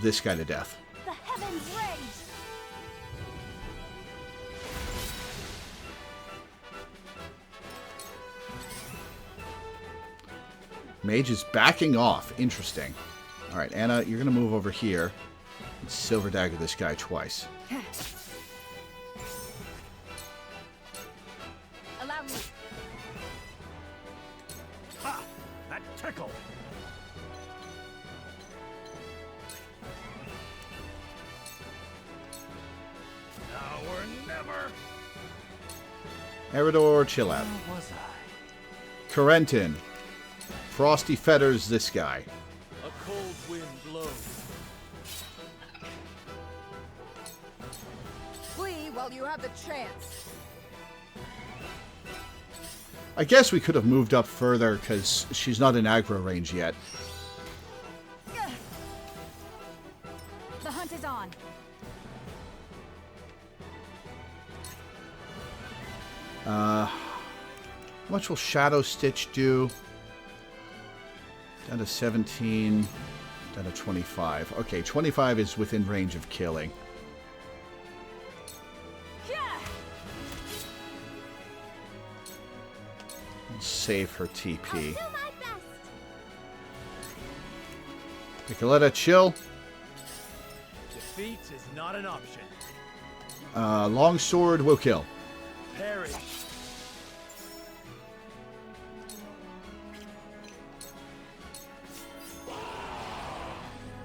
This guy to death. The heavens rage. Mage is backing off. Interesting. Alright, Anna, you're going to move over here. And Silver Dagger this guy twice. Allow me. Ha! That tickle! Now or never! Eridor, chill out. Where was I? Corentin. Frosty Fetters this guy. A cold wind blows. Flee while you have the chance. I guess we could have moved up further because she's not in aggro range yet. The hunt is on. How much will Shadow Stitch do? Down to 17. Down to 25. Okay, 25 is within range of killing. Save her TP. I'll do my best. Piccoletta, chill. Defeat is not an option. Longsword will kill. Perish.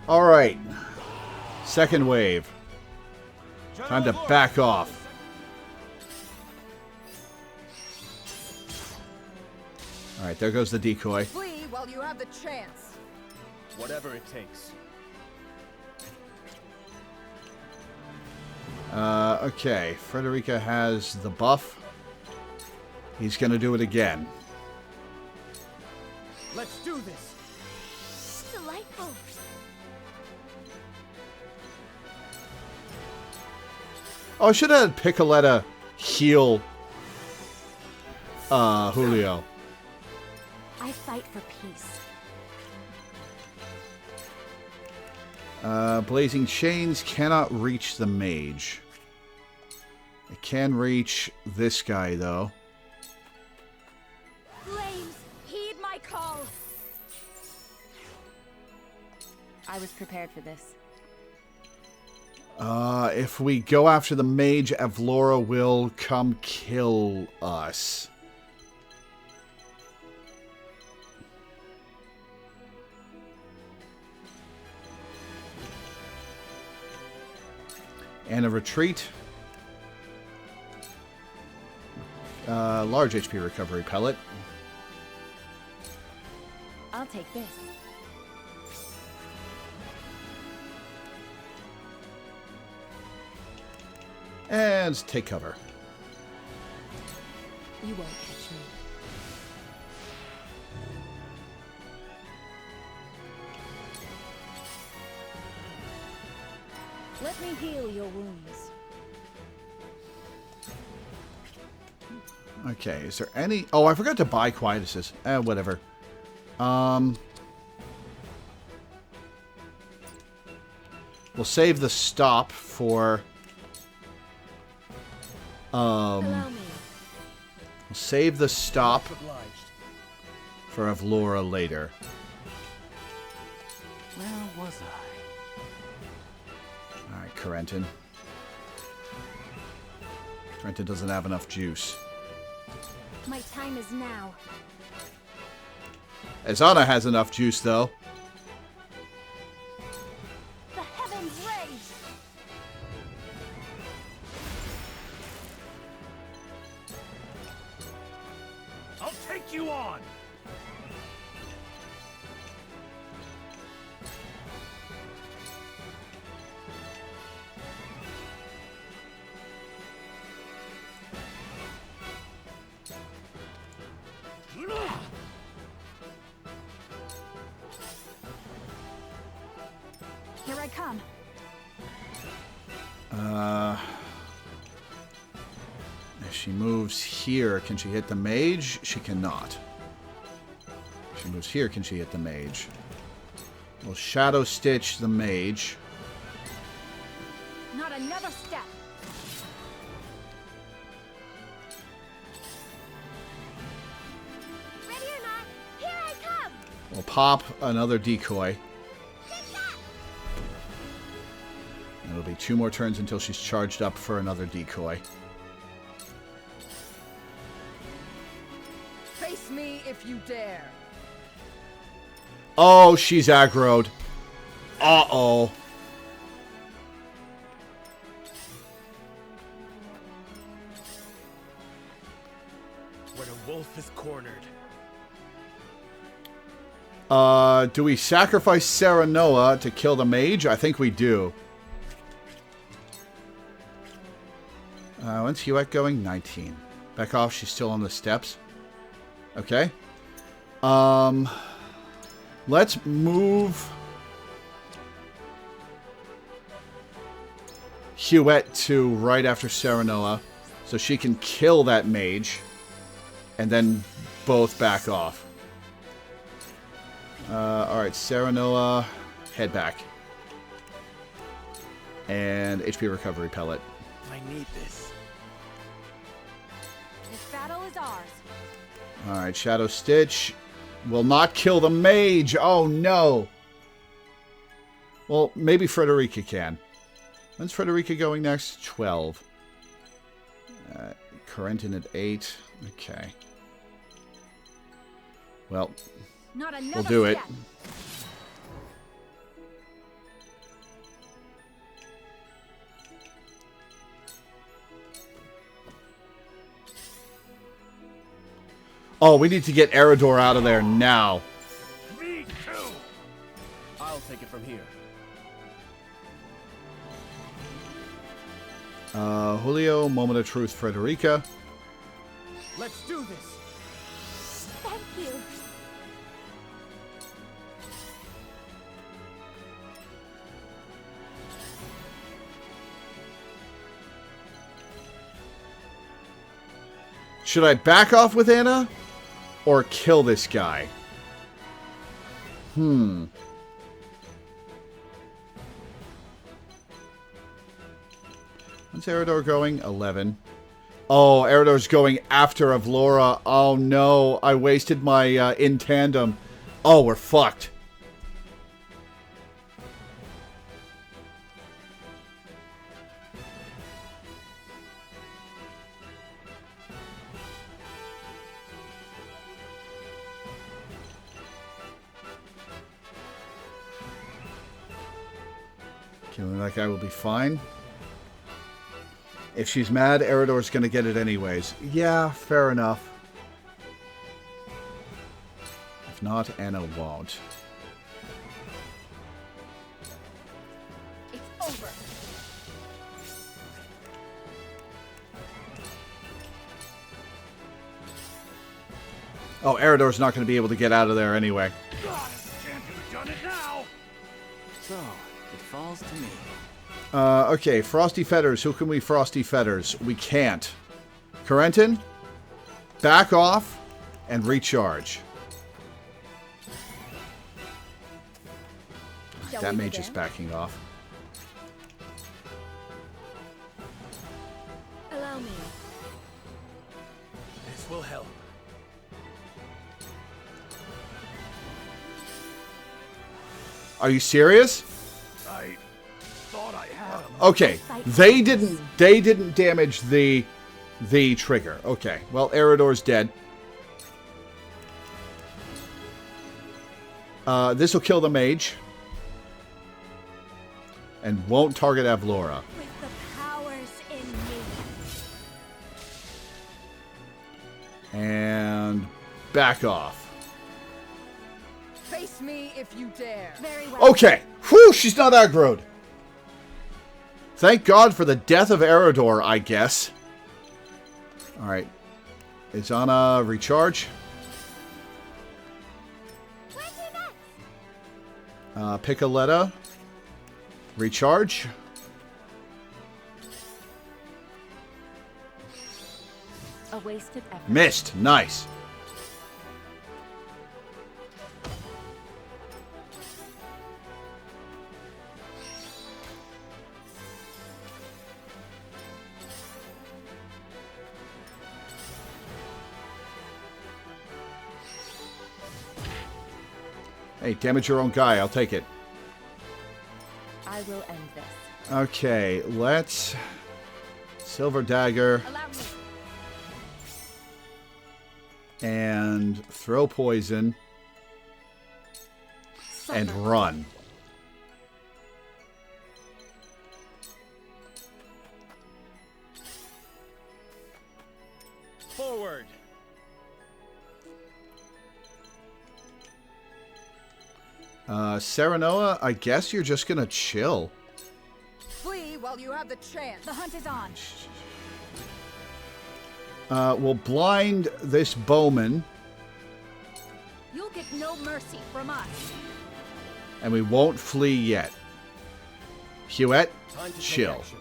Alright. Second wave. Time to back off. Alright, there goes the decoy. Flee while you have the chance. Whatever it takes. Okay. Frederica has the buff. He's gonna do it again. Let's do this. Delightful. Oh, I should have had Piccoletta heal Julio. I fight for peace. Blazing Chains cannot reach the mage. It can reach this guy, though. Flames, heed my call. I was prepared for this. If we go after the mage, Avlora will come kill us. And a retreat. Large HP recovery pellet. I'll take this. And take cover. You won't catch me. Let me heal your wounds. Okay, is there any... Oh, I forgot to buy Quietuses. Whatever. We'll save the stop for... Allow me. We'll save the stop for Avlora later. Where was I? Alright, Corentin. Corentin doesn't have enough juice. My time is now. Azana has enough juice, though. The heavens rage! I'll take you on! Here I come. If she moves here, can she hit the mage? She cannot. If she moves here, can she hit the mage? We'll Shadow Stitch the mage. Not another step. Ready or not, here I come. We'll pop another decoy. And it'll be 2 more turns until she's charged up for another decoy. Face me if you dare. Oh, she's aggroed. Uh-oh. When a wolf is cornered. Do we sacrifice Serenoa to kill the mage? I think we do. When's Huet going? 19. Back off. She's still on the steps. Okay. Let's move Huet to right after Serenoa so she can kill that mage and then both back off. Alright, Serenoa, head back. And HP recovery pellet. I need this. This battle is ours. Alright, Shadow Stitch will not kill the mage. Oh, no. Well, maybe Frederica can. When's Frederica going next? 12. Corentin at 8. Okay. Well, Not another we'll do it. step. Oh, we need to get Eridor out of there now. Me too! I'll take it from here. Julio, Moment of Truth, Frederica. Let's do this. Thank you. Should I back off with Anna? Or kill this guy? When's Eridor going? 11. Oh, Eridor's going after Avlora. Oh no, I wasted my in tandem. Oh, we're fucked. Killing that guy will be fine. If she's mad, Eridor's going to get it anyways. Yeah, fair enough. If not, Anna won't. It's over. Oh, Eridor's not going to be able to get out of there anyway. God, can't you done it now? So, it falls to me. Okay, Frosty Fetters. Who can we Frosty Fetters? We can't. Corentin, back off and recharge. That mage is backing off. Allow me. This will help. Are you serious? I thought I had him. Okay, they didn't damage the trigger. Okay, well, Eridor's dead. This will kill the mage. And won't target Avlora. With the powers in me. And back off. Face me if you dare. Very well. Okay, whew, she's not aggroed. Thank God for the death of Eridor, I guess. Alright. It's on a recharge. Piccoletta. Recharge. A wasted effort. Missed. Nice. Hey, damage your own guy. I'll take it. I will end this. Okay, let's... Silver Dagger. Allow me. And throw poison. And run. Forward. Serenoa, I guess you're just gonna chill. Flee while you have the chance. The hunt is on. We'll blind this bowman. You'll get no mercy from us. And we won't flee yet. Huette, Time to take chill. action.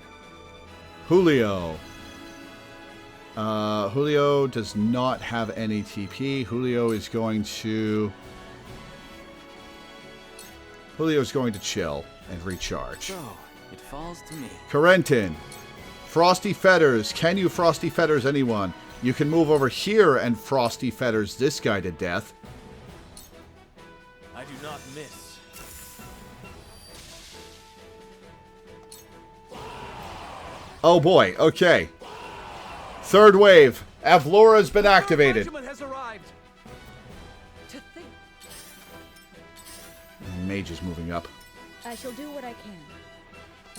Julio. Julio does not have any TP. Julio's going to chill and recharge. So, it falls to me. Corentin. Frosty Fetters. Can you Frosty Fetters anyone? You can move over here and Frosty Fetters this guy to death. I do not miss. Oh boy, okay. Third wave. Avlora's been activated. Regiment has arrived. To think. Mage is moving up. I shall do what I can.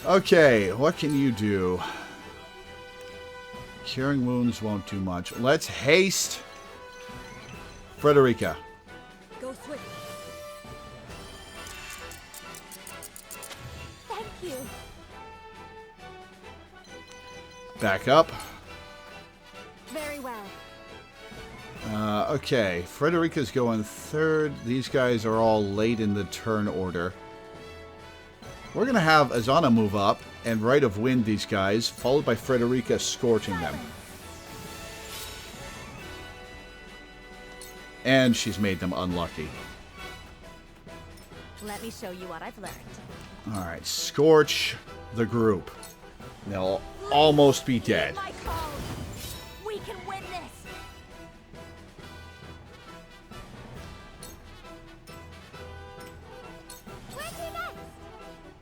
Okay, what can you do? Curing wounds won't do much. Let's haste Frederica. Go swift. Thank you. Back up. Very well. Okay, Frederica's going third. These guys are all late in the turn order. We're going to have Azana move up and Right of Wind these guys, followed by Frederica scorching them. And she's made them unlucky. Let me show you what I've learned. Alright, scorch the group. They'll almost be dead. My call. We can win this.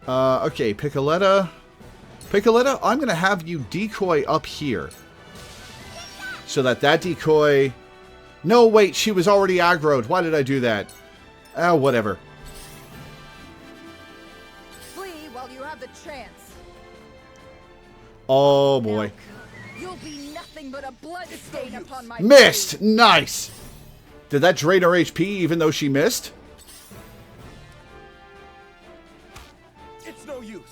Okay, Piccoletta. Piccoletta, I'm going to have you decoy up here. So that decoy... No, wait, she was already aggroed. Why did I do that? Whatever. Flee while you have the the chance. Oh boy. You'll be nothing but a blood stain upon my Missed! Nice! Did that drain her HP even though she missed? It's no use.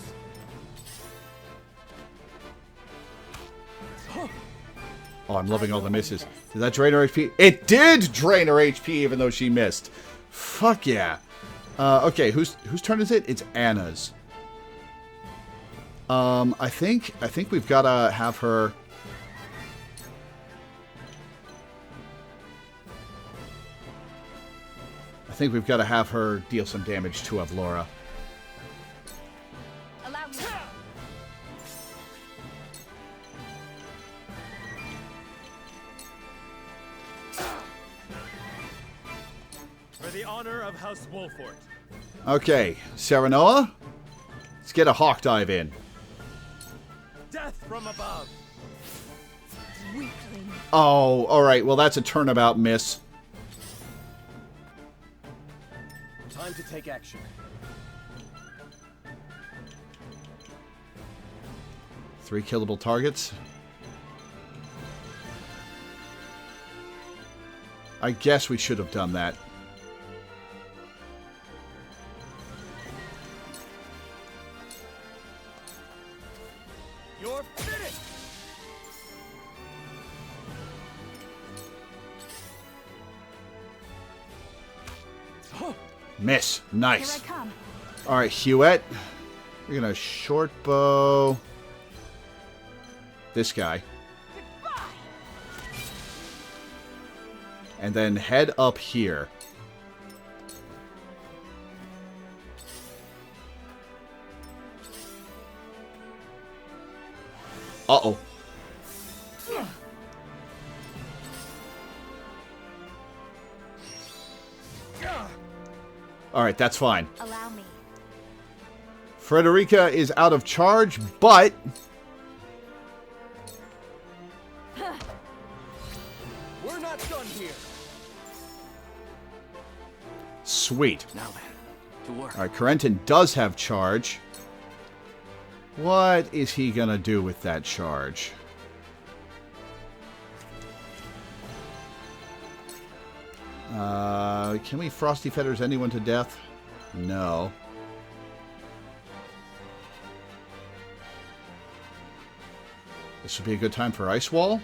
Oh, I'm loving all the misses. Did that drain her HP? It did drain her HP even though she missed. Fuck yeah. Okay, whose turn is it? It's Anna's. I think we've got to have her... I think we've got to have her deal some damage to Avlora. Allow me. For the honor of House Wolfort. Okay, Serenoa, let's get a hawk dive in. Death from above. weakling. Oh, alright, well that's a turnabout miss. Time to take action. Three killable targets. I guess we should have done that. You're finished. Miss. Nice. Here I come. Alright, Huette. We're gonna short bow this guy. And then head up here. Uh-oh. Alright, that's fine. Allow me. Frederica is out of charge, but... We're not done here. Sweet. Now then, to work. Alright, Corentin does have charge. What is he gonna do with that charge? Can we Frosty Feathers anyone to death? No. This would be a good time for Ice Wall.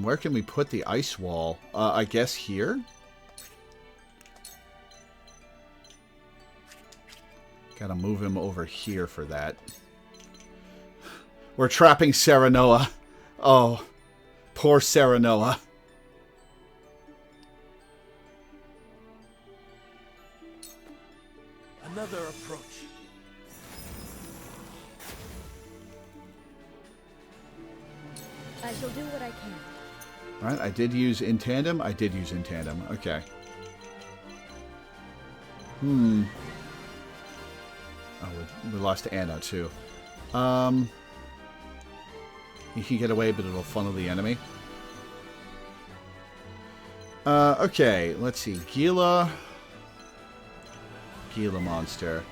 Where can we put the Ice Wall? I guess here? Gotta move him over here for that. We're trapping Serenoa. Oh, poor Serenoa. Another approach. I shall do what I can. Alright, I did use in tandem. I did use in tandem. Okay. Oh, we lost Anna, too. He can get away, but it'll funnel the enemy. Okay, let's see. Gila monster.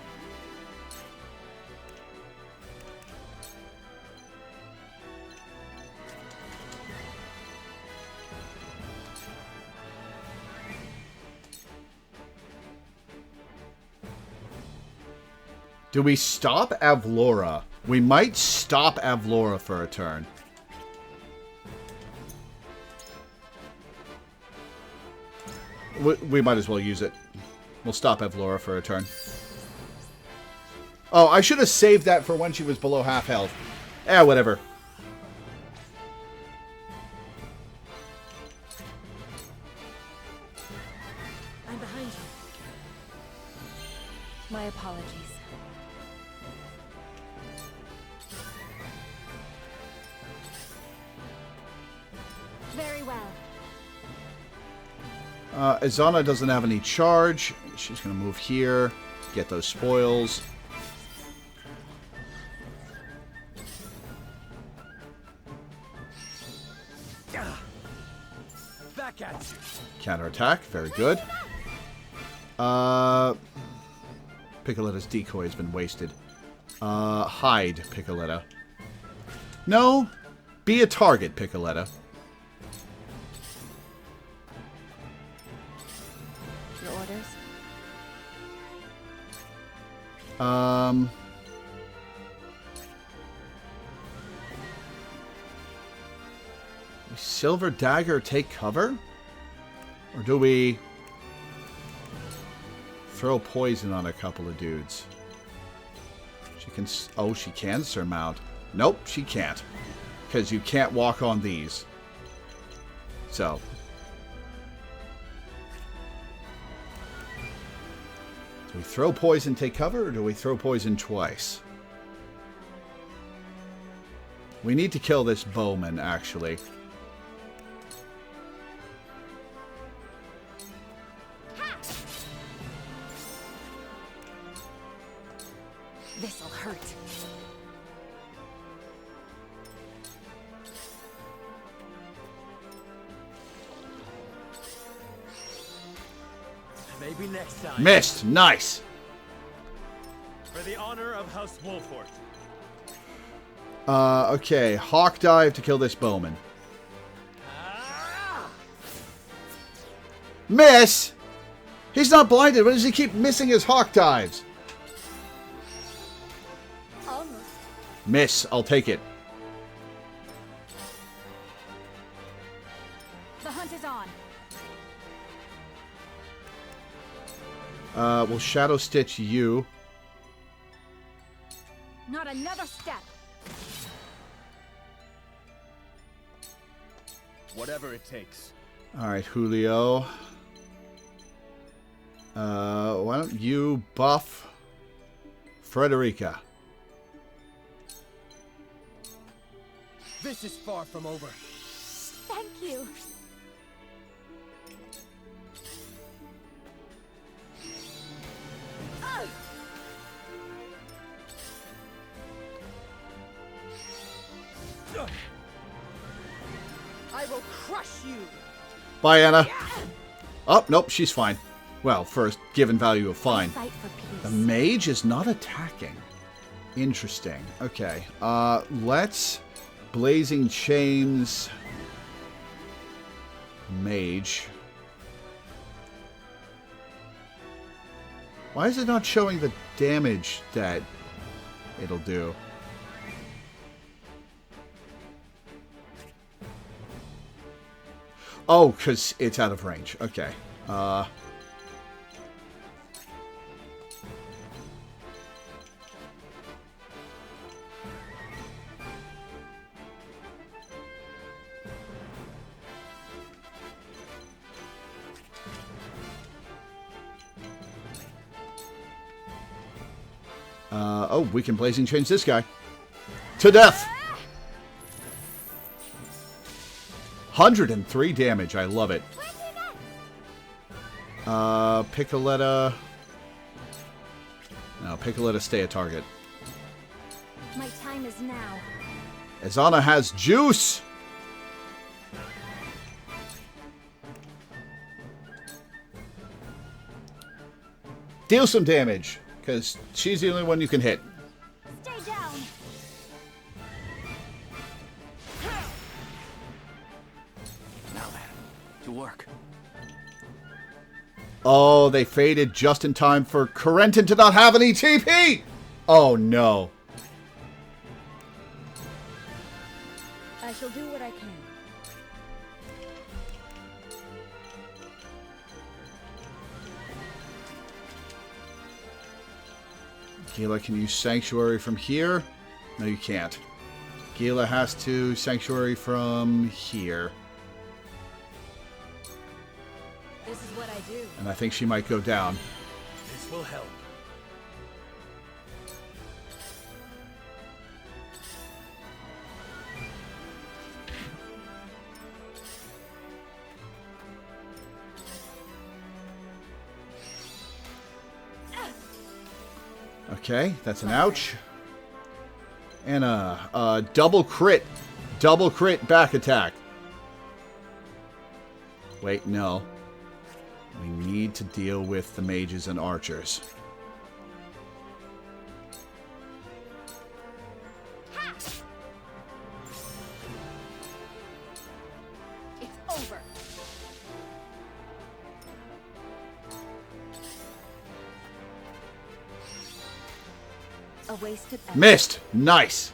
Do we stop Avlora? We might stop Avlora for a turn. We might as well use it. We'll stop Avlora for a turn. Oh, I should have saved that for when she was below half health. Eh, whatever. I'm behind you. My apologies. Very well. Azana doesn't have any charge. She's going to move here, get those spoils. Back at you. Counterattack, very good. Piccoletta's decoy has been wasted. Hide, Piccoletta. No, be a target, Piccoletta. Your orders? Silver Dagger take cover? Or do we throw poison on a couple of dudes? She can... Oh, she can surmount. Nope, she can't. Because you can't walk on these. So. Do we throw poison, take cover, or do we throw poison twice? We need to kill this bowman, actually. This'll hurt. Maybe next time. Missed! Nice! For the honor of House Wolfort. Okay. Hawk dive to kill this bowman. Miss! He's not blinded. Why does he keep missing his hawk dives? Almost. Miss. I'll take it. The hunt is on. We'll Shadow Stitch you. Not another step. Whatever it takes. Alright, Julio. Why don't you buff Frederica? This is far from over. Thank you. I will crush you. Bye, Anna. Oh, nope, she's fine. Well, first, given value of fine. Fight for peace. The mage is not attacking. Interesting. Okay. Let's Blazing Chains mage. Why is it not showing the damage that it'll do? Oh, because it's out of range. Okay. Oh, we can Blazing Change this guy. To death! 103 damage. I love it. Piccoletta. No, Piccoletta stay a target. My time is now. Azana has juice! Deal some damage, because she's the only one you can hit. Stay down. Now then, to work. Oh, they faded just in time for Corentin to not have any TP! Oh, no. I shall do what I can. Gila can use Sanctuary from here. No, you can't. Gila has to Sanctuary from here. This is what I do. And I think she might go down. This will help. Okay, that's an ouch. And a double crit. Double crit back attack. Wait, no. We need to deal with the mages and archers. over. A wasted effort. Missed. Nice.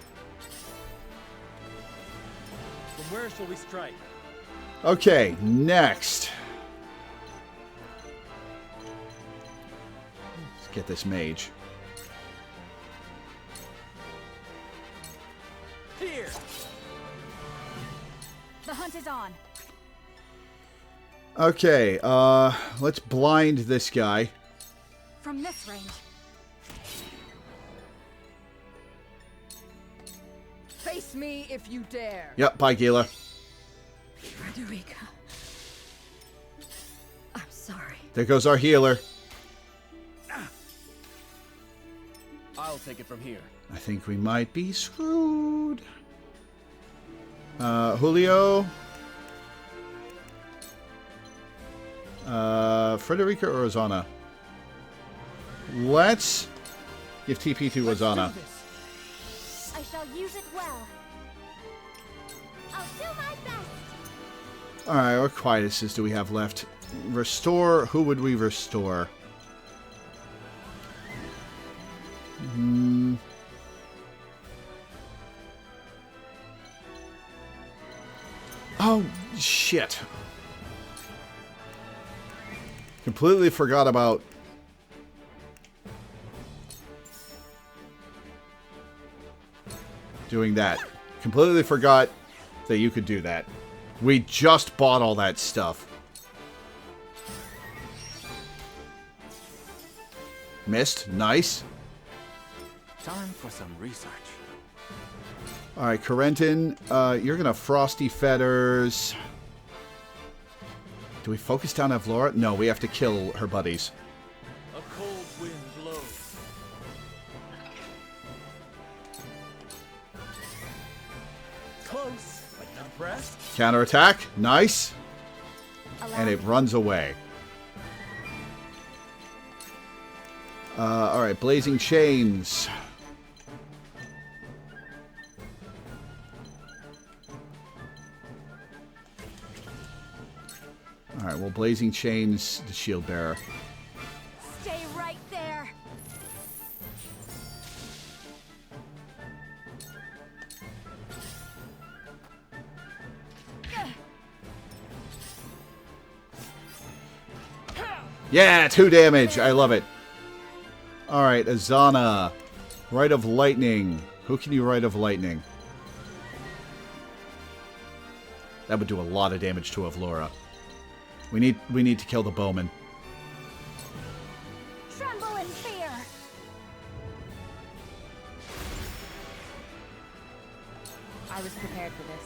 From where shall we strike? Okay, next. Let's get this mage. Here! The hunt is on. Okay, let's blind this guy. From this range. Face me if you dare. Yep, bye, Gila. Frederica. I'm sorry. There goes our healer. I'll take it from here. I think we might be screwed. Julio. Frederica or Ozana? Let's give TP to Ozana. I shall use it well. I'll do my best. Alright, what quietuses do we have left? Restore. Who would we restore? Oh, shit. Completely forgot about... doing that. Completely forgot that you could do that. We just bought all that stuff. Missed. Nice. Time for some research. Alright, Corentin, you're gonna Frosty Fetters. Do we focus down Avlora? No, we have to kill her buddies. A cold wind blows. Close, but not pressed. Counterattack. Nice. And it runs away. Alright, Blazing Chains. Alright, well, Blazing Chains, the shield bearer. Stay right there. Yeah, 2 damage. I love it. Alright, Azana. Rite of Lightning. Who can you Rite of Lightning? That would do a lot of damage to Avlora. We need to kill the bowman. Tremble in fear. I was prepared for this.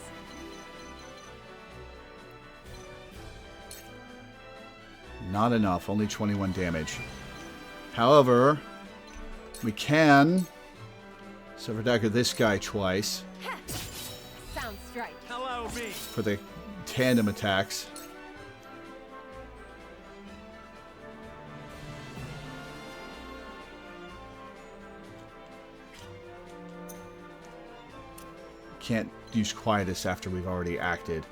Not enough. Only 21 damage. However, we can Silver Dagger this guy twice Sound strike. Allow me. for the tandem attacks. Can't use Quietus after we've already acted.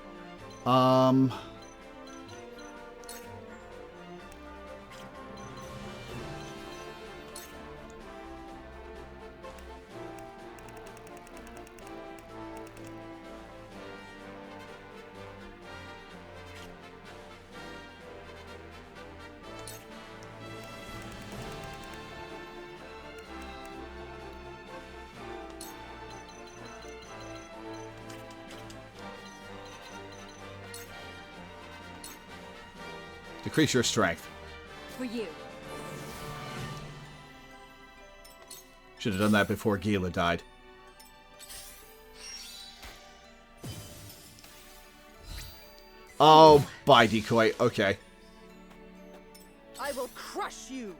Decrease your strength. For you. Should have done that before Gila died. Oh, bye, Decoy. Okay. I will crush you.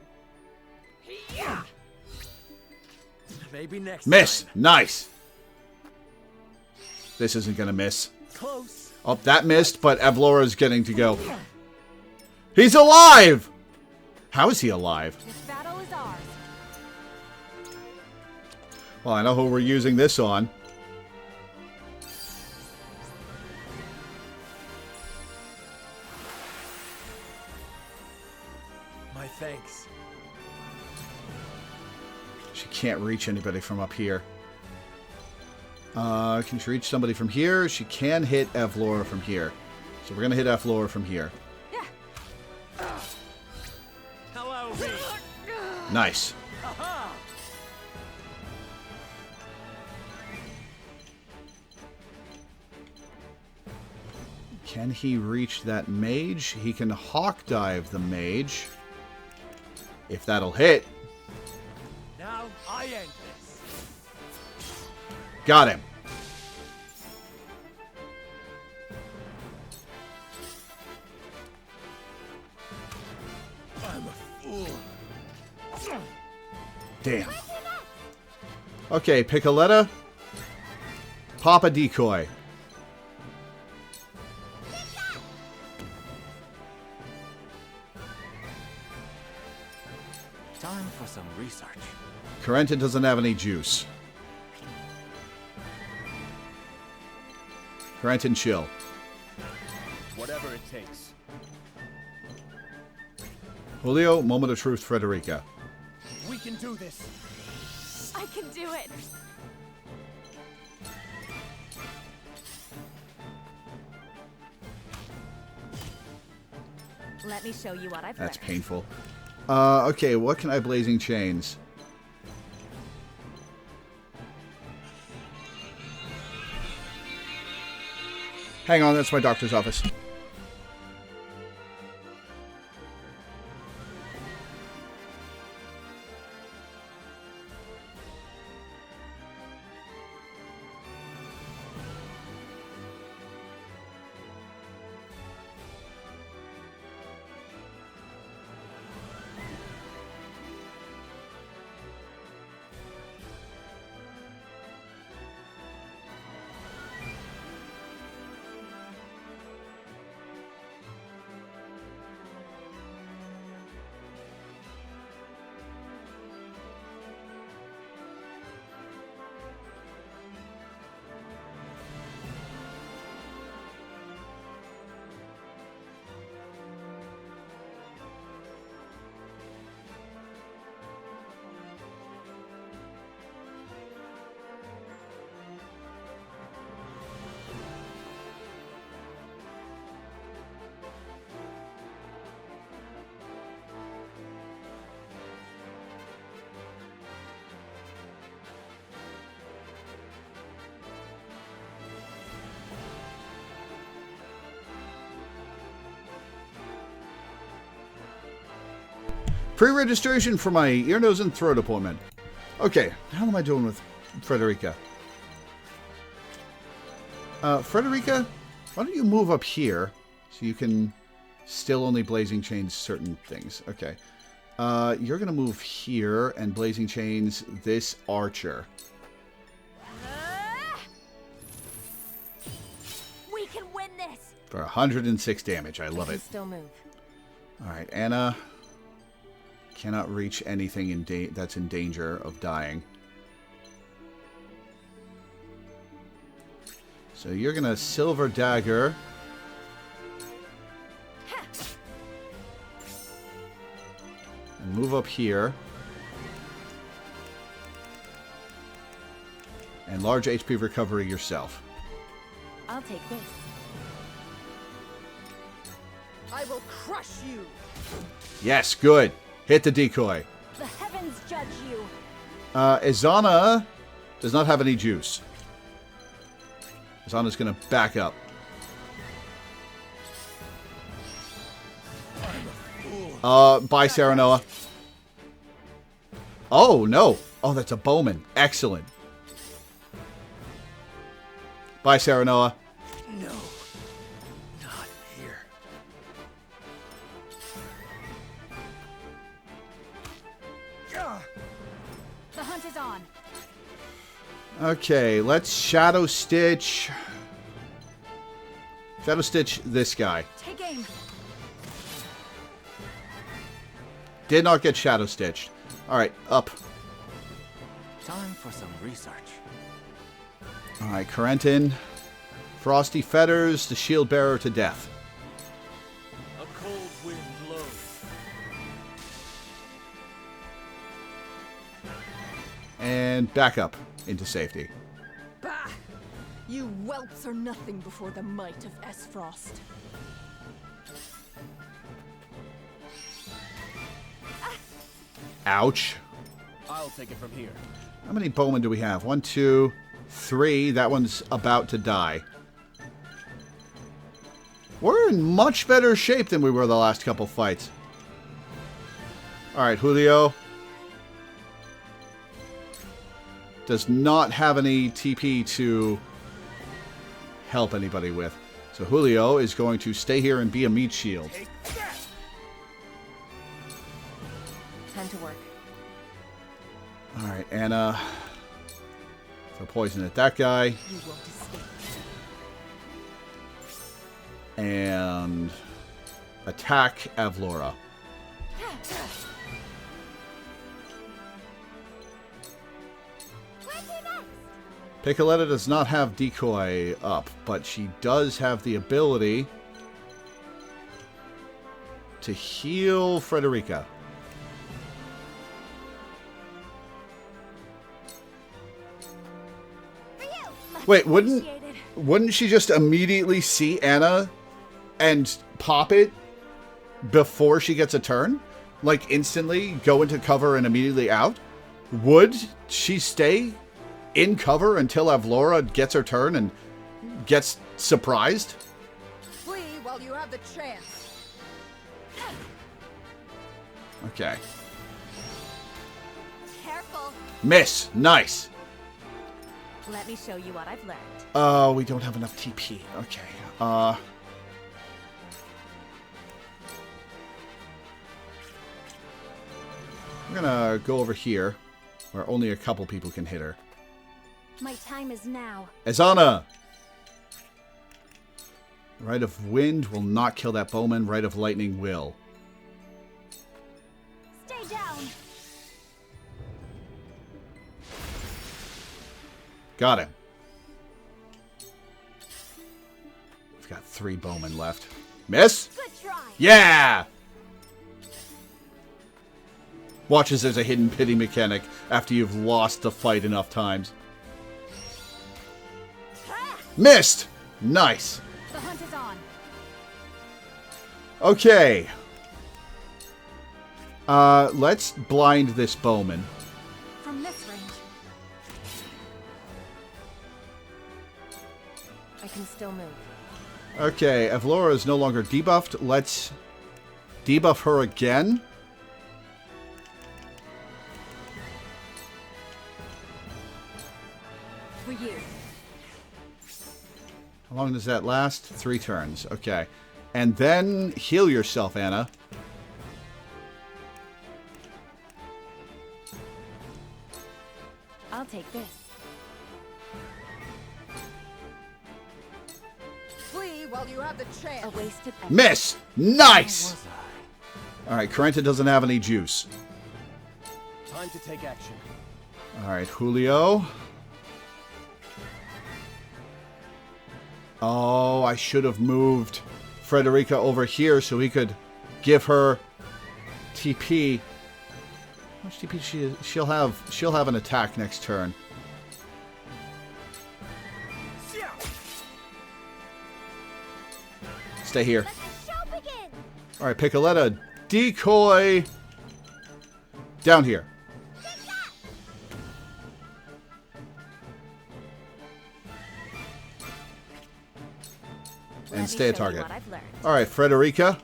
Maybe next Miss. time. Nice. This isn't going to miss. Close. Oh, that missed, but Avlora's getting to go. He's alive! How is he alive? This battle is ours. Well, I know who we're using this on. My thanks. She can't reach anybody from up here. Can she reach somebody from here? She can hit Evlora from here. So we're going to hit Evlora from here. Hello, me. Nice. Can he reach that mage? He can hawk dive the mage. If that'll hit. Now I end this. Got him. I'm a fool. Damn. Okay, Piccoletta. Pop a decoy. Time for some research. Corentin doesn't have any juice. Corentin, chill. Whatever it takes. Julio, moment of truth, Frederica. We can do this. I can do it. Let me show you what I've That's learned. painful. Okay, what can I blazing chains? Hang on, that's my doctor's office. Pre-registration for my ear, nose, and throat appointment. Okay, how am I doing with Frederica? Frederica, why don't you move up here so you can still only blazing chains certain things. Okay. You're going to move here and blazing chains this archer. We can win this. For 106 damage. I love it. Still move. Alright, Anna cannot reach anything that's in danger of dying. So you're going to silver dagger. And move up here. And large HP recovery yourself. I'll take this. I will crush you. Yes, good. Hit the decoy. The heavens judge you. Izana does not have any juice. Izana's going to back up. Bye, Sarah Noah. Oh, no. Oh, that's a bowman. Excellent. Bye, Sarah Noah. No. Not here. The hunt is on. Okay, let's Shadow Stitch. Shadow Stitch this guy. Take aim. Did not get Shadow Stitched. Alright, up. Time for some research. Alright, Corentin. Frosty Fetters, the shield bearer to death. A cold wind blows. And back up into safety. Bah! You whelps are nothing before the might of S-Frost. Ouch. I'll take it from here. How many bowmen do we have? 1, 2, 3. That one's about to die. We're in much better shape than we were the last couple fights. Alright, Julio. Does not have any TP to help anybody with. So Julio is going to stay here and be a meat shield. Time to work. Alright, Anna. Throw poison at that guy. You won't escape. And attack Avlora. Piccoletta does not have decoy up, but she does have the ability to heal Frederica. Wait, wouldn't she just immediately see Anna and pop it before she gets a turn? Like instantly go into cover and immediately out? Would she stay in cover until Avlora gets her turn and gets surprised? Flee while you have the chance. Okay. Careful. Miss. Nice. Let me show you what I've learned. Oh, we don't have enough TP. Okay. We're gonna go over here, where only a couple people can hit her. My time is now. Azana! Rite of Wind will not kill that bowman. Rite of Lightning will. Stay down. Got him. We've got 3 bowmen left. Miss? Good try. Yeah! Watch as there's a hidden pity mechanic after you've lost the fight enough times. Missed! Nice. The hunt is on. Okay. Let's blind this bowman. From this range. I can still move. Okay, Avlora is no longer debuffed. Let's debuff her again. For you. How long does that last? 3 turns. Okay. And then heal yourself, Anna. I'll take this. Flee while you have the chance. A wasted effort. Miss! Nice! Alright, Carenta doesn't have any juice. Time to take action. Alright, Julio. Oh, I should have moved Frederica over here so he could give her TP. How much TP she'll have an attack next turn. Stay here. Alright, Piccoletta, decoy down here. And stay a target. Alright, Frederica.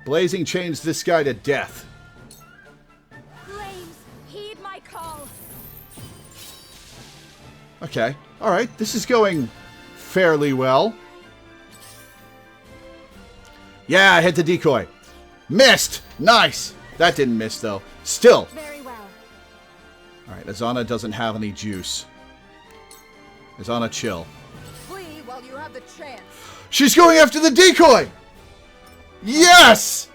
Blazing chains this guy to death. Flames, heed my call. Okay. Alright, this is going fairly well. Yeah, I hit the decoy. Missed! Nice! That didn't miss, though. Still. Very well. Alright, Azana doesn't have any juice. Azana, chill. Flee while you have the chance. She's going after the decoy! Yes!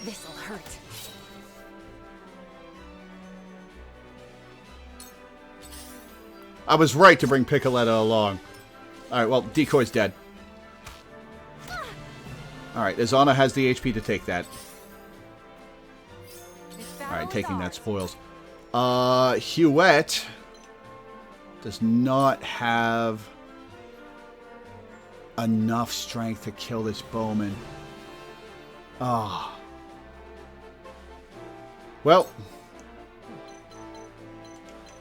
This'll hurt. I was right to bring Piccoletta along. Alright, well, Decoy's dead. Alright, Azana has the HP to take that. Alright, taking that spoils. Huette does not have enough strength to kill this bowman. Ah. Well,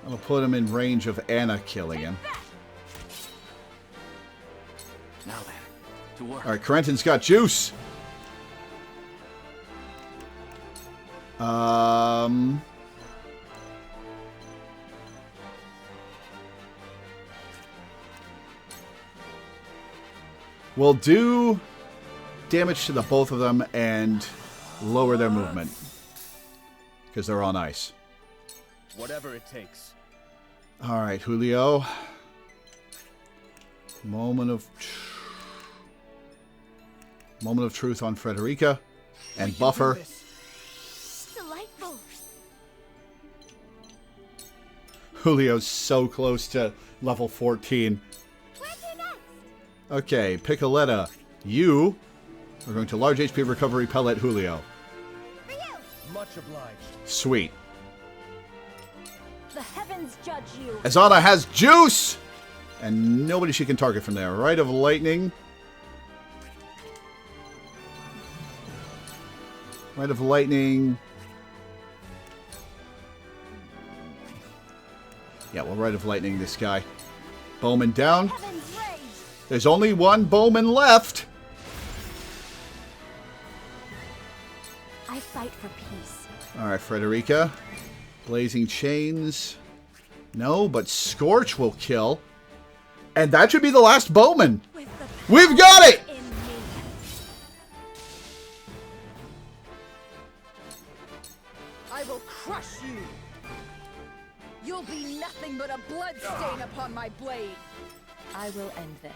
I'm going to put him in range of Anna killing him. Now then, to work. Alright, Corentin's got juice. We'll do damage to the both of them and lower their movement. Because they're on ice. Whatever it takes. Alright, Julio. Moment of truth on Frederica. And buffer. Delightful. Julio's so close to level 14. Okay, Piccoletta, you are going to large HP recovery pellet Julio. For you. Much obliged. Sweet. The heavens judge you. Azana has juice! And nobody she can target from there. Rite of Lightning. Rite of Lightning. Yeah, we'll Rite of Lightning this guy. Bowman down. There's only one bowman left. I fight for peace. Alright, Frederica. Blazing Chains. No, but Scorch will kill. And that should be the last bowman. We've got it! I will crush you. You'll be nothing but a blood stain upon my blade. I will end this.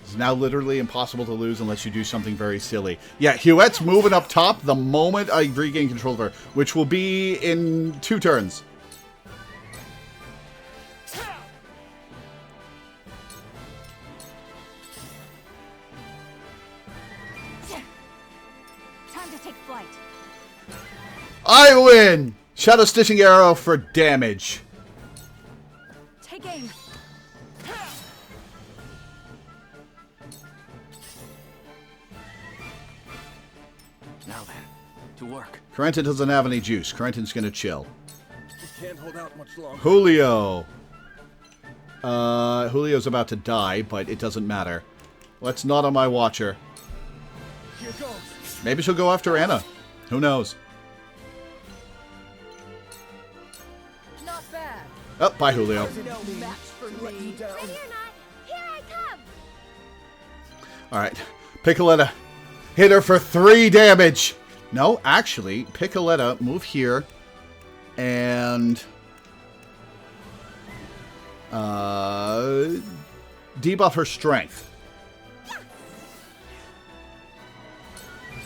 It's now literally impossible to lose unless you do something very silly. Yeah, Huette's moving up top the moment I regain control of her, which will be in 2 turns. Time to take flight. I win! Shadow Stitching Arrow for damage. Take aim. Now then, to work. Corentin doesn't have any juice. Corentin's gonna chill. We can't hold out much longer. Julio. Julio's about to die, but it doesn't matter. Let's not on my watcher. Here goes. Maybe she'll go after Anna. Who knows? Not bad. Oh, bye, Julio. No match for me. Ready or not, here I come. Alright. Piccoletta. Hit her for 3 damage. No, actually, Piccoletta, move here. And... debuff her strength.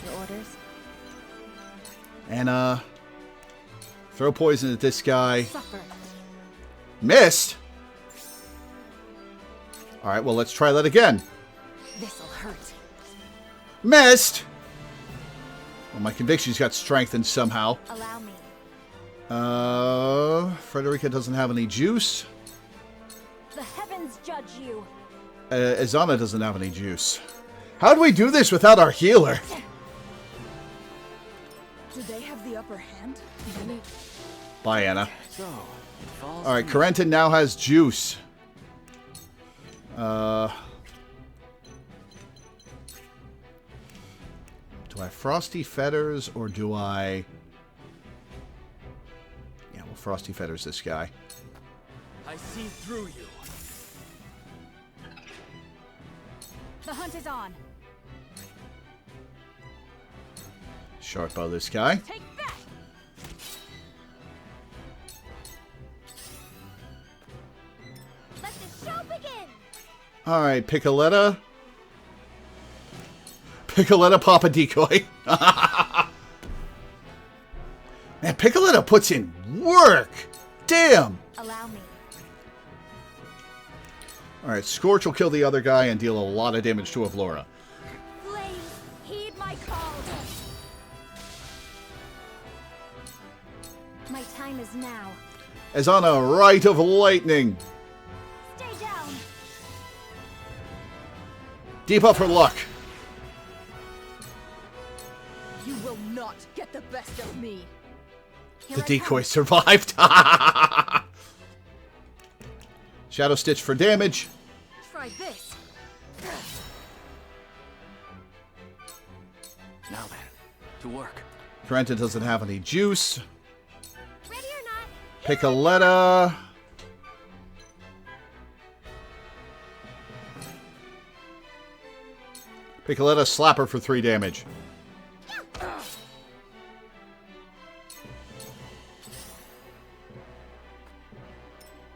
Your orders? And, throw poison at this guy. Suffer. Missed? Alright, well, let's try that again. This'll hurt. Missed! Well, my conviction's got strengthened somehow. Allow me. Frederica doesn't have any juice. The heavens judge you. Azana doesn't have any juice. How do we do this without our healer? Do they have the upper hand? Bye, Anna. So, it falls. Alright, Corentin now has juice. Do I Frosty Fetters or do I... Yeah, well, Frosty Fetters this guy. I see through you. The hunt is on. Short bow this guy. Take that. Let the show begin. Alright, Piccoletta. Piccoletta, pop a decoy. Man, Piccoletta puts in work. Damn. Allow me. Alright, Scorch will kill the other guy and deal a lot of damage to Avlora. Flames, heed my call. My time is now. As on a Rite of Lightning. Stay down. Deepa for luck. You will not get the best of me. Here The I come. decoy survived. Shadow Stitch for damage. Try this. Now then, to work. Corentin doesn't have any juice. Ready or not? Piccoletta. Piccoletta slapper for 3 damage.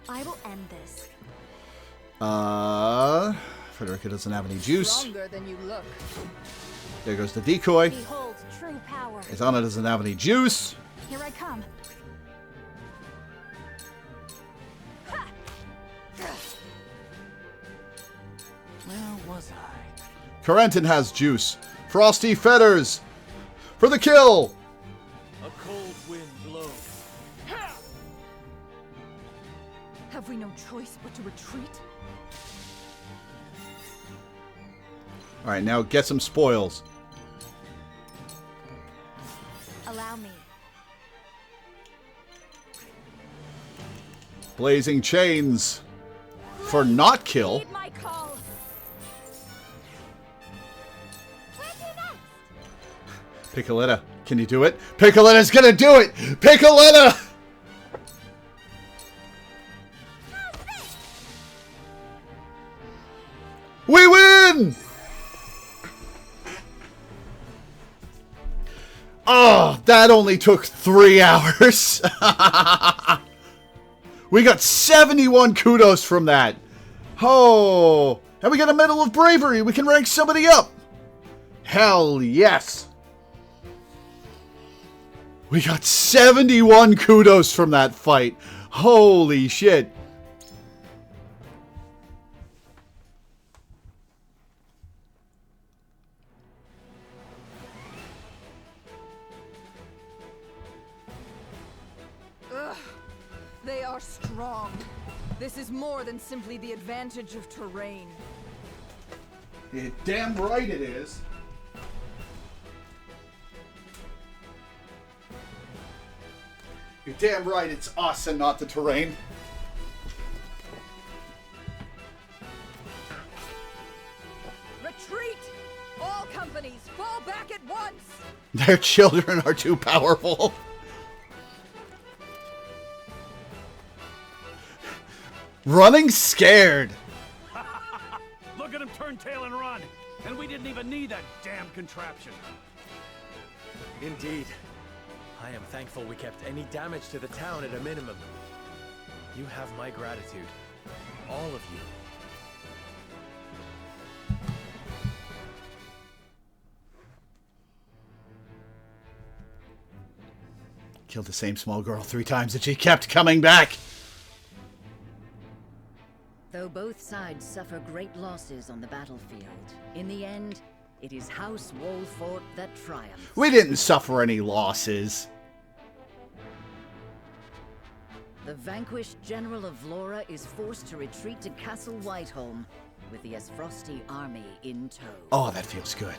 I will end this. Frederica doesn't have any juice. Stronger than you look. There goes the decoy. Behold true power. Izana doesn't have any juice. Here I come. Where was I? Corentin has juice. Frosty Feathers for the kill. A cold wind blows. Have we no choice but to retreat? All right, now get some spoils. Allow me. Blazing chains for not kill. Heed my call. Where to next? Piccoletta, can you do it? Piccoletta's gonna do it! Piccoletta! We win! Oh, that only took 3 hours. We got 71 kudos from that. Oh, and we got a Medal of Bravery. We can rank somebody up. Hell yes. We got 71 kudos from that fight. Holy shit. They are strong. This is more than simply the advantage of terrain. Yeah, damn right it is. You're damn right it's us and not the terrain. Retreat! All companies, fall back at once! Their children are too powerful. Running scared. Look at him turn tail and run. And we didn't even need that damn contraption. Indeed. I am thankful we kept any damage to the town at a minimum. You have my gratitude. All of you. Killed the same small girl 3 times and she kept coming back. Though both sides suffer great losses on the battlefield, in the end, it is House Wolfort that triumphs. We didn't suffer any losses. The vanquished General of Vlora is forced to retreat to Castle Whiteholm, with the Esfrosti army in tow. Oh, that feels good.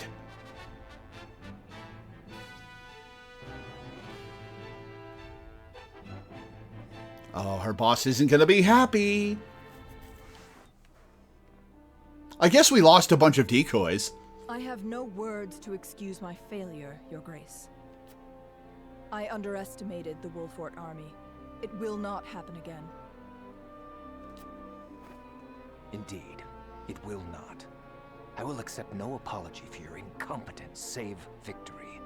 Oh, her boss isn't going to be happy. I guess we lost a bunch of decoys. I have no words to excuse my failure, Your Grace. I underestimated the Wolfort army. It will not happen again. Indeed, it will not. I will accept no apology for your incompetence, save victory.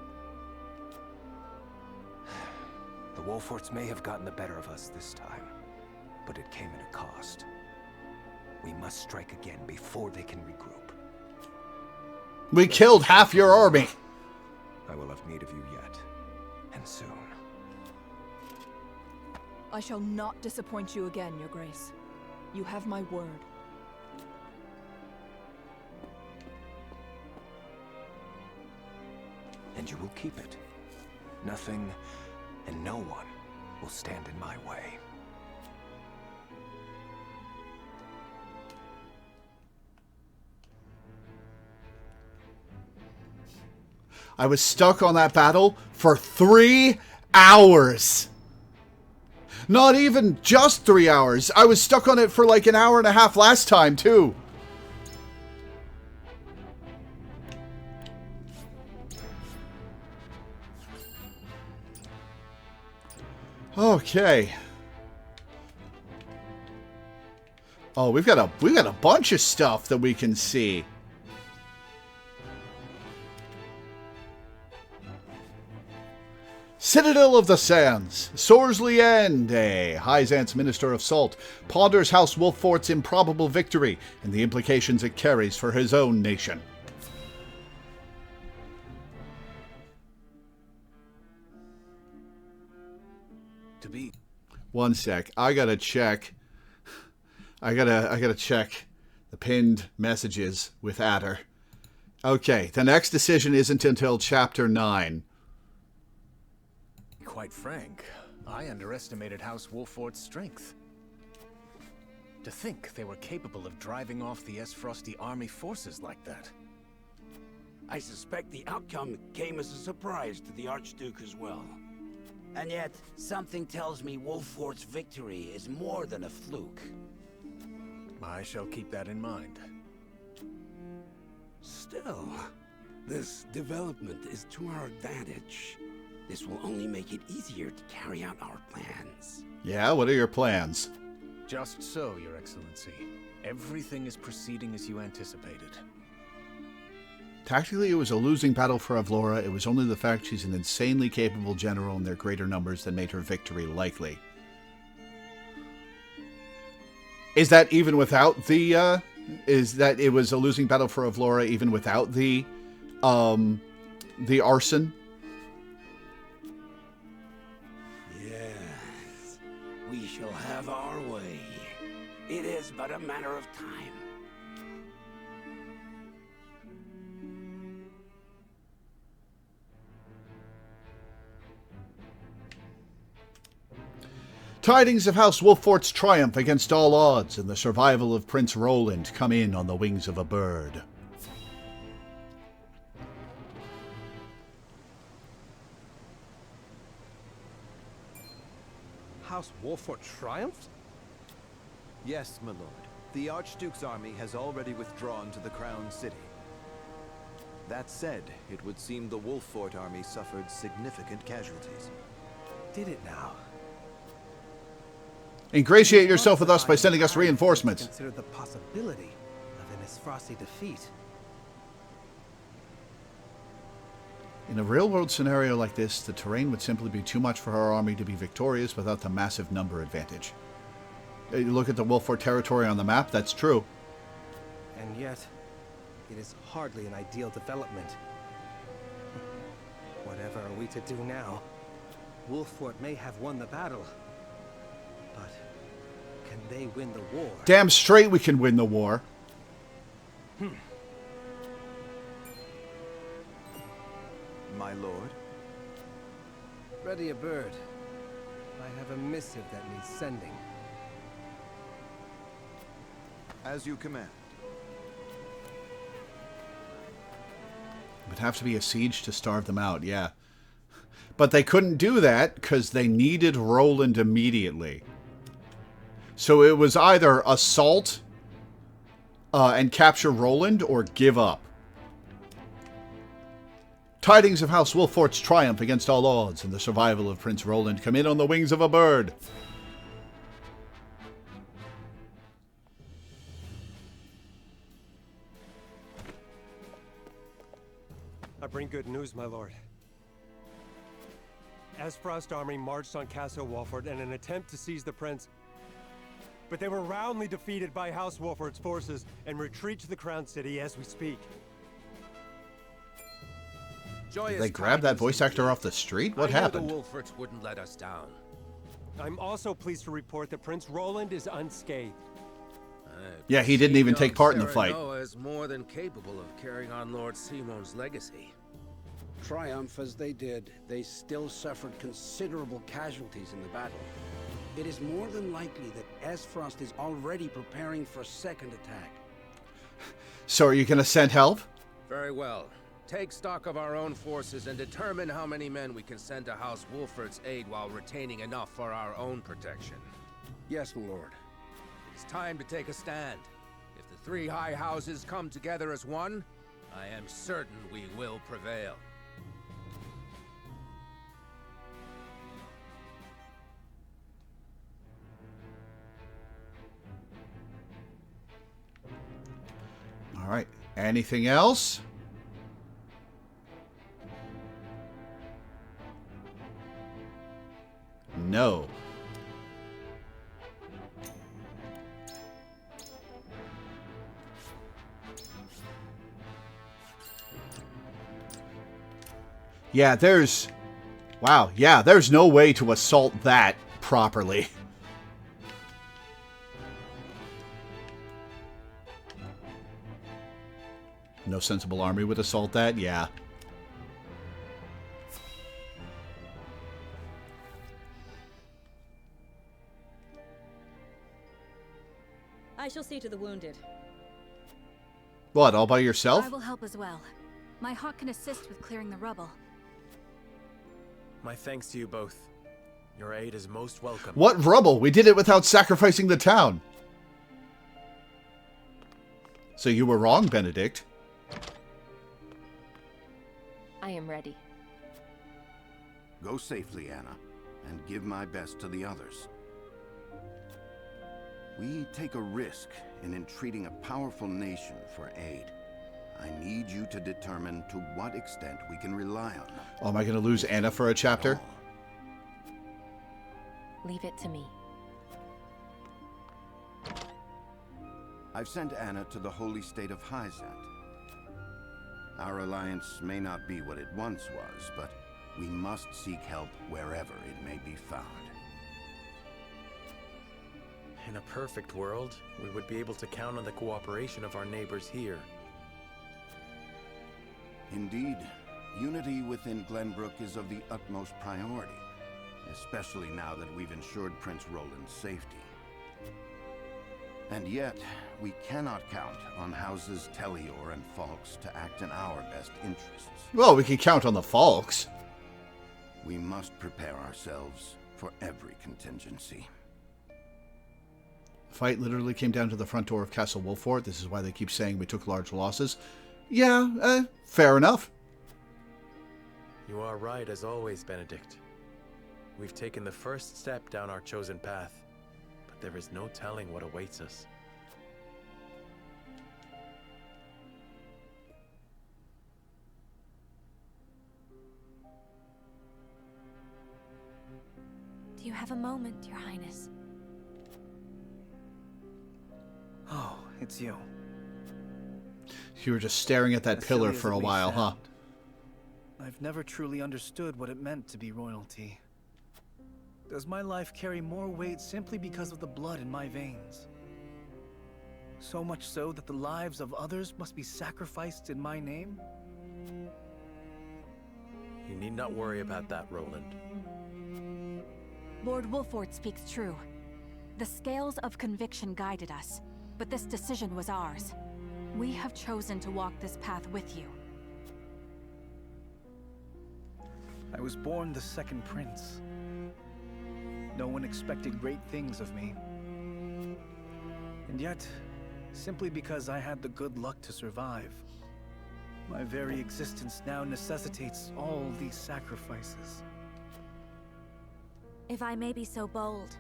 The Wolforts may have gotten the better of us this time, but it came at a cost. We must strike again before they can regroup. We killed half your army. I will have need of you yet, and soon. I shall not disappoint you again, Your Grace. You have my word. And you will keep it. Nothing and no one will stand in my way. I was stuck on that battle for 3 hours. Not even just 3 hours. I was stuck on it for like an hour and a half last time, too. Okay. Oh, we've got a bunch of stuff that we can see. Citadel of the Sands. Sorsley Ende, Hyzant's Minister of Salt, ponders House Wolffort's improbable victory and the implications it carries for his own nation. To be. One sec. I gotta check. I gotta check the pinned messages with Adder. Okay, the next decision isn't until Chapter 9. Quite frank, I underestimated House Wolffort's strength. To think they were capable of driving off the Frosty army forces like that. I suspect the outcome came as a surprise to the Archduke as well. And yet, something tells me Wolffort's victory is more than a fluke. I shall keep that in mind. Still, this development is to our advantage. This will only make it easier to carry out our plans. Yeah, what are your plans? Just so, Your Excellency. Everything is proceeding as you anticipated. Tactically, it was a losing battle for Avlora. It was only the fact she's an insanely capable general and their greater numbers that made her victory likely. Is that even without the, is that it was a losing battle for Avlora even without the arson? Yes, we shall have our way. It is but a matter of time. Tidings of House Wolffort's triumph against all odds and the survival of Prince Roland come in on the wings of a bird. House Wolffort triumphed? Yes, my lord. The Archduke's army has already withdrawn to the Crown City. That said, it would seem the Wolffort army suffered significant casualties. Did it now? Ingratiate yourself with us by sending us reinforcements. Consider the possibility of an Frosty defeat. In a real-world scenario like this, the terrain would simply be too much for our army to be victorious without the massive number advantage. You look at the Wolffort territory on the map, that's true. And yet, it is hardly an ideal development. Whatever are we to do now? Wolffort may have won the battle, but can they win the war? Damn straight we can win the war. My lord? Ready a bird. I have a missive that needs sending. As you command. It would have to be a siege to starve them out, yeah. But they couldn't do that because they needed Roland immediately. So it was either assault and capture Roland or give up. Tidings of House Wolffort's triumph against all odds and the survival of Prince Roland come in on the wings of a bird. I bring good news, my lord. Esfrost army marched on Castle Wolffort in an attempt to seize the prince, but they were roundly defeated by House Wolffort's forces and retreat to the Crown City as we speak. Did they grab that voice actor off the street? What happened? The Wolfforts wouldn't let us down. I'm also pleased to report that Prince Roland is unscathed. Yeah, he didn't even take part in the fight. Noah is more than capable of carrying on Lord Simon's legacy. Triumph as they did, they still suffered considerable casualties in the battle. It is more than likely that Esfrost is already preparing for a second attack. So are you going to send help? Very well. Take stock of our own forces and determine how many men we can send to House Wolford's aid while retaining enough for our own protection. Yes, Lord. It's time to take a stand. If the three high houses come together as one, I am certain we will prevail. All right. Anything else? No. Yeah, there's... Wow, yeah, there's no way to assault that properly. No sensible army would assault that? Yeah. I shall see to the wounded. What, all by yourself? I will help as well. My hawk can assist with clearing the rubble. My thanks to you both. Your aid is most welcome. What rubble? We did it without sacrificing the town. So you were wrong, Benedict. I am ready. Go safely, Anna, and give my best to the others. We take a risk in entreating a powerful nation for aid. I need you to determine to what extent we can rely on them. Oh, am I going to lose Anna for a chapter? Leave it to me. I've sent Anna to the holy state of Hyzat. Our alliance may not be what it once was, but we must seek help wherever it may be found. In a perfect world, we would be able to count on the cooperation of our neighbors here. Indeed, unity within Glenbrook is of the utmost priority, especially now that we've ensured Prince Roland's safety. And yet, we cannot count on houses Tellior and Falks to act in our best interests. Well, we can count on the Falks. We must prepare ourselves for every contingency. The fight literally came down to the front door of Castle Wolfort. This is why they keep saying we took large losses. Yeah, fair enough. You are right as always, Benedict. We've taken the first step down our chosen path, but there is no telling what awaits us. Do you have a moment, Your Highness? Oh, it's you. You were just staring at that pillar Silly as for a it may while, huh? sound, I've never truly understood what it meant to be royalty. Does my life carry more weight simply because of the blood in my veins? So much so that the lives of others must be sacrificed in my name? You need not worry about that, Roland. Lord Wolfort speaks true. The scales of conviction guided us, but this decision was ours. We have chosen to walk this path with you. I was born the second prince. No one expected great things of me. And yet, simply because I had the good luck to survive, my very existence now necessitates all these sacrifices. If I may be so bold,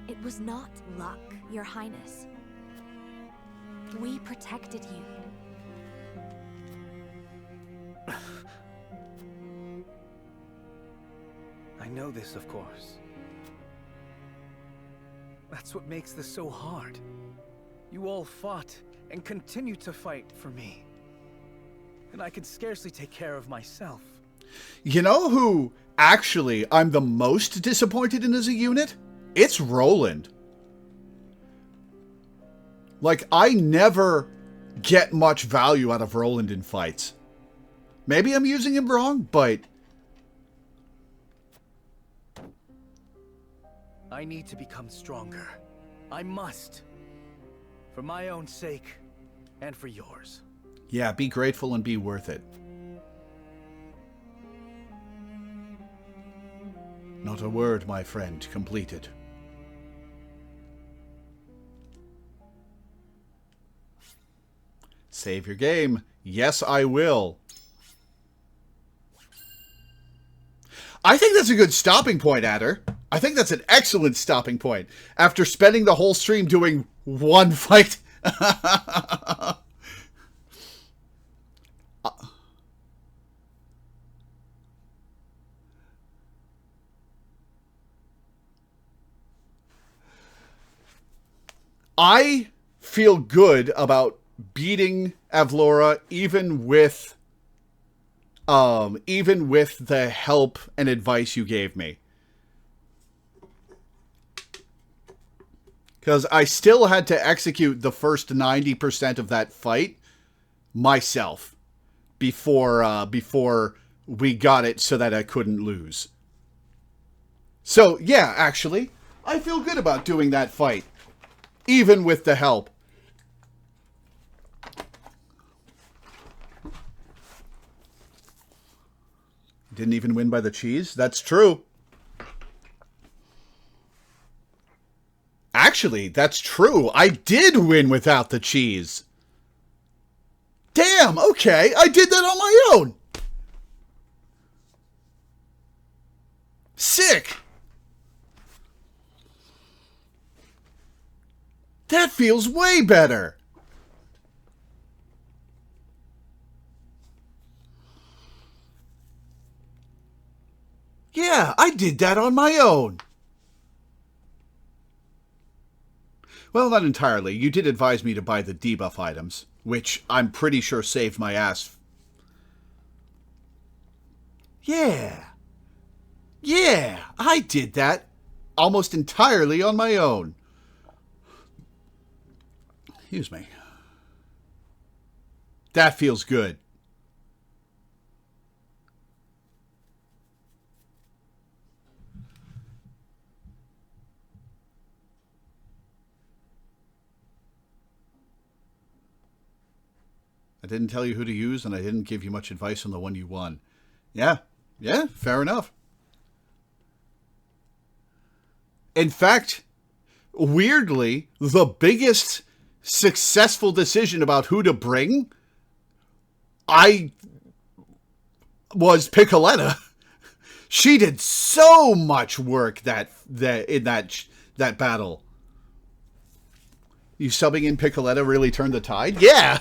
it was not luck, Your Highness. We protected you. I know this, of course. That's what makes this so hard. You all fought and continue to fight for me. And I can scarcely take care of myself. You know who actually I'm the most disappointed in as a unit? It's Roland. Like, I never get much value out of Roland in fights. Maybe I'm using him wrong, but... I need to become stronger. I must. For my own sake, and for yours. Yeah, be grateful and be worth it. Not a word, my friend. Completed. Save your game. Yes, I will. I think that's a good stopping point, Adder. I think that's an excellent stopping point. After spending the whole stream doing one fight. I feel good about beating Avlora even with the help and advice you gave me. Because I still had to execute the first 90% of that fight myself before we got it so that I couldn't lose. So, yeah, actually, I feel good about doing that fight, even with the help. Didn't even win by the cheese? That's true. Actually, that's true. I did win without the cheese. Damn, okay. I did that on my own. Sick. That feels way better. Yeah, I did that on my own. Well, not entirely. You did advise me to buy the debuff items, which I'm pretty sure saved my ass. Yeah. Yeah, I did that almost entirely on my own. Excuse me. That feels good. I didn't tell you who to use, and I didn't give you much advice on the one you won. Yeah, fair enough. In fact, weirdly, the biggest successful decision about who to bring, was Piccoletta. She did so much work in that battle. You subbing in Piccoletta really turned the tide? Yeah.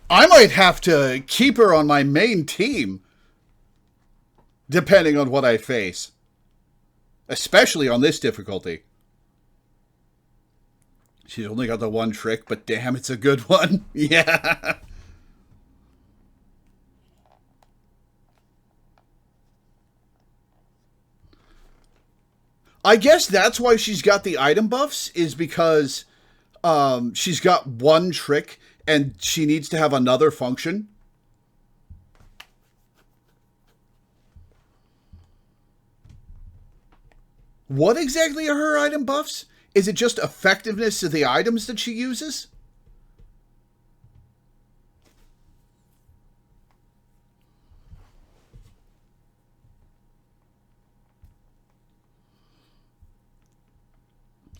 I might have to keep her on my main team, depending on what I face. Especially on this difficulty. She's only got the one trick, but damn, it's a good one. Yeah. I guess that's why she's got the item buffs, is because she's got one trick and she needs to have another function. What exactly are her item buffs? Is it just effectiveness of the items that she uses?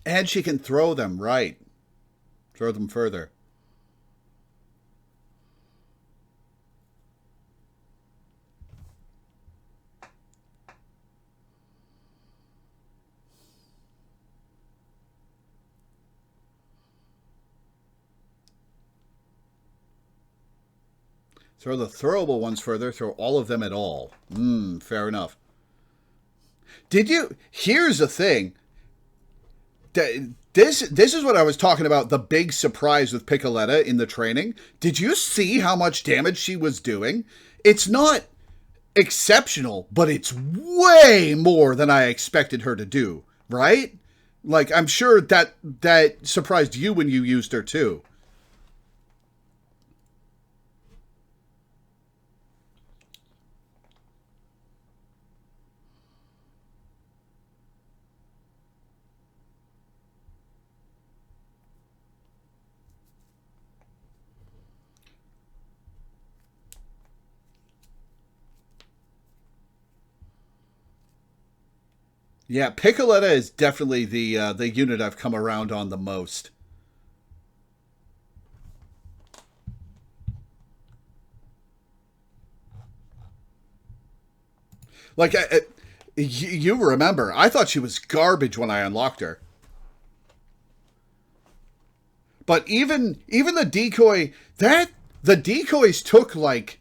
And she can throw them, right. Throw them further. Throw the throwable ones further. Throw all of them at all. Fair enough. Did you... Here's the thing. This is what I was talking about, the big surprise with Piccoletta in the training. Did you see how much damage she was doing? it's not exceptional, but it's way more than I expected her to do, right? Like, I'm sure that surprised you when you used her too. Yeah, Piccoletta is definitely the unit I've come around on the most. Like, you remember, I thought she was garbage when I unlocked her. But even the decoy, the decoys took like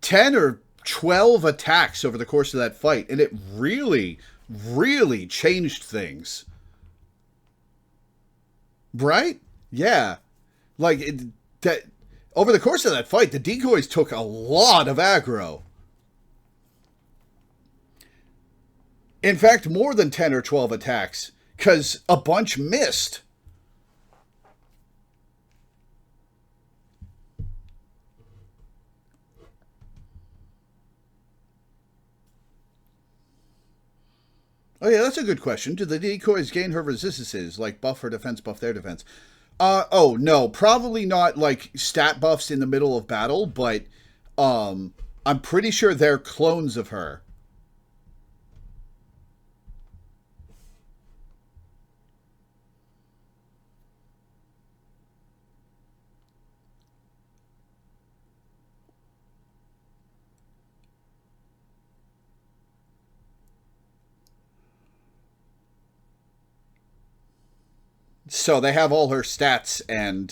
10 or 12 attacks over the course of that fight, and it really, really changed things. Right? Yeah. Like, that over the course of that fight, the decoys took a lot of aggro. In fact, more than 10 or 12 attacks, because a bunch missed. Oh yeah, that's a good question. Do the decoys gain her resistances, like buff her defense, buff their defense? Oh no, probably not like stat buffs in the middle of battle, but I'm pretty sure they're clones of her. So they have all her stats and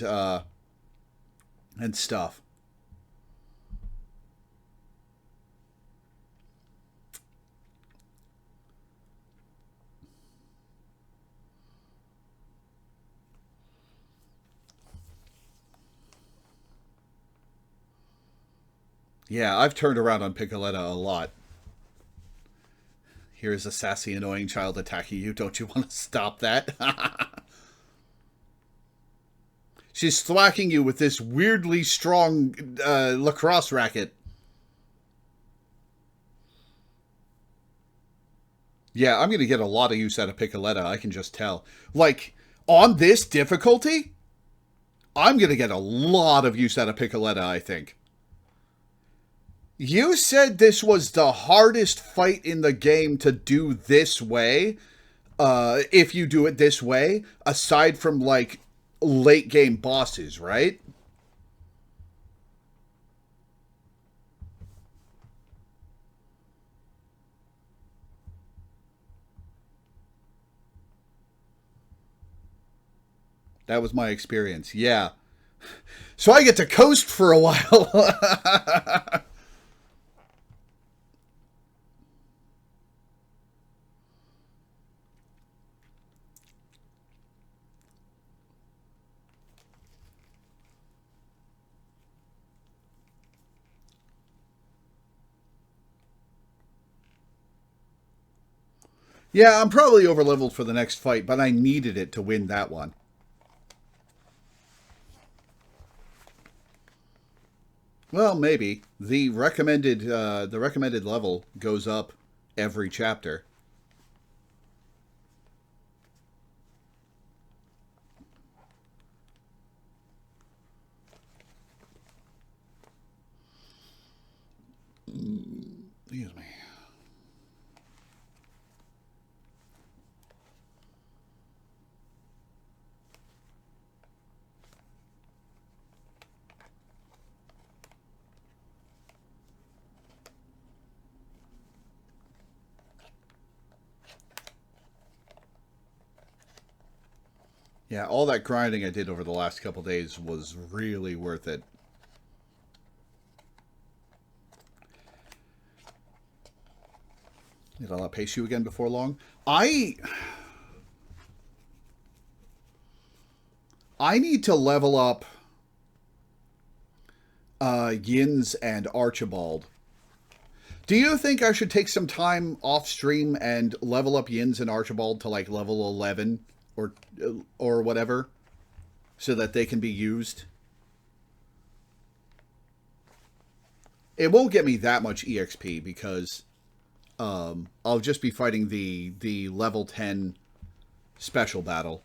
stuff. Yeah, I've turned around on Piccoletta a lot. Here's a sassy, annoying child attacking you. Don't you want to stop that? She's thwacking you with this weirdly strong lacrosse racket. Yeah, I'm going to get a lot of use out of Piccoletta, I can just tell. Like, on this difficulty, I'm going to get a lot of use out of Piccoletta, I think. You said this was the hardest fight in the game to do this way, if you do it this way, aside from, like, late game bosses, right? That was my experience, yeah. So I get to coast for a while. Yeah, I'm probably overleveled for the next fight, but I needed it to win that one. Well, maybe. The recommended level goes up every chapter. Excuse me. Yeah, all that grinding I did over the last couple days was really worth it. Did I pace you again before long? I need to level up Yins and Archibald. Do you think I should take some time off stream and level up Yins and Archibald to like level 11 or whatever, so that they can be used? It won't get me that much EXP because I'll just be fighting the level 10 special battle.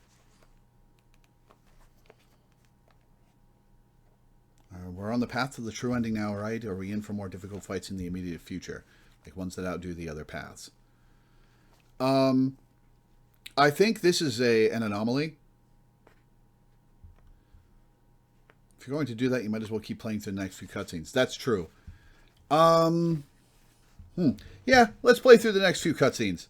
We're on the path to the true ending now, right? Or are we in for more difficult fights in the immediate future? Like ones that outdo the other paths. I think this is an anomaly. If you're going to do that, you might as well keep playing through the next few cutscenes. That's true. Yeah, let's play through the next few cutscenes.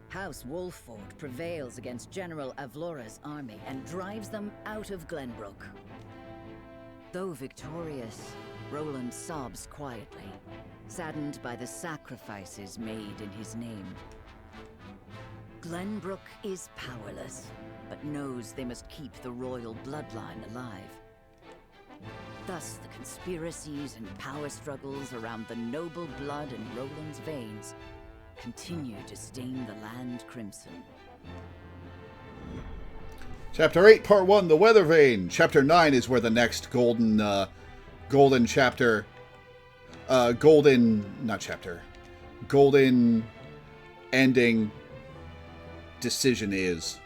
House Wolford prevails against General Avlora's army and drives them out of Glenbrook. Though victorious, Roland sobs quietly, saddened by the sacrifices made in his name. Glenbrook is powerless, but knows they must keep the royal bloodline alive. Thus, the conspiracies and power struggles around the noble blood in Roland's veins continue to stain the land crimson. Chapter 8, Part 1, The Weather Vane. Chapter 9 is where the next golden chapter... golden ending decision is.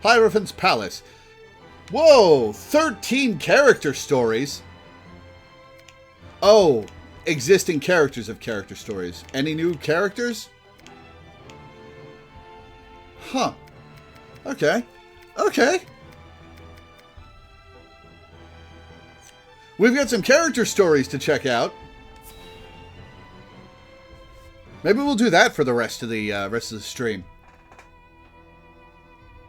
Hierophant's Palace. Whoa! 13 character stories! Oh, existing characters of character stories. Any new characters? Huh. Okay. Okay. We've got some character stories to check out. Maybe we'll do that for the rest of the stream.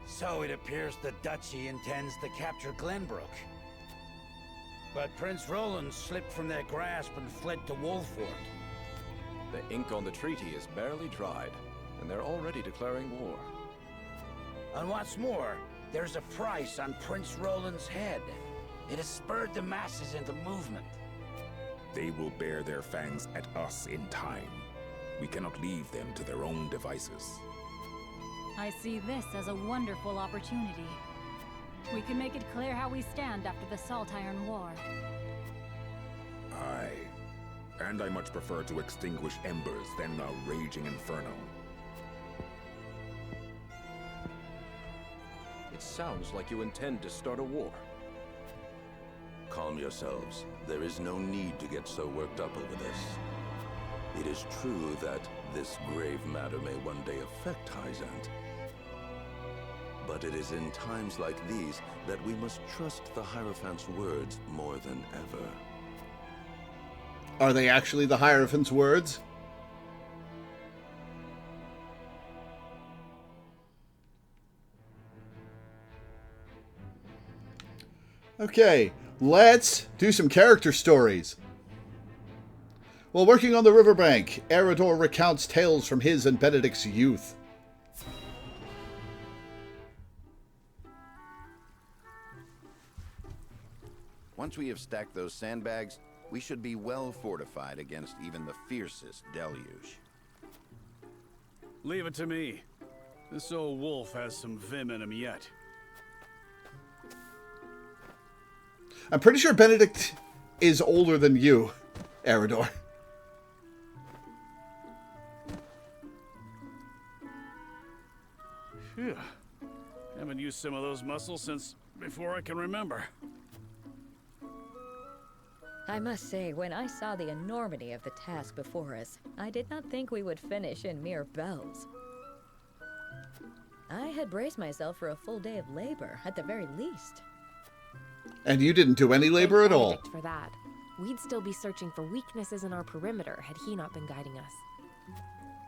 So it appears the Duchy intends to capture Glenbrook. But Prince Roland slipped from their grasp and fled to Wolford. The ink on the treaty is barely dried, and they're already declaring war. And what's more, there's a price on Prince Roland's head. It has spurred the masses into movement. They will bear their fangs at us in time. We cannot leave them to their own devices. I see this as a wonderful opportunity. We can make it clear how we stand after the Salt Iron War. Aye. And I much prefer to extinguish embers than a raging inferno. It sounds like you intend to start a war. Calm yourselves. There is no need to get so worked up over this. It is true that this grave matter may one day affect Hyzant. But it is in times like these that we must trust the Hierophant's words more than ever. Are they actually the Hierophant's words? Okay, let's do some character stories. While working on the riverbank, Eredor recounts tales from his and Benedict's youth. Once we have stacked those sandbags, we should be well fortified against even the fiercest deluge. Leave it to me. This old wolf has some vim in him yet. I'm pretty sure Benedict is older than you, Eredor. Phew. Haven't used some of those muscles since before I can remember. I must say, when I saw the enormity of the task before us, I did not think we would finish in mere bells. I had braced myself for a full day of labor, at the very least. And you didn't do any labor at all. For that, we'd still be searching for weaknesses in our perimeter had he not been guiding us.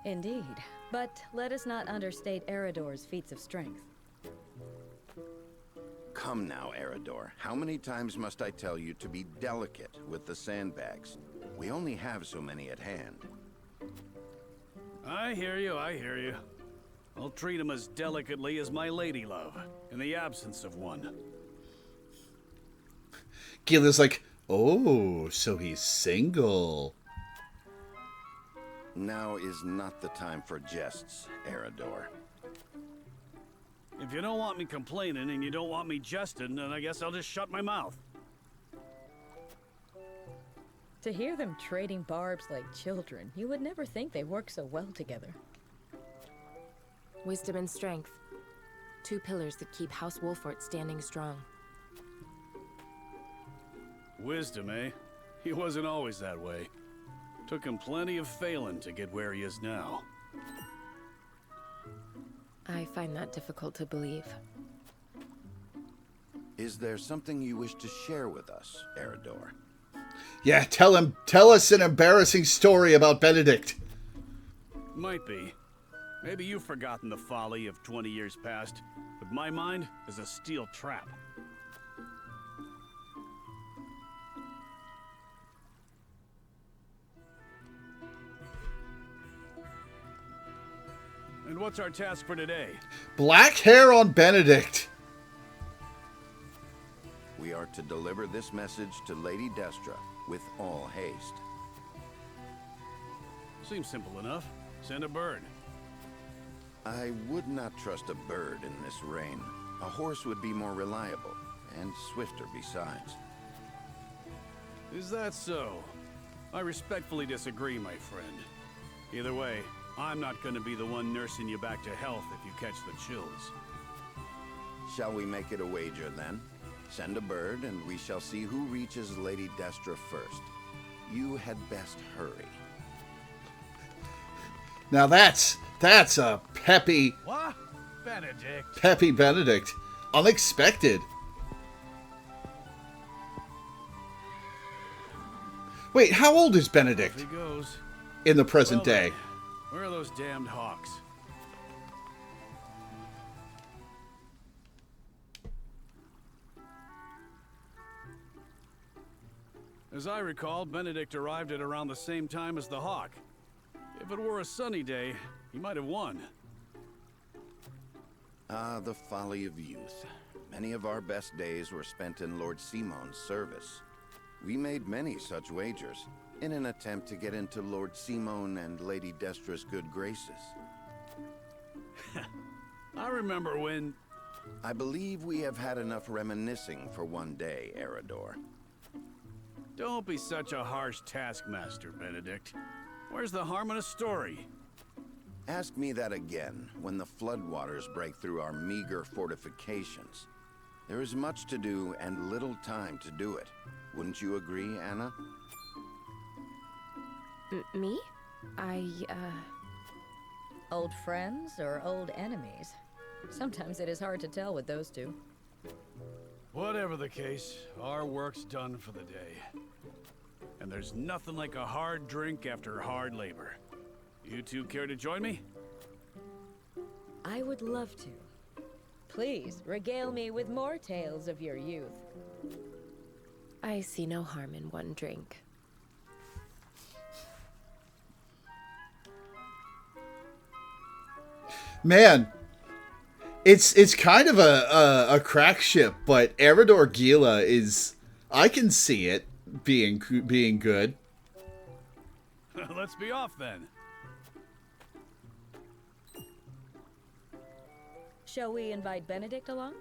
Indeed, but let us not understate Eredor's feats of strength. Come now, Eredor. How many times must I tell you to be delicate with the sandbags? We only have so many at hand. I hear you, I hear you. I'll treat him as delicately as my lady love, in the absence of one. Gila's like, oh, so he's single. Now is not the time for jests, Eredor. If you don't want me complaining and you don't want me jesting, then I guess I'll just shut my mouth. To hear them trading barbs like children, you would never think they work so well together. Wisdom and strength. Two pillars that keep House Wolfort standing strong. Wisdom, eh? He wasn't always that way. Took him plenty of failing to get where he is now. I find that difficult to believe. Is there something you wish to share with us, Eredor? Yeah, tell us an embarrassing story about Benedict. Might be. Maybe you've forgotten the folly of 20 years past, but my mind is a steel trap. And what's our task for today? Black hair on Benedict. We are to deliver this message to Lady Destra with all haste. Seems simple enough. Send a bird. I would not trust a bird in this rain. A horse would be more reliable, and swifter besides. Is that so? I respectfully disagree, my friend. Either way, I'm not going to be the one nursing you back to health if you catch the chills. Shall we make it a wager, then? Send a bird, and we shall see who reaches Lady Destra first. You had best hurry. Now that's a peppy... What? Benedict. Peppy Benedict. Unexpected. Wait, how old is Benedict? There he goes. In the present day. Where are those damned hawks? As I recall, Benedict arrived at around the same time as the hawk. If it were a sunny day, he might have won. Ah, the folly of youth. Many of our best days were spent in Lord Simon's service. We made many such wagers, in an attempt to get into Lord Simon and Lady Destra's good graces. I remember when... I believe we have had enough reminiscing for one day, Eredor. Don't be such a harsh taskmaster, Benedict. Where's the harm in a story? Ask me that again when the floodwaters break through our meager fortifications. There is much to do and little time to do it. Wouldn't you agree, Anna? Me? Old friends or old enemies? Sometimes it is hard to tell with those two. Whatever the case, our work's done for the day. And there's nothing like a hard drink after hard labor. You two care to join me? I would love to. Please, regale me with more tales of your youth. I see no harm in one drink. Man, it's kind of a crack ship, but Eredor Gila is... I can see it being good. Let's be off then. Shall we invite Benedict along?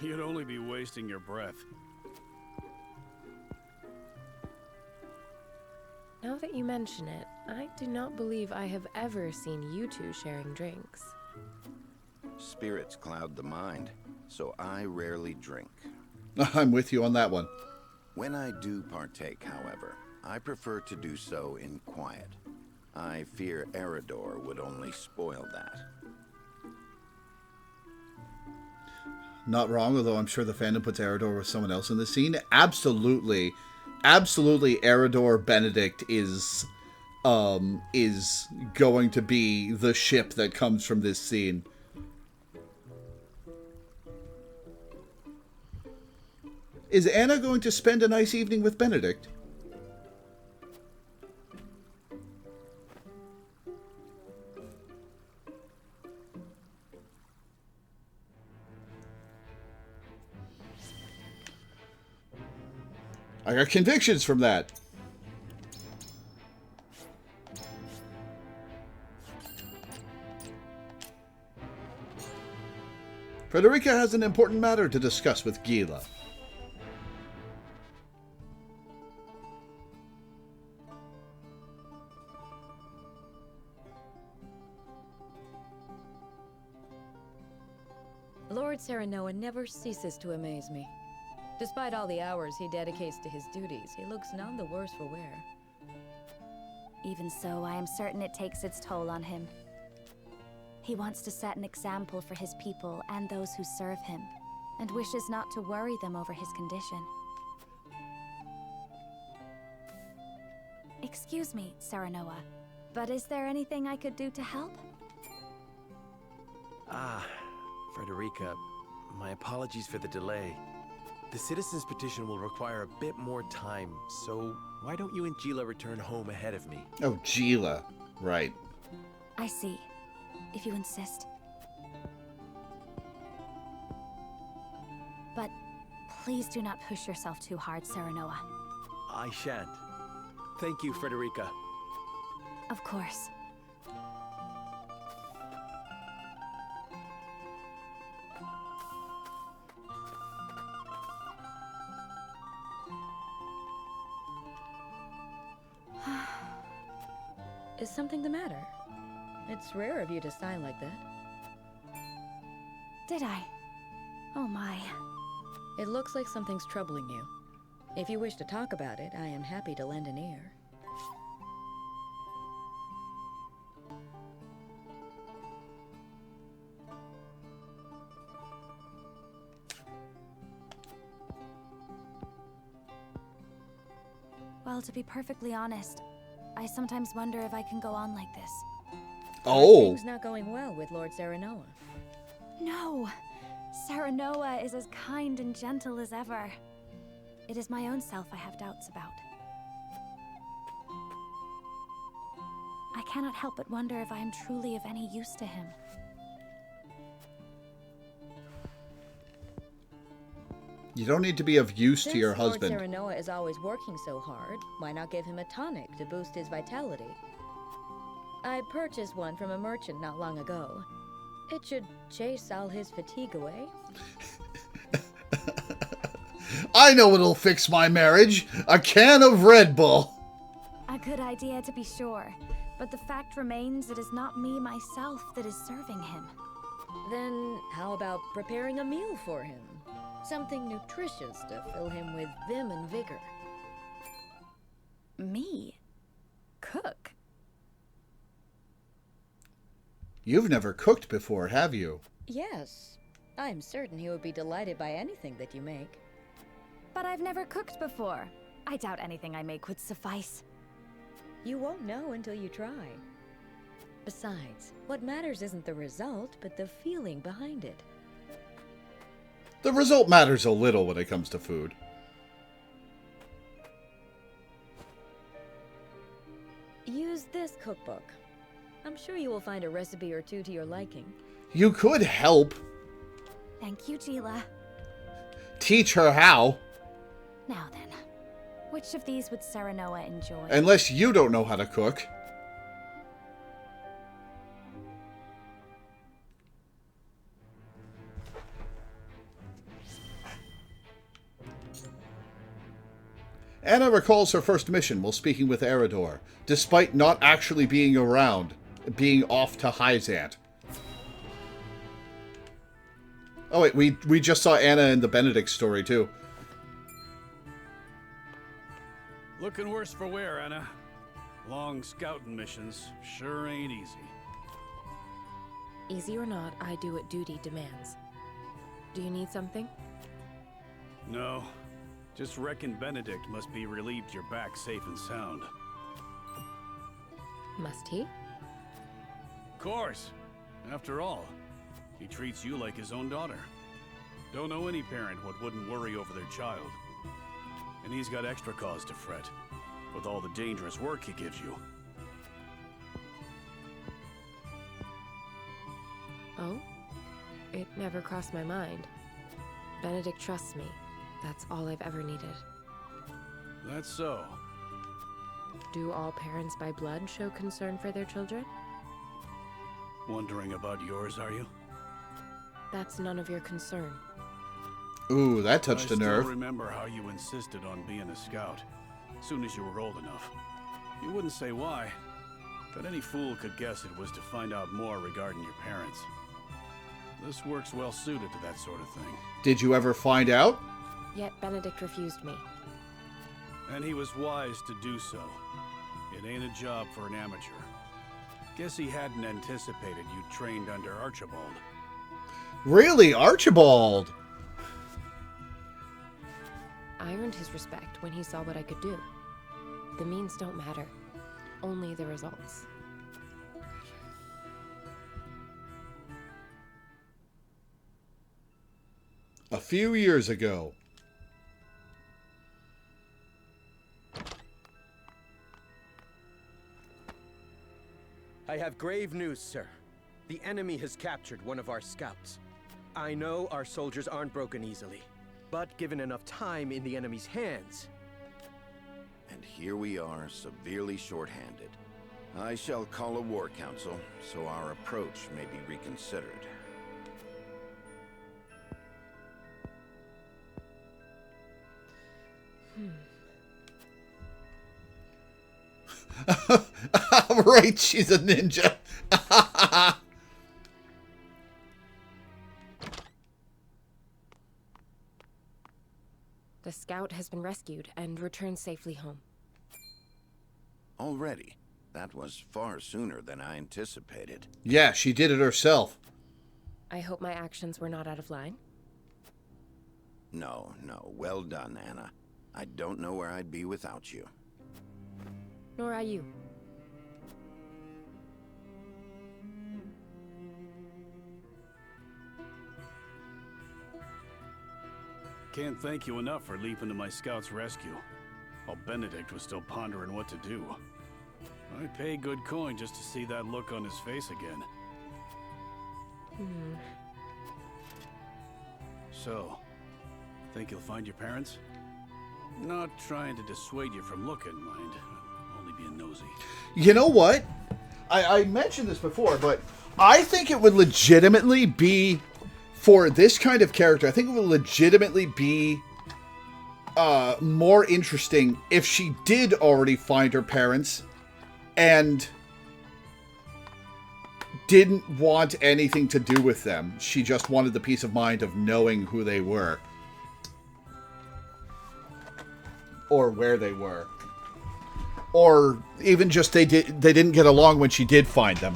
You'd only be wasting your breath. Now that you mention it, I do not believe I have ever seen you two sharing drinks. Spirits cloud the mind, so I rarely drink. I'm with you on that one. When I do partake, however, I prefer to do so in quiet. I fear Eredor would only spoil that. Not wrong, although I'm sure the fandom puts Eredor with someone else in the scene. Absolutely. Absolutely, Eredor Benedict is going to be the ship that comes from this scene. Is Anna going to spend a nice evening with Benedict? I got convictions from that. Frederica has an important matter to discuss with Gila. Lord Serenoa never ceases to amaze me. Despite all the hours he dedicates to his duties, he looks none the worse for wear. Even so, I am certain it takes its toll on him. He wants to set an example for his people and those who serve him, and wishes not to worry them over his condition. Excuse me, Serenoa, but is there anything I could do to help? Ah, Frederica, my apologies for the delay. The citizen's petition will require a bit more time, so why don't you and Gila return home ahead of me? Oh, Gila. Right. I see. If you insist. But please do not push yourself too hard, Serenoa. I shan't. Thank you, Frederica. Of course. Is something the matter? It's rare of you to sigh like that. Did I? Oh my. It looks like something's troubling you. If you wish to talk about it, I am happy to lend an ear. Well, to be perfectly honest, I sometimes wonder if I can go on like this. Oh. Things not going well with Lord Serenoa. No! Serenoa is as kind and gentle as ever. It is my own self I have doubts about. I cannot help but wonder if I am truly of any use to him. You don't need to be of use to your Since husband. Lord Serenoa is always working so hard, why not give him a tonic to boost his vitality? I purchased one from a merchant not long ago. It should chase all his fatigue away. I know what'll fix my marriage. A can of Red Bull. A good idea to be sure, but the fact remains it is not me myself that is serving him. Then how about preparing a meal for him? Something nutritious to fill him with vim and vigor. Me? Cook? You've never cooked before, have you? Yes. I'm certain he would be delighted by anything that you make. But I've never cooked before. I doubt anything I make would suffice. You won't know until you try. Besides, what matters isn't the result, but the feeling behind it. The result matters a little when it comes to food. Use this cookbook. I'm sure you will find a recipe or two to your liking. You could help. Thank you, Gila. Teach her how. Now then, which of these would Serenoa enjoy? Unless you don't know how to cook. Anna recalls her first mission while speaking with Eridor, despite not actually being around, being off to Hyzant. Oh wait, we just saw Anna in the Benedict story too. Looking worse for wear, Anna. Long scouting missions sure ain't easy. Easy or not, I do what duty demands. Do you need something? No. Just reckon Benedict must be relieved you're back safe and sound. Must he? Course. After all, he treats you like his own daughter. Don't know any parent what wouldn't worry over their child. And he's got extra cause to fret, with all the dangerous work he gives you. Oh? It never crossed my mind. Benedict trusts me. That's all I've ever needed. That's so. Do all parents by blood show concern for their children? Wondering about yours, are you? That's none of your concern. Ooh, that touched a nerve. I still remember how you insisted on being a scout, as soon as you were old enough. You wouldn't say why, but any fool could guess it was to find out more regarding your parents. This work's well suited to that sort of thing. Did you ever find out? Yet Benedict refused me. And he was wise to do so. It ain't a job for an amateur. Guess he hadn't anticipated you trained under Archibald. Really? Archibald? I earned his respect when he saw what I could do. The means don't matter, only the results. A few years ago. I have grave news, sir. The enemy has captured one of our scouts. I know our soldiers aren't broken easily, but given enough time in the enemy's hands... And here we are, severely short-handed. I shall call a war council, so our approach may be reconsidered. Right, she's a ninja. The scout has been rescued and returned safely home. Already? That was far sooner than I anticipated. Yeah, she did it herself. I hope my actions were not out of line. No, well done, Anna. I don't know where I'd be without you. Nor are you. Can't thank you enough for leaping to my scout's rescue, while Benedict was still pondering what to do. I'd pay good coin just to see that look on his face again. So, think you'll find your parents? Not trying to dissuade you from looking, mind. Only being nosy. You know what? I mentioned this before, but I think it would legitimately be, for this kind of character, I think it would legitimately be more interesting if she did already find her parents and didn't want anything to do with them. She just wanted the peace of mind of knowing who they were. Or where they were. Or even just they didn't get along when she did find them.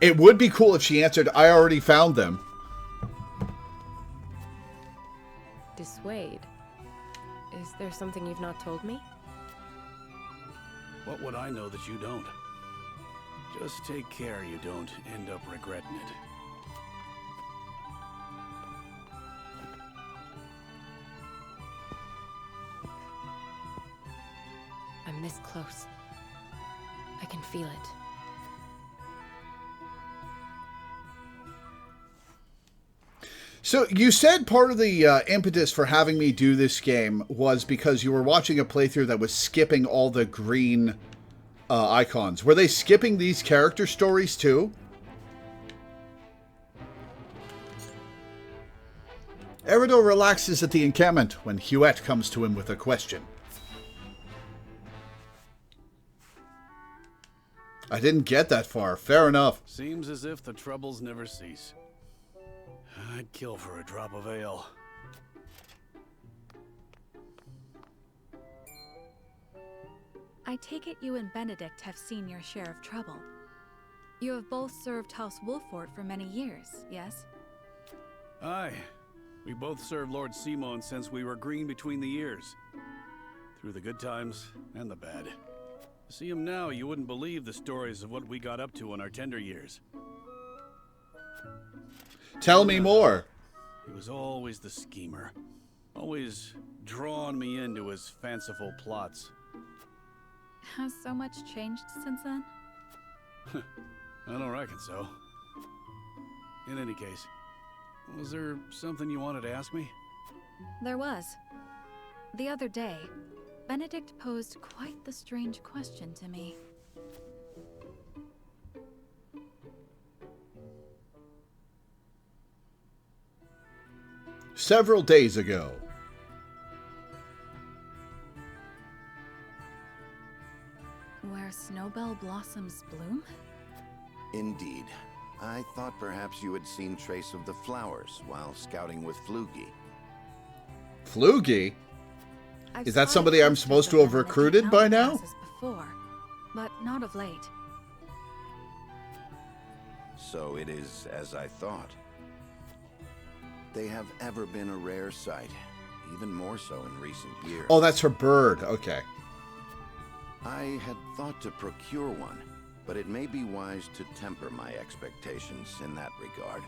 It would be cool if she answered, I already found them. Dissuade? Is there something you've not told me? What would I know that you don't? Just take care you don't end up regretting it. I'm this close. I can feel it. So you said part of the impetus for having me do this game was because you were watching a playthrough that was skipping all the green icons. Were they skipping these character stories too? Erido relaxes at the encampment when Huette comes to him with a question. I didn't get that far. Fair enough. Seems as if the troubles never cease. I'd kill for a drop of ale. I take it you and Benedict have seen your share of trouble. You have both served House Wolfort for many years, yes? Aye. We both served Lord Simon since we were green between the ears. Through the good times and the bad. To see him now, you wouldn't believe the stories of what we got up to in our tender years. Tell me more. He was always the schemer. Always drawing me into his fanciful plots. Has so much changed since then? I don't reckon so. In any case, was there something you wanted to ask me? There was. The other day, Benedict posed quite the strange question to me. Several days ago. Where snowbell blossoms bloom? Indeed. I thought perhaps you had seen trace of the flowers while scouting with Flugy. Flugy? Is that somebody I'm supposed to have recruited by now? Before, but not of late. So it is as I thought. They have ever been a rare sight, even more so in recent years. Oh, that's her bird. Okay. I had thought to procure one, but it may be wise to temper my expectations in that regard.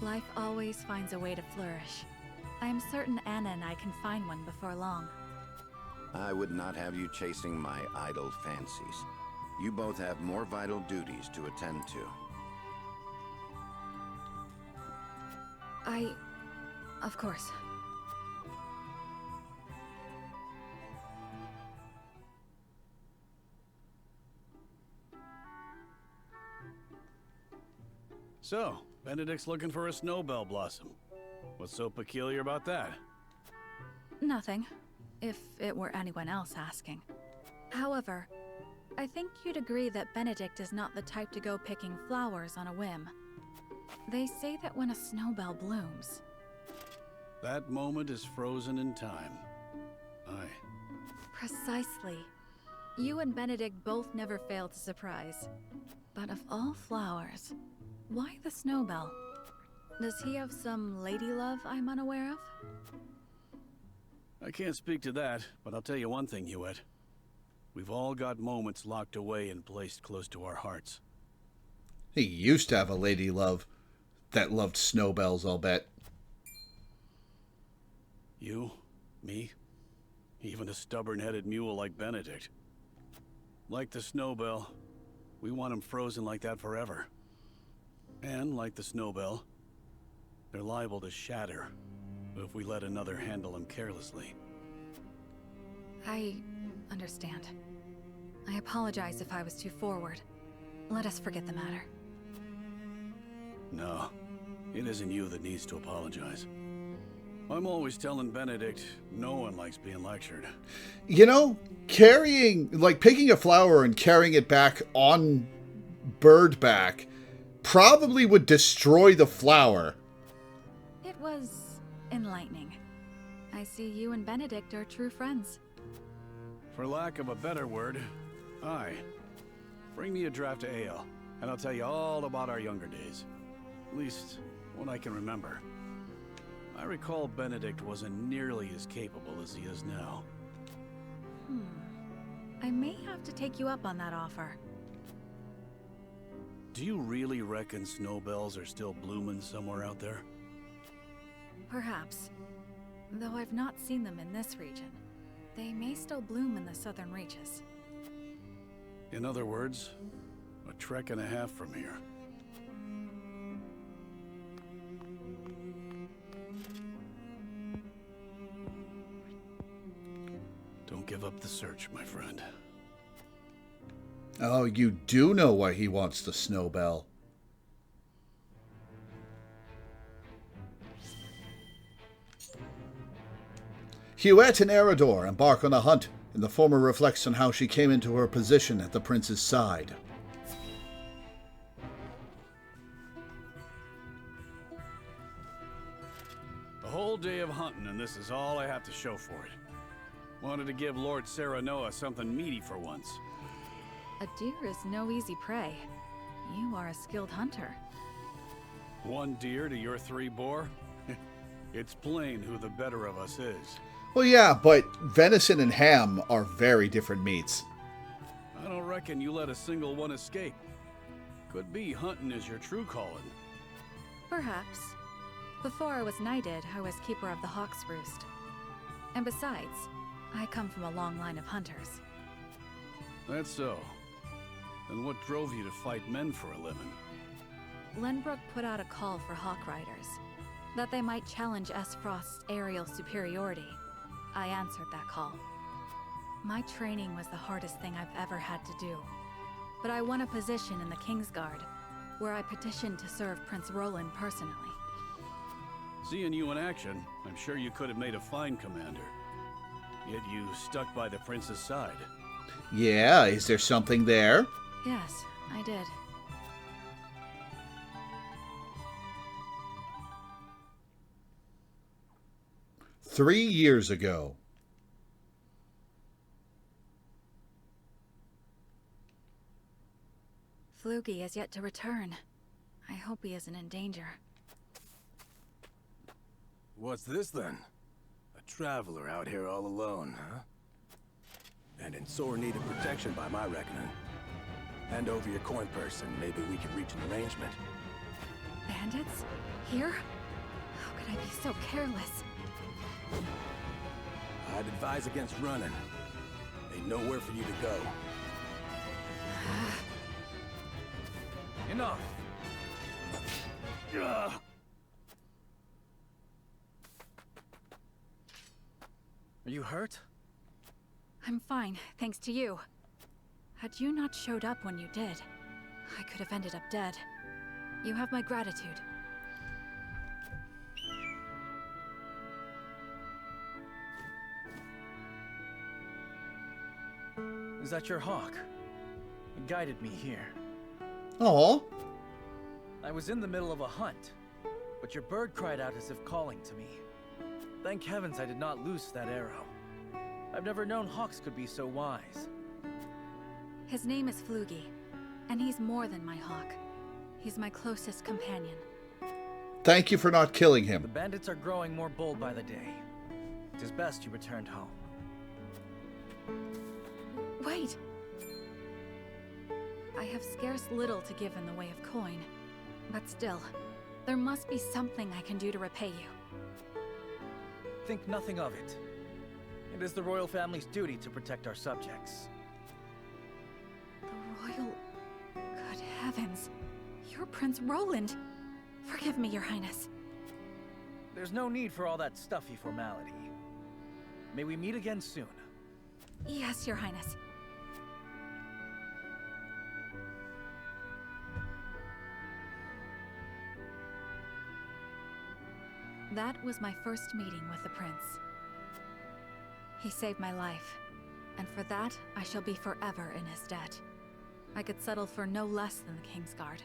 Life always finds a way to flourish. I am certain Anna and I can find one before long. I would not have you chasing my idle fancies. You both have more vital duties to attend to. Of course. So, Benedict's looking for a snowbell blossom. What's so peculiar about that? Nothing, if it were anyone else asking. However, I think you'd agree that Benedict is not the type to go picking flowers on a whim. They say that when a snowbell blooms... That moment is frozen in time. Aye. Precisely. You and Benedict both never fail to surprise. But of all flowers, why the snowbell? Does he have some lady love I'm unaware of? I can't speak to that, but I'll tell you one thing, Hewitt. We've all got moments locked away and placed close to our hearts. He used to have a lady love that loved snowbells, I'll bet. You? Me? Even a stubborn-headed mule like Benedict. Like the snowbell, we want him frozen like that forever. And like the snowbell, they're liable to shatter if we let another handle them carelessly. I understand. I apologize if I was too forward. Let us forget the matter. No, it isn't you that needs to apologize. I'm always telling Benedict no one likes being lectured. You know, picking a flower and carrying it back on bird back probably would destroy the flower. It was enlightening. I see you and Benedict are true friends. For lack of a better word, aye. Bring me a draft of ale, and I'll tell you all about our younger days. At least, what I can remember. I recall Benedict wasn't nearly as capable as he is now. I may have to take you up on that offer. Do you really reckon snowbells are still blooming somewhere out there? Perhaps. Though I've not seen them in this region. They may still bloom in the southern reaches. In other words, a trek and a half from here. Don't give up the search, my friend. Oh, you do know why he wants the snowbell. Hewitt and Eridor embark on a hunt, and the former reflects on how she came into her position at the prince's side. A whole day of hunting, and this is all I have to show for it. Wanted to give Lord Serenoa something meaty for once. A deer is no easy prey. You are a skilled hunter. One deer to your 3 boar? It's plain who the better of us is. Well, yeah, but venison and ham are very different meats. I don't reckon you let a single one escape. Could be hunting is your true calling. Perhaps. Before I was knighted, I was keeper of the Hawk's Roost. And besides, I come from a long line of hunters. That's so. Then what drove you to fight men for a living? Lenbrook put out a call for Hawk Riders, that they might challenge S. Frost's aerial superiority. I answered that call. My training was the hardest thing I've ever had to do. But I won a position in the Kingsguard, where I petitioned to serve Prince Roland personally. Seeing you in action, I'm sure you could have made a fine commander. Yet you stuck by the prince's side. Yeah, is there something there? Yes, I did. "3 years ago." Flugy has yet to return. I hope he isn't in danger. What's this then? A traveler out here all alone, huh? And in sore need of protection by my reckoning. Hand over your coin purse and maybe we can reach an arrangement. Bandits? Here? How could I be so careless? I'd advise against running. Ain't nowhere for you to go. Enough! Are you hurt? I'm fine, thanks to you. Had you not showed up when you did, I could have ended up dead. You have my gratitude. Is that your hawk? It guided me here. Aw. I was in the middle of a hunt, but your bird cried out as if calling to me. Thank heavens I did not loose that arrow. I've never known hawks could be so wise. His name is Flugy, and he's more than my hawk. He's my closest companion. Thank you for not killing him. The bandits are growing more bold by the day. It is best you returned home. Wait! I have scarce little to give in the way of coin, but still, there must be something I can do to repay you. Think nothing of it. It is the royal family's duty to protect our subjects. The royal... Good heavens. You're Prince Roland. Forgive me, Your Highness. There's no need for all that stuffy formality. May we meet again soon. Yes, Your Highness. That was my first meeting with the prince. He saved my life, and for that, I shall be forever in his debt. I could settle for no less than the Kingsguard.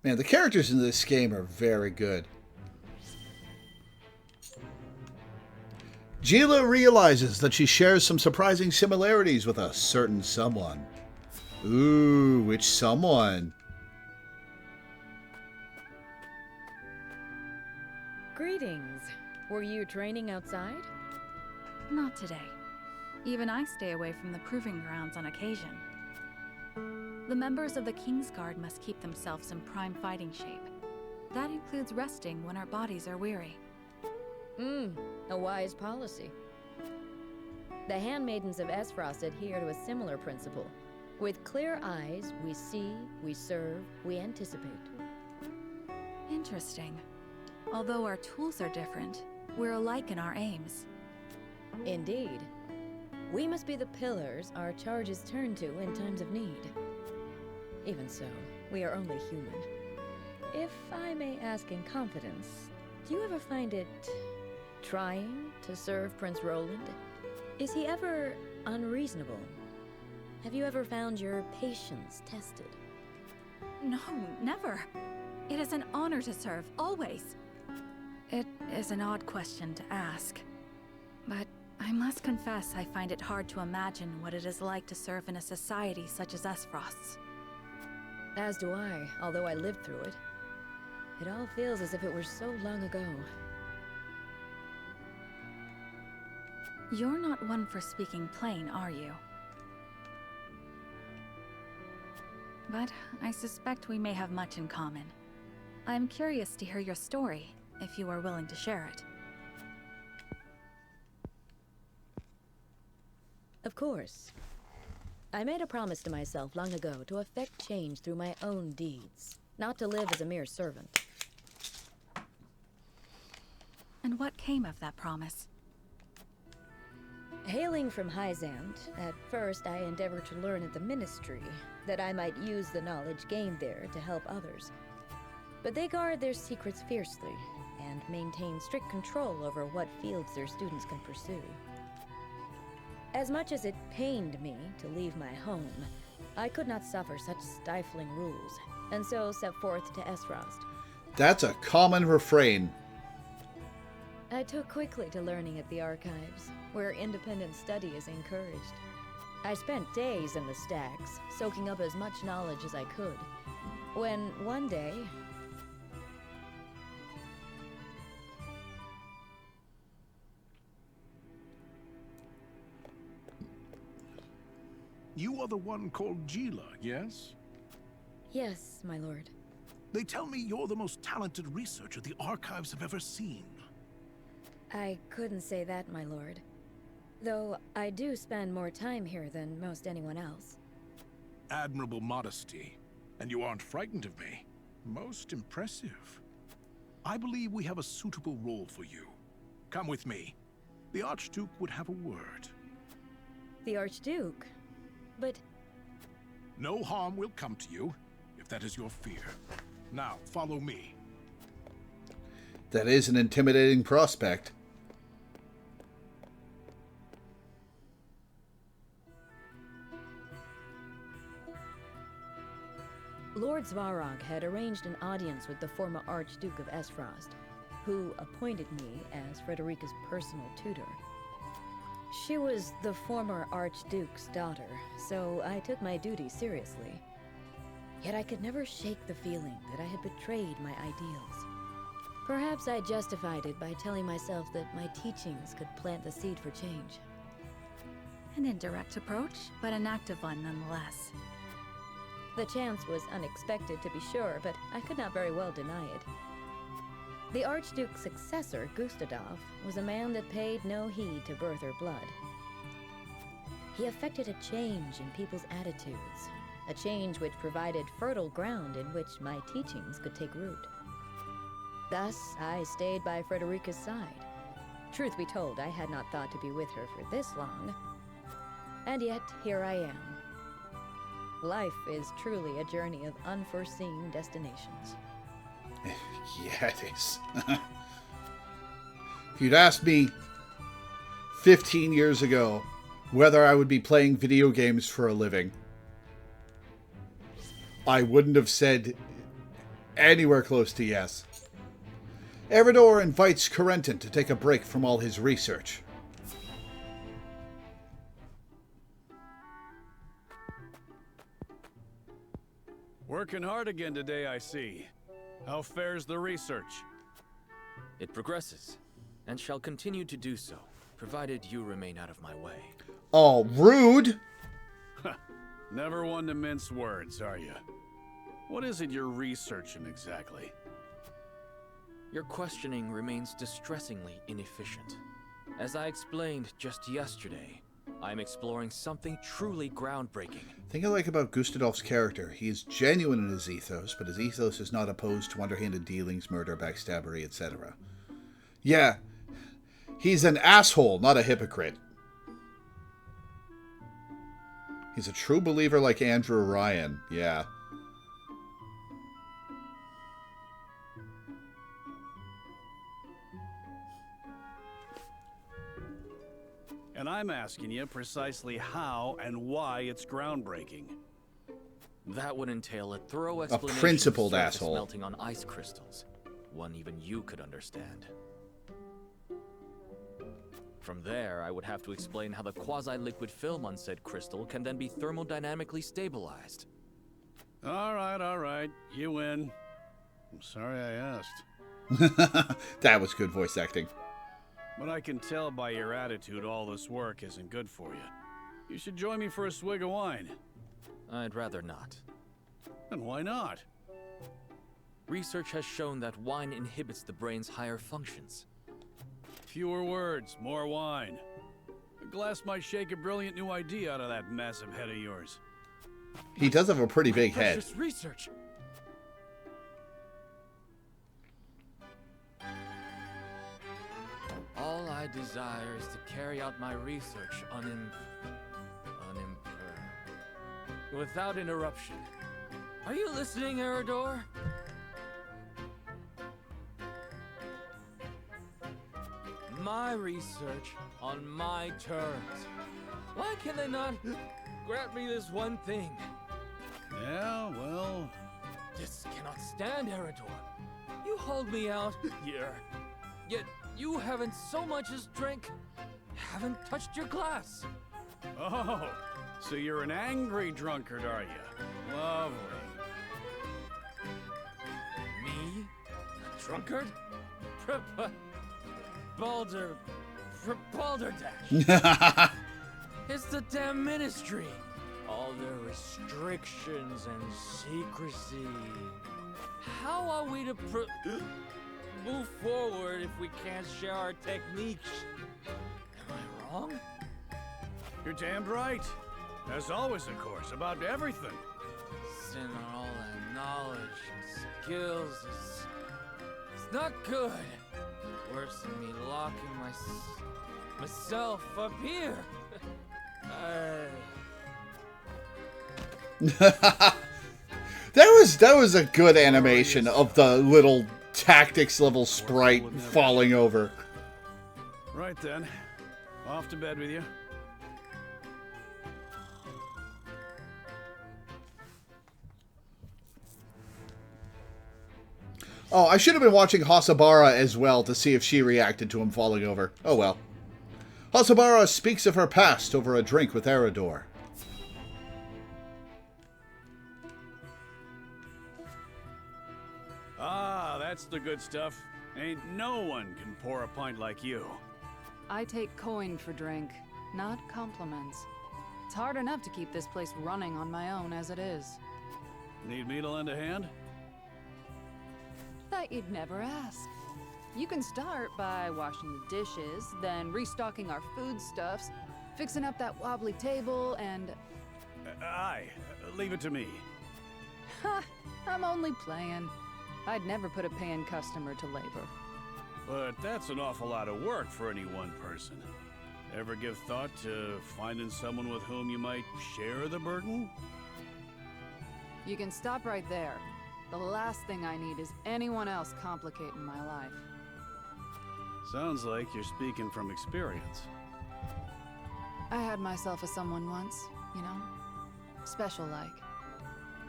Man, the characters in this game are very good. Gila realizes that she shares some surprising similarities with a certain someone. Ooh, which someone? Greetings. Were you training outside? Not today. Even I stay away from the proving grounds on occasion. The members of the Kingsguard must keep themselves in prime fighting shape. That includes resting when our bodies are weary. A wise policy. The handmaidens of Esfrost adhere to a similar principle. With clear eyes, we see, we serve, we anticipate. Interesting. Although our tools are different, we're alike in our aims. Indeed. We must be the pillars our charges turn to in times of need. Even so, we are only human. If I may ask in confidence, do you ever find it trying to serve Prince Roland? Is he ever unreasonable? Have you ever found your patience tested? No, never. It is an honor to serve, always. It is an odd question to ask, but I must confess I find it hard to imagine what it is like to serve in a society such as Esfrost's. As do I, although I lived through it. It all feels as if it were so long ago. You're not one for speaking plain, are you? But I suspect we may have much in common. I'm curious to hear your story, if you are willing to share it. Of course. I made a promise to myself long ago to effect change through my own deeds, not to live as a mere servant. And what came of that promise? Hailing from Hyzant, at first I endeavored to learn at the Ministry, that I might use the knowledge gained there to help others. But they guard their secrets fiercely, and maintain strict control over what fields their students can pursue. As much as it pained me to leave my home, I could not suffer such stifling rules, and so set forth to Esfrost. That's a common refrain. I took quickly to learning at the archives, where independent study is encouraged. I spent days in the stacks, soaking up as much knowledge as I could, when one day... You are the one called Gila, yes? Yes, my lord. They tell me you're the most talented researcher the archives have ever seen. I couldn't say that, my lord. Though I do spend more time here than most anyone else. Admirable modesty. And you aren't frightened of me. Most impressive. I believe we have a suitable role for you. Come with me. The Archduke would have a word. The Archduke? But... No harm will come to you, if that is your fear. Now, follow me. That is an intimidating prospect. Lord Svarog had arranged an audience with the former Archduke of Esfrost, who appointed me as Frederica's personal tutor. She was the former Archduke's daughter, so I took my duty seriously. Yet I could never shake the feeling that I had betrayed my ideals. Perhaps I justified it by telling myself that my teachings could plant the seed for change. An indirect approach, but an active one nonetheless. The chance was unexpected, to be sure, but I could not very well deny it. The Archduke's successor, Gustadov, was a man that paid no heed to birth or blood. He effected a change in people's attitudes, a change which provided fertile ground in which my teachings could take root. Thus, I stayed by Frederica's side. Truth be told, I had not thought to be with her for this long. And yet, here I am. Life is truly a journey of unforeseen destinations. Yeah, it is. If you'd asked me 15 years ago whether I would be playing video games for a living, I wouldn't have said anywhere close to yes. Eridor invites Corentin to take a break from all his research. Working hard again today, I see. How fares the research? It progresses, and shall continue to do so, provided you remain out of my way. Oh, rude! Never one to mince words, are you? What is it you're researching exactly? Your questioning remains distressingly inefficient. As I explained just yesterday, I'm exploring something truly groundbreaking. Thing I like about Gustadov's character, he is genuine in his ethos, but his ethos is not opposed to underhanded dealings, murder, backstabbery, etc. Yeah, he's an asshole, not a hypocrite. He's a true believer like Andrew Ryan, yeah. And I'm asking you precisely how and why it's groundbreaking. That would entail a thorough explanation principled of surface asshole. melting on ice crystals. One even you could understand. From there, I would have to explain how the quasi-liquid film on said crystal can then be thermodynamically stabilized. All right. You win. I'm sorry I asked. That was good voice acting. But I can tell by your attitude all this work isn't good for you. You should join me for a swig of wine. I'd rather not. And why not? Research has shown that wine inhibits the brain's higher functions. Fewer words, more wine. A glass might shake a brilliant new idea out of that massive head of yours. He does have a pretty big head. Precious research. desire is to carry out my research without interruption. Are you listening, Eridor? My research on my terms. Why can they not grant me this one thing? Yeah, well... This cannot stand, Eridor. You hold me out here, yet you haven't so much as haven't touched your glass. Oh, so you're an angry drunkard, are you? Lovely. Me? A drunkard? Balderdash. It's the damn ministry. All their restrictions and secrecy. How are we to move forward if we can't share our techniques? Am I wrong? You're damned right. As always, of course, about everything. Sin on all that knowledge and skills it's not good. Worse than me locking myself up here. That was a good animation of the little tactics level sprite falling over. Right then. Off to bed with you. Oh, I should have been watching Hasabara as well to see if she reacted to him falling over. Oh well. Hasabara speaks of her past over a drink with Eridor. Ah, that's the good stuff. Ain't no one can pour a pint like you. I take coin for drink, not compliments. It's hard enough to keep this place running on my own as it is. Need me to lend a hand? Thought you'd never ask. You can start by washing the dishes, then restocking our foodstuffs, fixing up that wobbly table, and... Aye, leave it to me. Ha! I'm only playing. I'd never put a paying customer to labor. But that's an awful lot of work for any one person. Ever give thought to finding someone with whom you might share the burden? You can stop right there. The last thing I need is anyone else complicating my life. Sounds like you're speaking from experience. I had myself a someone once, you know? Special-like.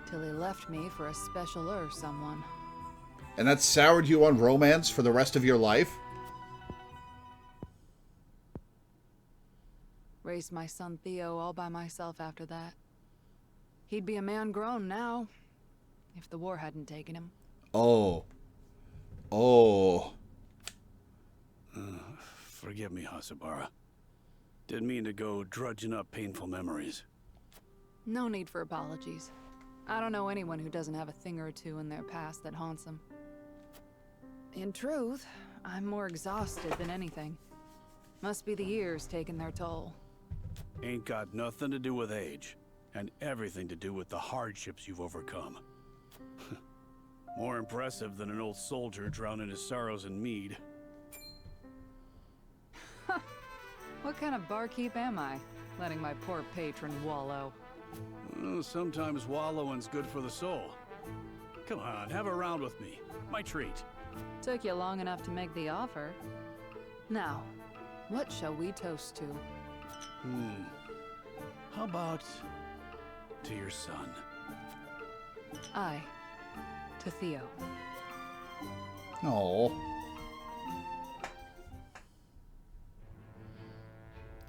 Till he left me for a specialer someone. And that soured you on romance for the rest of your life? Raised my son Theo all by myself after that. He'd be a man grown now, if the war hadn't taken him. Oh. Oh. Forgive me, Hasabara. Didn't mean to go drudging up painful memories. No need for apologies. I don't know anyone who doesn't have a thing or two in their past that haunts them. In truth, I'm more exhausted than anything. Must be the years taking their toll. Ain't got nothing to do with age, and everything to do with the hardships you've overcome. More impressive than an old soldier drowning his sorrows in mead. What kind of barkeep am I, letting my poor patron wallow? Sometimes wallowing's good for the soul. Come on, have a round with me. My treat. Took you long enough to make the offer. Now, what shall we toast to? How about to your son? Aye, to Theo. Oh.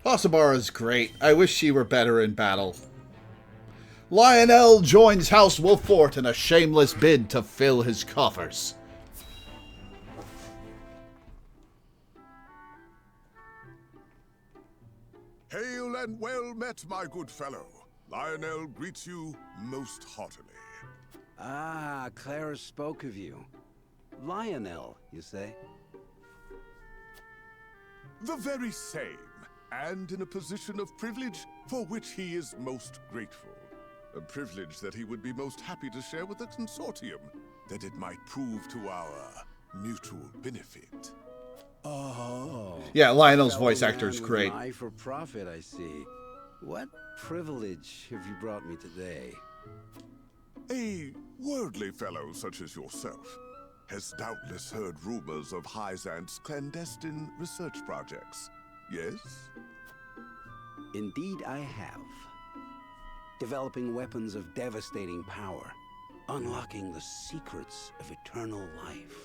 Hasabara's great. I wish she were better in battle. Lionel joins House Wolffort in a shameless bid to fill his coffers. Hail and well met, my good fellow. Lionel greets you most heartily. Ah, Clara spoke of you. Lionel, you say? The very same, and in a position of privilege for which he is most grateful. A privilege that he would be most happy to share with the consortium, that it might prove to our mutual benefit. Oh. Yeah, Lionel's Fellow voice actor man is with great. An eye for profit, I see. What privilege have you brought me today? A worldly fellow such as yourself has doubtless heard rumors of Hyzant's clandestine research projects, yes? Indeed I have. Developing weapons of devastating power, unlocking the secrets of eternal life.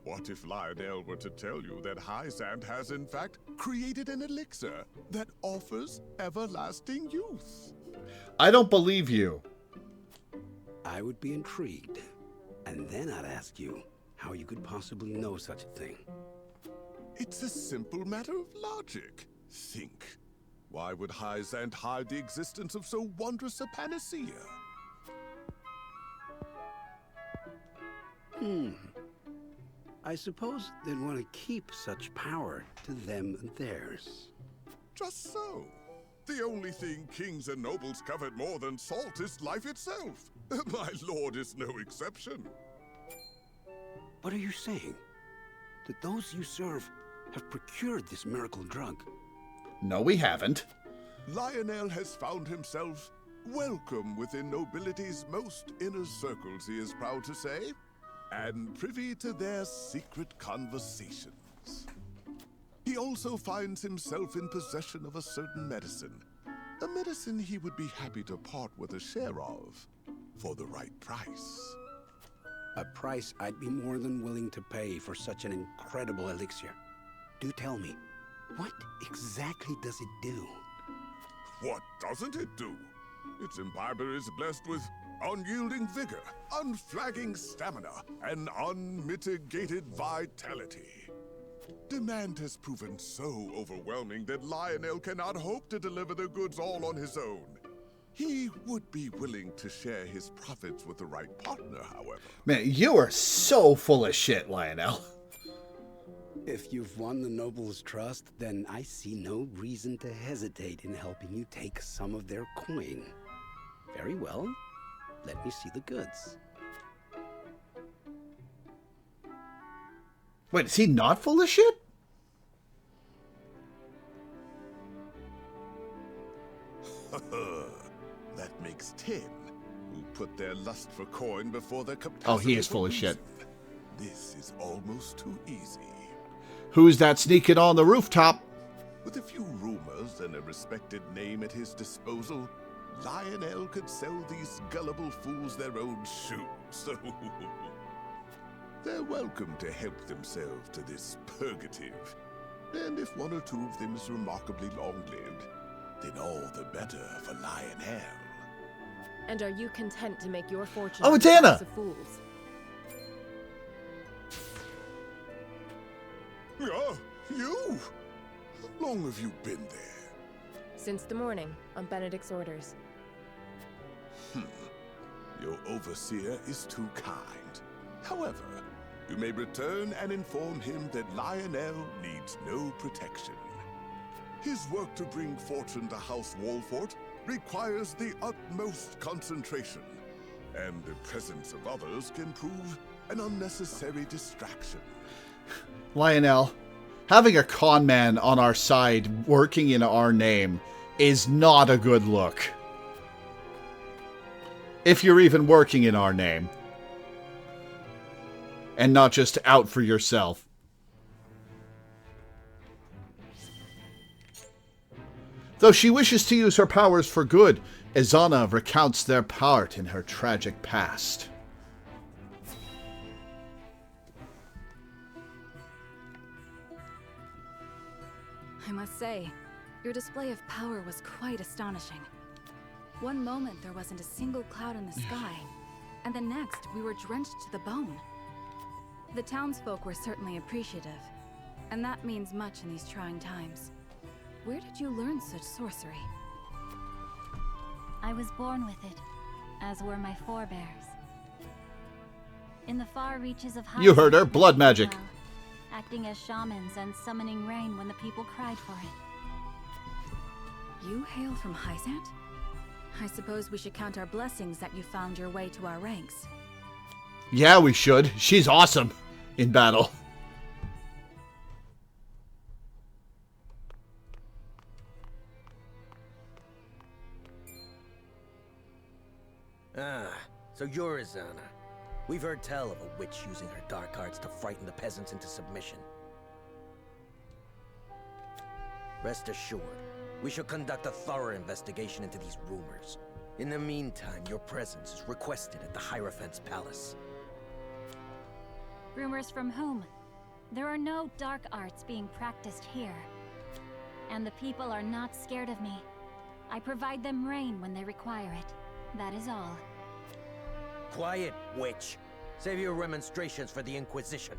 What if Lionel were to tell you that Hyzant has in fact created an elixir that offers everlasting youth? I don't believe you. I would be intrigued, and then I'd ask you how you could possibly know such a thing. It's a simple matter of logic. Think. Why would Hyzant hide the existence of so wondrous a panacea? I suppose they'd want to keep such power to them and theirs. Just so. The only thing kings and nobles covet more than salt is life itself. My lord is no exception. What are you saying? That those you serve have procured this miracle drug? No, we haven't. Lionel has found himself welcome within nobility's most inner circles, he is proud to say, and privy to their secret conversations. He also finds himself in possession of a certain medicine, a medicine he would be happy to part with a share of for the right price. A price I'd be more than willing to pay for such an incredible elixir. Do tell me, what exactly does it do? What doesn't it do? Its imbiber is blessed with unyielding vigor, unflagging stamina, and unmitigated vitality. Demand has proven so overwhelming that Lionel cannot hope to deliver the goods all on his own. He would be willing to share his profits with the right partner, however. Man, you are so full of shit, Lionel. If you've won the noble's trust, then I see no reason to hesitate in helping you take some of their coin. Very well. Let me see the goods. Wait, is he not full of shit? That makes 10, who put their lust for coin before their capacity. Oh, he is full of shit. This is almost too easy. Who's that sneaking on the rooftop? With a few rumors and a respected name at his disposal, Lionel could sell these gullible fools their own shoes. So they're welcome to help themselves to this purgative. And if one or two of them is remarkably long-lived, then all the better for Lionel. And are you content to make your fortune Oh, it's on the Anna! backs of fools? Ah, you? How long have you been there? Since the morning, on Benedict's orders. Your overseer is too kind. However, you may return and inform him that Lionel needs no protection. His work to bring fortune to House Wolfort requires the utmost concentration, and the presence of others can prove an unnecessary distraction. Lionel, having a con man on our side working in our name is not a good look. If you're even working in our name. And not just out for yourself. Though she wishes to use her powers for good, Izana recounts their part in her tragic past. I must say, your display of power was quite astonishing. One moment there wasn't a single cloud in the sky, and the next we were drenched to the bone. The townsfolk were certainly appreciative, and that means much in these trying times. Where did you learn such sorcery? I was born with it, as were my forebears. In the far reaches of You heard her, Hyzant, blood magic. well, acting as shamans and summoning rain when the people cried for it. You hail from Hyzant? I suppose we should count our blessings that you found your way to our ranks. Yeah, we should. She's awesome in battle. Ah, so you're Izana. We've heard tell of a witch using her dark arts to frighten the peasants into submission. Rest assured, we shall conduct a thorough investigation into these rumors. In the meantime, your presence is requested at the Hierophant's palace. Rumors from whom? There are no dark arts being practiced here. And the people are not scared of me. I provide them rain when they require it. That is all. Quiet, witch! Save your remonstrations for the Inquisition.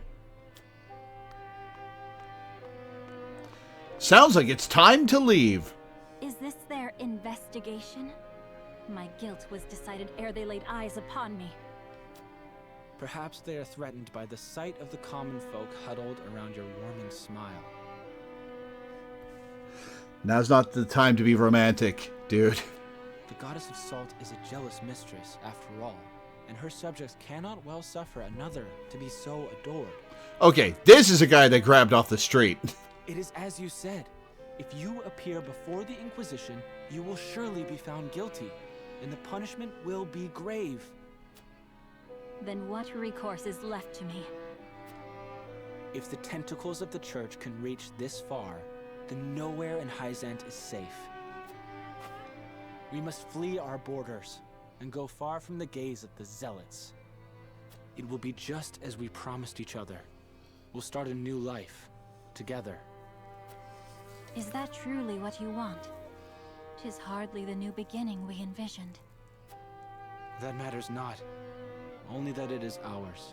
Sounds like it's time to leave. Is this their investigation? My guilt was decided ere they laid eyes upon me. Perhaps they are threatened by the sight of the common folk huddled around your warming smile. Now's not the time to be romantic, dude. The goddess of salt is a jealous mistress, after all, and her subjects cannot well suffer another to be so adored. Okay, this is a guy that grabbed off the street. It is as you said. If you appear before the Inquisition, you will surely be found guilty, and the punishment will be grave. Then what recourse is left to me? If the tentacles of the Church can reach this far, then nowhere in Hyzant is safe. We must flee our borders and go far from the gaze of the Zealots. It will be just as we promised each other. We'll start a new life, together. Is that truly what you want? 'Tis hardly the new beginning we envisioned. That matters not. Only that it is ours.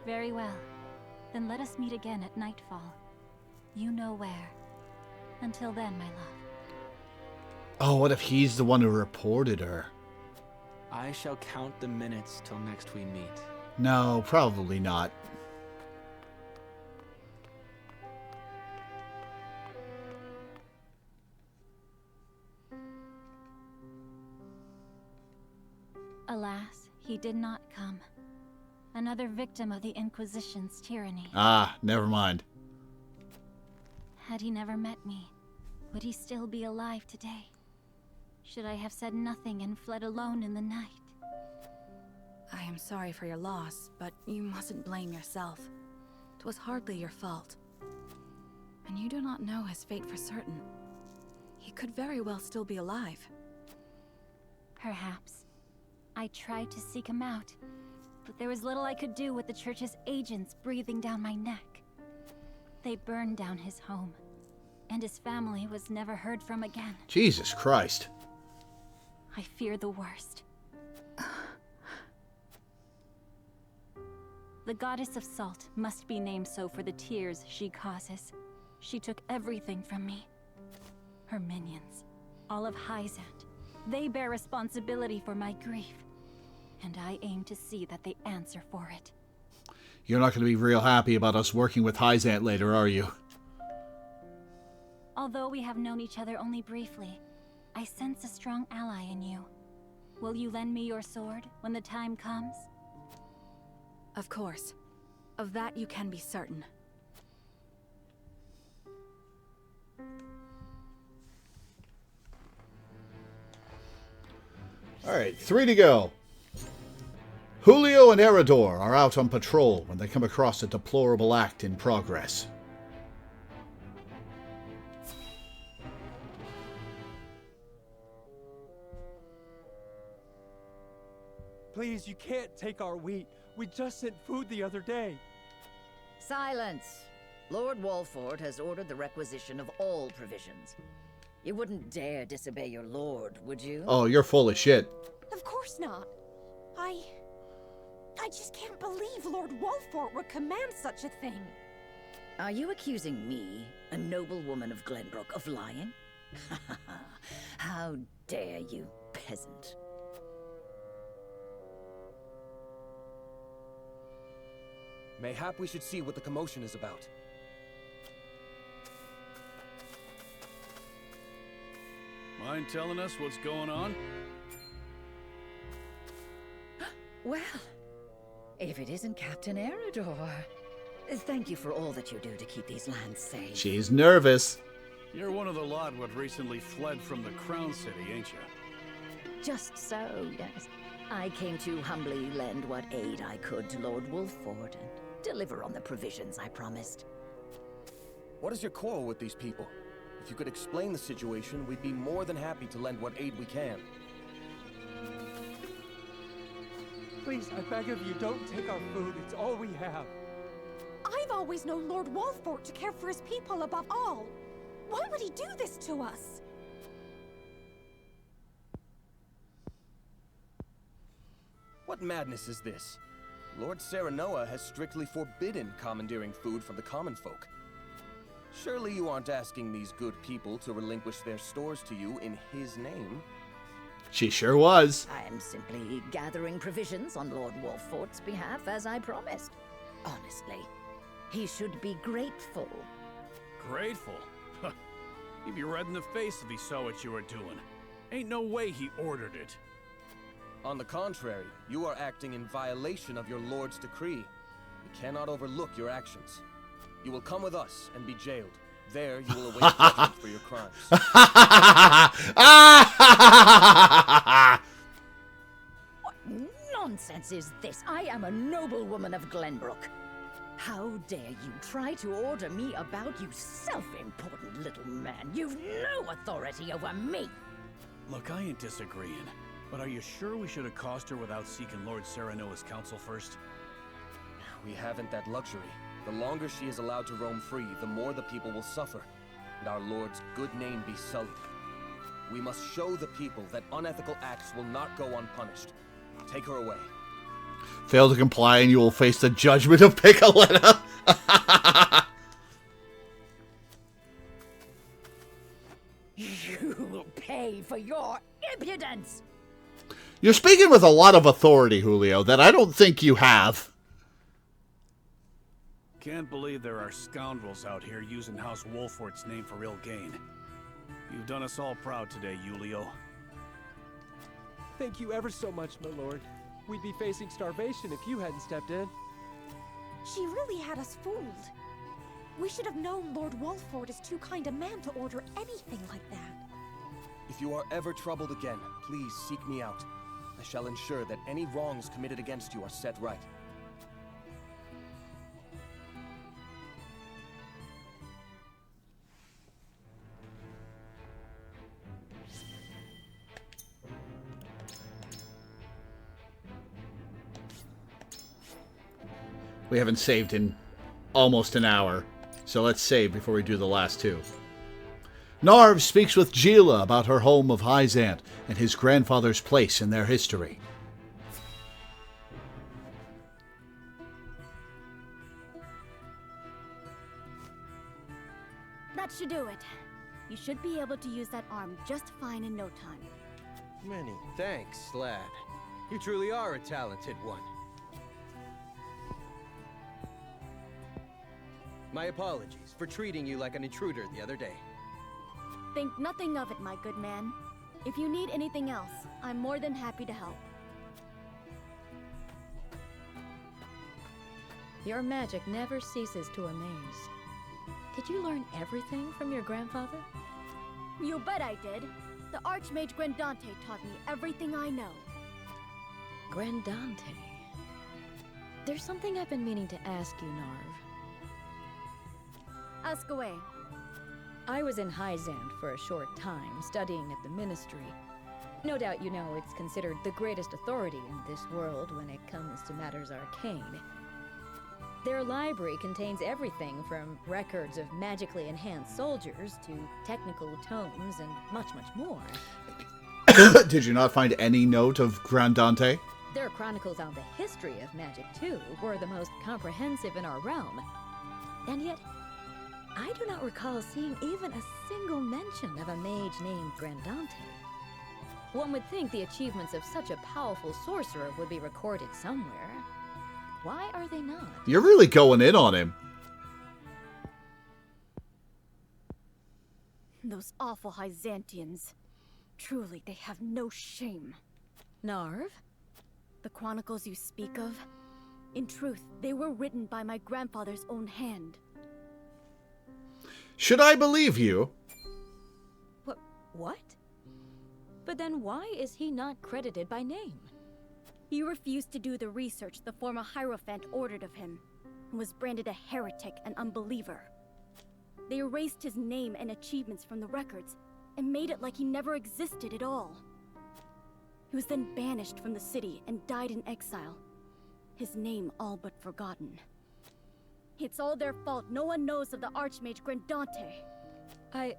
Very well. Then let us meet again at nightfall. You know where. Until then, my love. Oh, what if he's the one who reported her? I shall count the minutes till next we meet. No, probably not. Alas, he did not come. Another victim of the Inquisition's tyranny. Ah, never mind. Had he never met me, would he still be alive today? Should I have said nothing and fled alone in the night? I am sorry for your loss, but you mustn't blame yourself. 'Twas hardly your fault. And you do not know his fate for certain. He could very well still be alive. Perhaps. I tried to seek him out, but there was little I could do with the Church's agents breathing down my neck. They burned down his home, and his family was never heard from again. Jesus Christ. I fear the worst. The goddess of salt must be named so for the tears she causes. She took everything from me. Her minions, all of Hyzant, they bear responsibility for my grief. And I aim to see that they answer for it. You're not going to be real happy about us working with Hyzant later, are you? Although we have known each other only briefly, I sense a strong ally in you. Will you lend me your sword when the time comes? Of course. Of that you can be certain. Alright, 3 to go. Julio and Eridor are out on patrol when they come across a deplorable act in progress. Please, you can't take our wheat. We just sent food the other day. Silence! Lord Walford has ordered the requisition of all provisions. You wouldn't dare disobey your lord, would you? Oh, you're full of shit. Of course not. I just can't believe Lord Walford would command such a thing. Are you accusing me, a noble woman of Glenbrook, of lying? How dare you, peasant? Mayhap we should see what the commotion is about. Mind telling us what's going on? Well, if it isn't Captain Eridor. Thank you for all that you do to keep these lands safe. She's nervous. You're one of the lot what recently fled from the Crown City, ain't you? Just so, yes. I came to humbly lend what aid I could to Lord Wolfford and deliver on the provisions I promised. What is your quarrel with these people? If you could explain the situation, we'd be more than happy to lend what aid we can. Please, I beg of you, don't take our food. It's all we have. I've always known Lord Wolffort to care for his people above all. Why would he do this to us? What madness is this? Lord Serenoa has strictly forbidden commandeering food from the common folk. Surely you aren't asking these good people to relinquish their stores to you in his name? She sure was. I'm simply gathering provisions on Lord Wolffort's behalf, as I promised. Honestly, he should be grateful. Grateful? He'd be red in the face if he saw what you were doing. Ain't no way he ordered it. On the contrary, you are acting in violation of your lord's decree. We cannot overlook your actions. You will come with us and be jailed. There you will await judgment for your crimes. What nonsense is this? I am a noblewoman of Glenbrook. How dare you try to order me about, you self-important little man? You've no authority over me. Look, I ain't disagreeing, but are you sure we should accost her without seeking Lord Serenoa's counsel first? We haven't that luxury. The longer she is allowed to roam free, the more the people will suffer, and our Lord's good name be sullied. We must show the people that unethical acts will not go unpunished. Take her away. Fail to comply and you will face the judgment of Piccoletta. You will pay for your impudence! You're speaking with a lot of authority, Julio, that I don't think you have. Can't believe there are scoundrels out here using House Wolffort's name for ill gain. You've done us all proud today, Julio. Thank you ever so much, my lord. We'd be facing starvation if you hadn't stepped in. She really had us fooled. We should have known Lord Wolffort is too kind a man to order anything like that. If you are ever troubled again, please seek me out. I shall ensure that any wrongs committed against you are set right. We haven't saved in almost an hour, so let's save before we do the last two. Narv speaks with Gila about her home of Hyzant and his grandfather's place in their history. That should do it. You should be able to use that arm just fine in no time. Many thanks, lad. You truly are a talented one. My apologies for treating you like an intruder the other day. Think nothing of it, my good man. If you need anything else, I'm more than happy to help. Your magic never ceases to amaze. Did you learn everything from your grandfather? You bet I did. The Archmage Grandante taught me everything I know. Grandante. There's something I've been meaning to ask you, Narv. Ask away. I was in Hyzant for a short time, studying at the Ministry. No doubt you know it's considered the greatest authority in this world when it comes to matters arcane. Their library contains everything from records of magically enhanced soldiers to technical tomes and much, much more. Did you not find any note of Grandante? Their chronicles on the history of magic, too, were the most comprehensive in our realm. And yet, I do not recall seeing even a single mention of a mage named Grandante. One would think the achievements of such a powerful sorcerer would be recorded somewhere. Why are they not? You're really going in on him. Those awful Hyzantians. Truly, they have no shame. Narv? The chronicles you speak of, in truth, they were written by my grandfather's own hand. Should I believe you? What? But then why is he not credited by name? He refused to do the research the former Hierophant ordered of him, and was branded a heretic and unbeliever. They erased his name and achievements from the records, and made it like he never existed at all. He was then banished from the city and died in exile, his name all but forgotten. It's all their fault. No one knows of the Archmage Grandante. I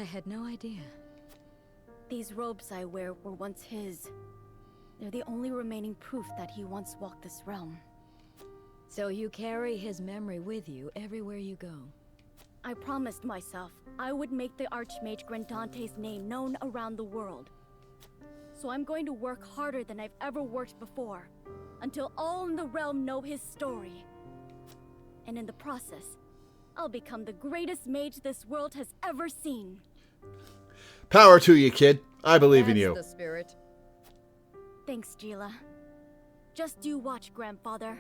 had no idea. These robes I wear were once his. They're the only remaining proof that he once walked this realm. So you carry his memory with you everywhere you go. I promised myself I would make the Archmage Grandante's name known around the world. So I'm going to work harder than I've ever worked before, until all in the realm know his story. And in the process, I'll become the greatest mage this world has ever seen. Power to you, kid. I believe in you. That's the spirit. Thanks, Gila. Just you watch, Grandfather.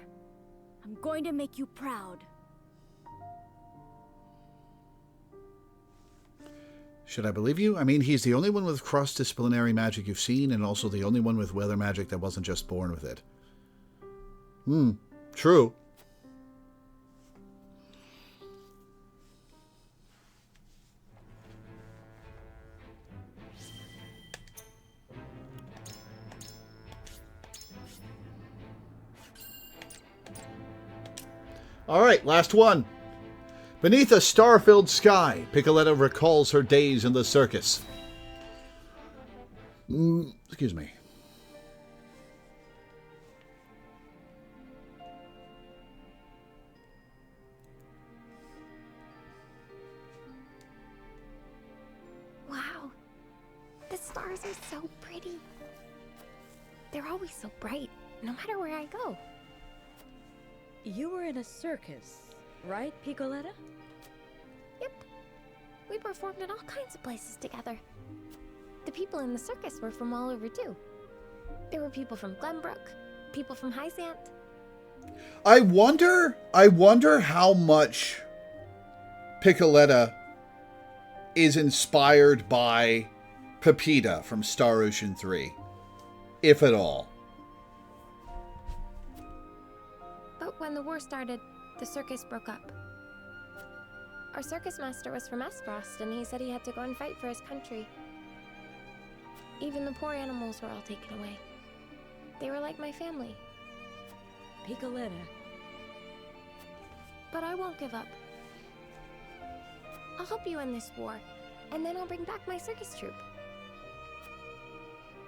I'm going to make you proud. Should I believe you? I mean, he's the only one with cross-disciplinary magic you've seen, and also the only one with weather magic that wasn't just born with it. True. All right, last one. Beneath a star-filled sky, Piccoletta recalls her days in the circus. Excuse me. Wow. The stars are so pretty. They're always so bright, no matter where I go. You were in a circus, right, Piccoletta? Yep. We performed in all kinds of places together. The people in the circus were from all over too. There were people from Glenbrook, people from Hyzant. I wonder how much Piccoletta is inspired by Pepita from Star Ocean 3, if at all. But when the war started, the circus broke up. Our circus master was from Espros, and he said he had to go and fight for his country. Even the poor animals were all taken away. They were like my family. Piccoletta. But I won't give up. I'll help you in this war, and then I'll bring back my circus troupe.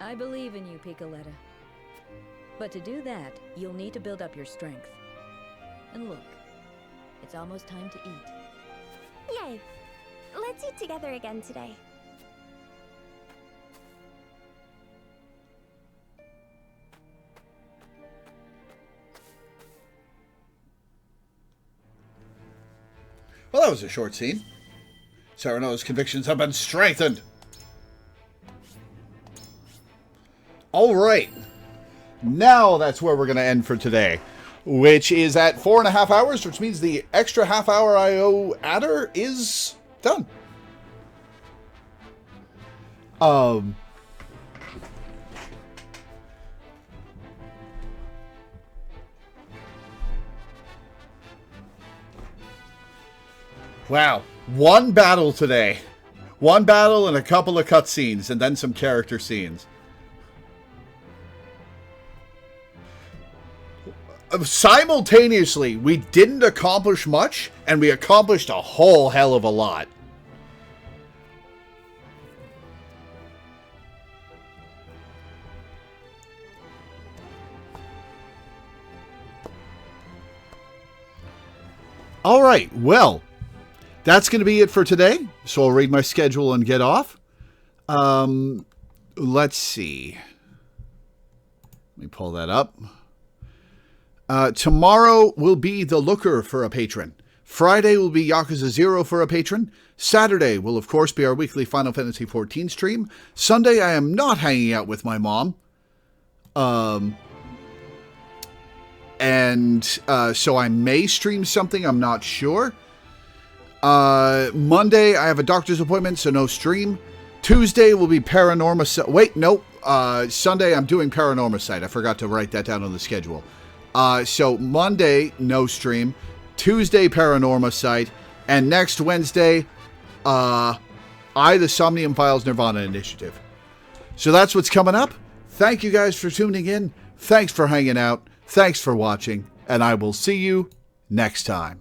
I believe in you, Piccoletta. But to do that, you'll need to build up your strength. And look, it's almost time to eat. Yay! Let's eat together again today. Well, that was a short scene. Sereno's convictions have been strengthened. All right. Now that's where we're going to end for today, which is at 4.5 hours, which means the extra half-hour IO adder is done. Wow. One battle today. One battle and a couple of cutscenes, and then some character scenes. Simultaneously, we didn't accomplish much, and we accomplished a whole hell of a lot. All right, well, that's going to be it for today. So I'll read my schedule and get off. Let's see. Let me pull that up. Tomorrow will be The Looker for a patron. Friday will be Yakuza 0 for a patron. Saturday will, of course, be our weekly Final Fantasy XIV stream. Sunday, I am not hanging out with my mom. So I may stream something. I'm not sure. Monday, I have a doctor's appointment, so no stream. Tuesday will be Paranorma. Wait, nope. Sunday I'm doing Paranorma Site. I forgot to write that down on the schedule. So Monday, no stream. Tuesday, Paranorma Site. And next Wednesday, the Somnium Files Nirvana Initiative. So that's what's coming up. Thank you guys for tuning in. Thanks for hanging out. Thanks for watching. And I will see you next time.